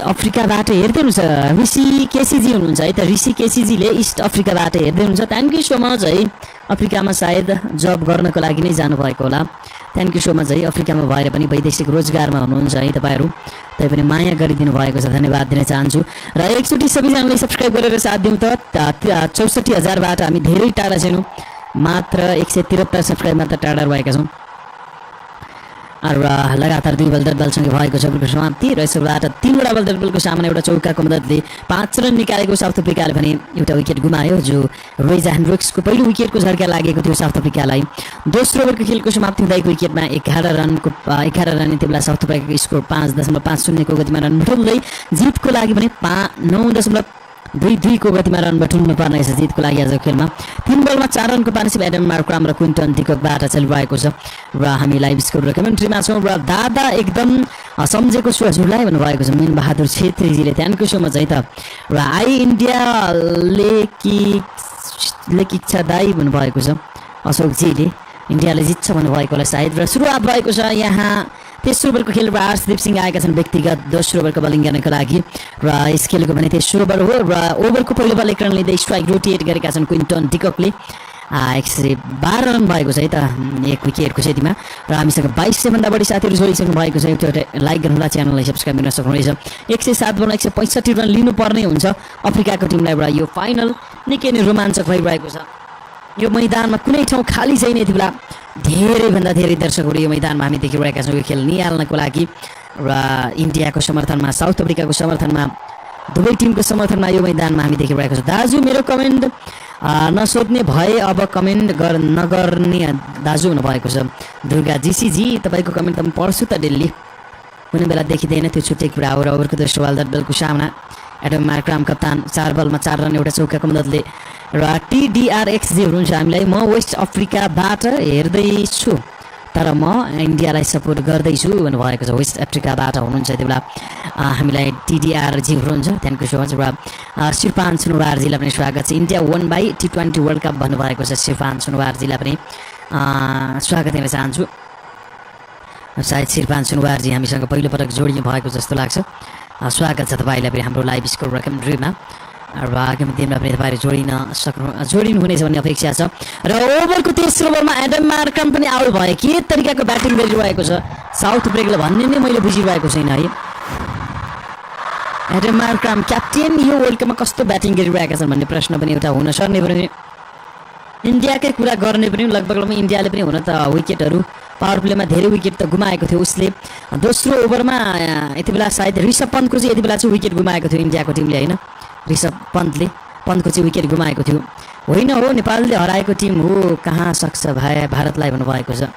अफ्रिकाबाट हेर्दै हुनुहुन्छ ऋषि केसीजी हुनुहुन्छ है त। ऋषि केसीजीले इस्ट अफ्रिकाबाट हेर्दै हुनुहुन्छ, थ्याङ्क यू सो मच है। अफ्रिकामा सायद जब गर्नको लागि नै जानुभएको होला, थ्याङ्क यू सो मच है। अफ्रिकामा भएर पनि वैदेशिक रोजगारमा हुनुहुन्छ है तपाईँहरू, तै पनि माया गरिदिनु भएको छ, धन्यवाद दिन चाहन्छु। र एकचोटि सबैजनाले सब्सक्राइब गरेर साथ दिउँ त 64,000बाट हामी धेरै टाढा छैनौँ, मात्र 173 सब्सक्राइब मात्र टाढा रहेका छौँ र लगातार 2 बल डट बलसँगै भएको छ बलको समाप्ति र यसबाट 3 वटा बल डट बलको सामना एउटा चौकाको मद्दतले 5 रन निकालेको साउथ अफ्रिकाले भने एउटा विकेट गुमायो, जो रोइजा हेन्ड्रिक्सको पहिलो विकेटको झर्का लागेको थियो साउथ अफ्रिकालाई। दोस्रो ओभरको खेलको समाप्ति हुँदाको विकेटमा 11 रन यति बेला साउथ अफ्रिकाको स्कोर 5.50 को गतिमा रन बटुल्दै जितको लागि भने 9.22 को गतिमा रन बटुल्नु पर्ने छ जितको लागि आजको खेलमा। 3 बलमा 4 रनको पार्टनरसिप एडममार्क र क्विन्टन डिककबाट चलिरहेको छ र हामी लाइभ स्कोर र कमेन्ट्रीमा छौँ र दादा एकदम सम्झेको छु हजुरलाई भन्नुभएको छ मीन बहादुर छेत्रीजीले, थ्याङ्क यू सो मच है त। र आई इन्डियाले कि इच्छा दाई भन्नुभएको छ अशोकजीले, इन्डियाले जित्छ भन्नुभएको होला सायद। र सुरुवात भएको छ यहाँ तेस्रो ओभरको खेल र हर्षदीप सिंह आएका छन् व्यक्तिगत दोस्रो ओभरको बलिङ गर्नको लागि र यस खेलको भने तेस्रो ओभर हो र ओभरको पहिलो बल 1 रन लिँदै स्ट्राइक रोटेट गरेका छन् क्विन्टन डिककले। 112 रन भएको छ है त एक विकेटको क्षतिमा र हामीसँग 2200 भन्दा बढी साथीहरू जोडिसक्नु भएको छ। एउटा लाइक गर्नुहोला, च्यानललाई सब्सक्राइब गर्न सक्नुहुनेछ। 107 बलमा 165 रन लिनुपर्ने हुन्छ अफ्रिकाको टिमलाई र यो फाइनल निकै नै रोमाञ्चक भइरहेको छ। यो मैदानमा कुनै ठाउँ खाली छैन, यति बेला धेरैभन्दा धेरै दर्शकहरू यो मैदानमा हामी देखिरहेका छौँ यो खेल निहाल्नको लागि र इन्डियाको समर्थनमा साउथ अफ्रिकाको समर्थनमा दुवै टिमको समर्थनमा यो मैदानमा हामी देखिरहेका छौँ। दाजु मेरो कमेन्ट नसोध्ने भए अब कमेन्ट नगर्ने दाजु हुनुभएको छ दुर्गा जीसीजी, तपाईँको कमेन्ट त म पढ्छु त डेली, कुनै बेला देखिँदैन त्यो छुट्टै कुरा हो। र ओभरको दोस्रो बल डट बलको सामना एडममार्क कप्तान 4 बलमा 4 रन एउटा चौकाको मद्दतले र TDRXजी हुनुहुन्छ हामीलाई म वेस्ट अफ्रिकाबाट हेर्दैछु तर म इन्डियालाई सपोर्ट गर्दैछु भन्नुभएको छ। वेस्ट अफ्रिकाबाट हुनुहुन्छ यति बेला हामीलाई TDRजी हुनुहुन्छ, थ्याङ्क यू सो मच। र शिरपान सुनवारजीलाई पनि स्वागत छ। India won by T20 world cup भन्नुभएको छ शिरपान सुनवारजीलाई पनि स्वागत दिन चाहन्छु। सायद शिरपान सुनवारजी हामीसँग पहिलो पटक जोडिनु भएको जस्तो लाग्छ, स्वागत छ तपाईँलाई पनि हाम्रो लाइभ स्कोर र कमेन्ट्रीमा र आगामी दिनमा पनि तपाईँहरू जोडिनुहुनेछ भन्ने अपेक्षा छ। र ओभरको तेस्रो ओभरमा एडममार्क पनि आउट भयो, के तरिकाको ब्याटिङ गरिरहेको छ साउथ अफ्रिकाले भन्ने नै मैले बुझिरहेको छैन है। एडममार्क क्याप्टेन यो वर्ल्ड कपमा कस्तो ब्याटिङ गरिरहेका छन् भन्ने प्रश्न पनि एउटा हुन सक्ने पनि, इन्डियाकै कुरा गर्ने पनि लगभग इन्डियाले पनि हुन त विकेटहरू पावर प्लेमा धेरै विकेट त गुमाएको थियो उसले। दोस्रो ओभरमा यति बेला सायद ऋषभ पन्तको चाहिँ यति बेला चाहिँ विकेट गुमाएको थियो इन्डियाको टिमले होइन, ऋषभ पन्तको चाहिँ विकेट गुमाएको थियो। होइन हो नेपालले हराएको टिम हो, कहाँ सक्छ भारतलाई भन्नुभएको छ।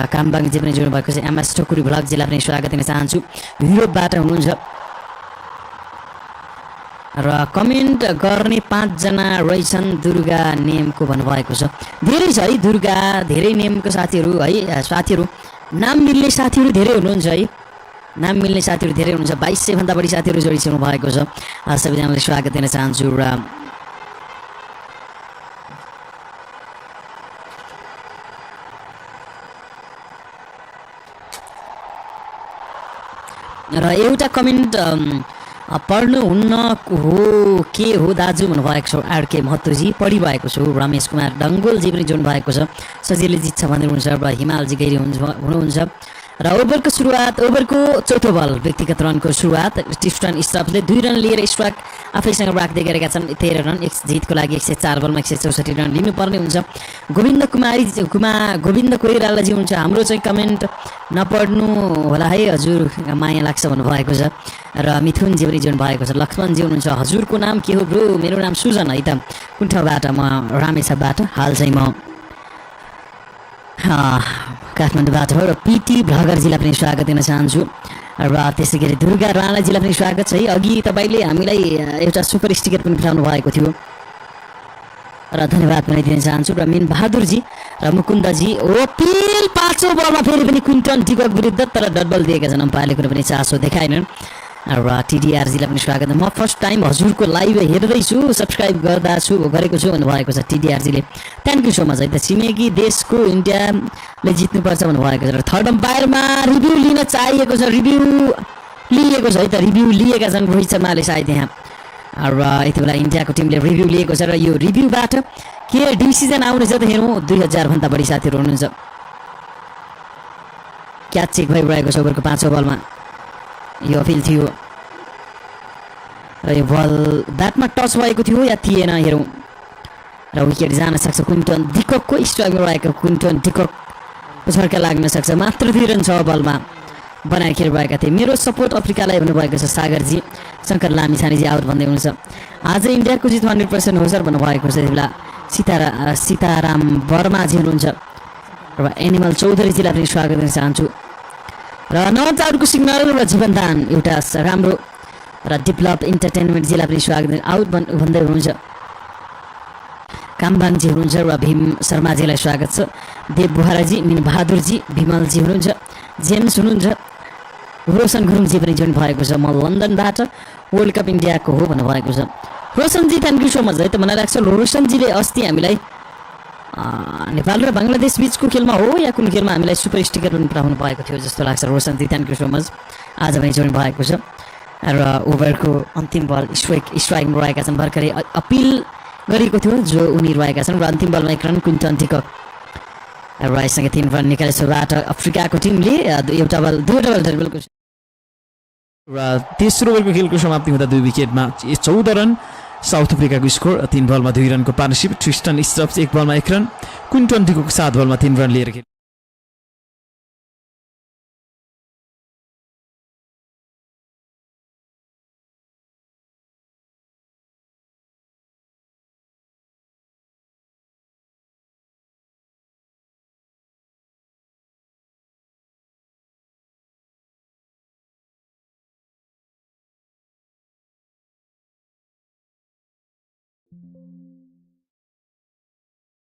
कामबाङजी पनि जोड्नु भएको छ। MS ठकुरी भ्लगजीलाई पनि स्वागत दिन चाहन्छु, युरोपबाट हुनुहुन्छ। र कमेन्ट गर्ने 5 जना रहेछन् दुर्गा नेमको भन्नुभएको छ। धेरै छ है दुर्गा, धेरै नेमको साथीहरू है, साथीहरू नाम मिल्ने साथीहरू धेरै हुनुहुन्छ है, नाम मिल्ने साथीहरू धेरै हुनुहुन्छ। 2200 भन्दा बढी साथीहरू जोडिसक्नु भएको छ। सबैजनालाई स्वागत दिन चाहन्छु र एउटा कमेन्ट पढ्नुहुन्न हो के हो दाजु भन्नुभएको छ आरके महतोजी। पढिरहेको छु। रमेश कुमार डङ्गोलजी पनि जोड्नु भएको छ। सजिलै जित्छ भन्नुहुन्छ र हिमालजी गैरी हुनुहुन्छ। र ओभरको सुरुवात, ओभरको चौथो बल व्यक्तिगत रनको सुरुवात टिस्टन स्टप्सले 2 रन लिएर स्ट्राइक आफैसँग राख्दै गरेका छन्। 13 रन, जितको लागि 104 बलमा 164 रन लिनुपर्ने हुन्छ। गोविन्द कोइरालाजी हुन्छ हाम्रो चाहिँ कमेन्ट नपढ्नु होला है हजुर, माया लाग्छ भन्नुभएको छ। र मिथुनजी पनि जोड्नु भएको छ। लक्ष्मणजी हुनुहुन्छ हजुरको नाम के हो ब्रो? मेरो नाम सुजन है त, कुन ठाउँबाट? म रामेछापबाट। हाल चाहिँ म काठमाडौँबाट हो। र पिटी भ्लगरजीलाई पनि स्वागत दिन चाहन्छु। र त्यसै गरी दुर्गा राणाजीलाई पनि स्वागत छ है। अघि तपाईँले हामीलाई एउटा सुपर स्टिकर पनि पठाउनु भएको थियो र धन्यवाद पनि दिन चाहन्छु। र मिन बहादुरजी र मुकुन्दजी ओपिल 5औं बलमा फेरि पनि क्विन्टन डिकक विरुद्ध तर डट बल दिएका छन्। अम्पायरले कुनै पनि चासो देखाएनन्। र टिडिआरजीलाई पनि स्वागत। म फर्स्ट टाइम हजुरको लाइभ हेर्दैछु, सब्सक्राइब गरेको छु भन्नुभएको छ टिडिआरजीले। थ्याङ्क यू सो मच है त। छिमेकी देशको इन्डियाले जित्नुपर्छ भन्नुभएको छ। र थर्ड अम्पायरमा रिभ्यू लिन चाहिएको छ, रिभ्यू लिएको छ है त, रिभ्यू लिएका छन् रोहित शर्माले सायद यहाँ। र यति बेला इन्डियाको टिमले रिभ्यू लिएको छ र यो रिभ्यूबाट के डिसिजन आउनेछ त हेरौँ। 2000 भन्दा बढी साथीहरू हुनुहुन्छ। क्याच चेक भइरहेको छ ओभरको 5औं बलमा। यो अपिल थियो र यो बल ब्याटमा टच भएको थियो या थिएन हेरौँ। र विकेट जान सक्छ। क्विन्टन डिककको स्ट्राइकमा रहेको क्विन्टन डिककको झर्का लाग्न सक्छ। मात्र 2 रन 6 बलमा बनाएर खेलिरहेका थिए। मेरो सपोर्ट अफ्रिकालाई भन्नुभएको छ सागरजी। शङ्कर लामिछानेजी आउट भन्दै हुनुहुन्छ। आज इन्डियाको जित 100% हो सर भन्नुभएको छ। यति बेला सीताराम वर्माजी हुनुहुन्छ। र एनिमल चौधरीजीलाई पनि स्वागत गर्न चाहन्छु। र नर्थ आउटको सिग्नल र जीवनदान एउटा राम्रो र डेभलप इन्टरटेनमेन्टजीलाई पनि स्वागत आउट भन्दै हुनुहुन्छ। कामबाङजी हुनुहुन्छ र भीम शर्माजीलाई स्वागत छ। देव बुहाराजी, मिन बहादुरजी, विमलजी हुनुहुन्छ, जेम्स हुनुहुन्छ, रोशन गुरुङजी पनि जोइन भएको छ। म लन्डनबाट वर्ल्ड कप इन्डियाको हो भन्नुभएको छ। Roshanji thank you so much है त। मलाई लाग्छ रोशनजीले अस्ति हामीलाई नेपाल र बङ्गलादेश बिचको खेलमा हो या कुन खेलमा हामीलाई सुपर स्टिकर पनि पठाउनु भएको थियो जस्तो लाग्छ। Roshanji thank you so much. आज पनि जोइन भएको छ। र ओभरको अन्तिम बल स्ट्राइकमा रहेका छन्। भर्खरै अपिल गरेको थियो जो उनी रहेका छन्। र अन्तिम बलमा 1 रन क्विन्टन डिकक र यससँग 3 रन निकाले। सुरुवात अफ्रिकाको टिमले दुईवटा बल डटबलको र तेस्रो ओभरको खेलको समाप्ति हुँदा 2 विकेटमा 14 रन। साउथ अफ्रिकाको स्कोर 3 बलमा 2 रनको पार्टनरसिप। ट्रिस्टन स्टप्स 1 बलमा 1 रन, क्विन्टन डिकक 7 बलमा 3 रन लिएर खेले।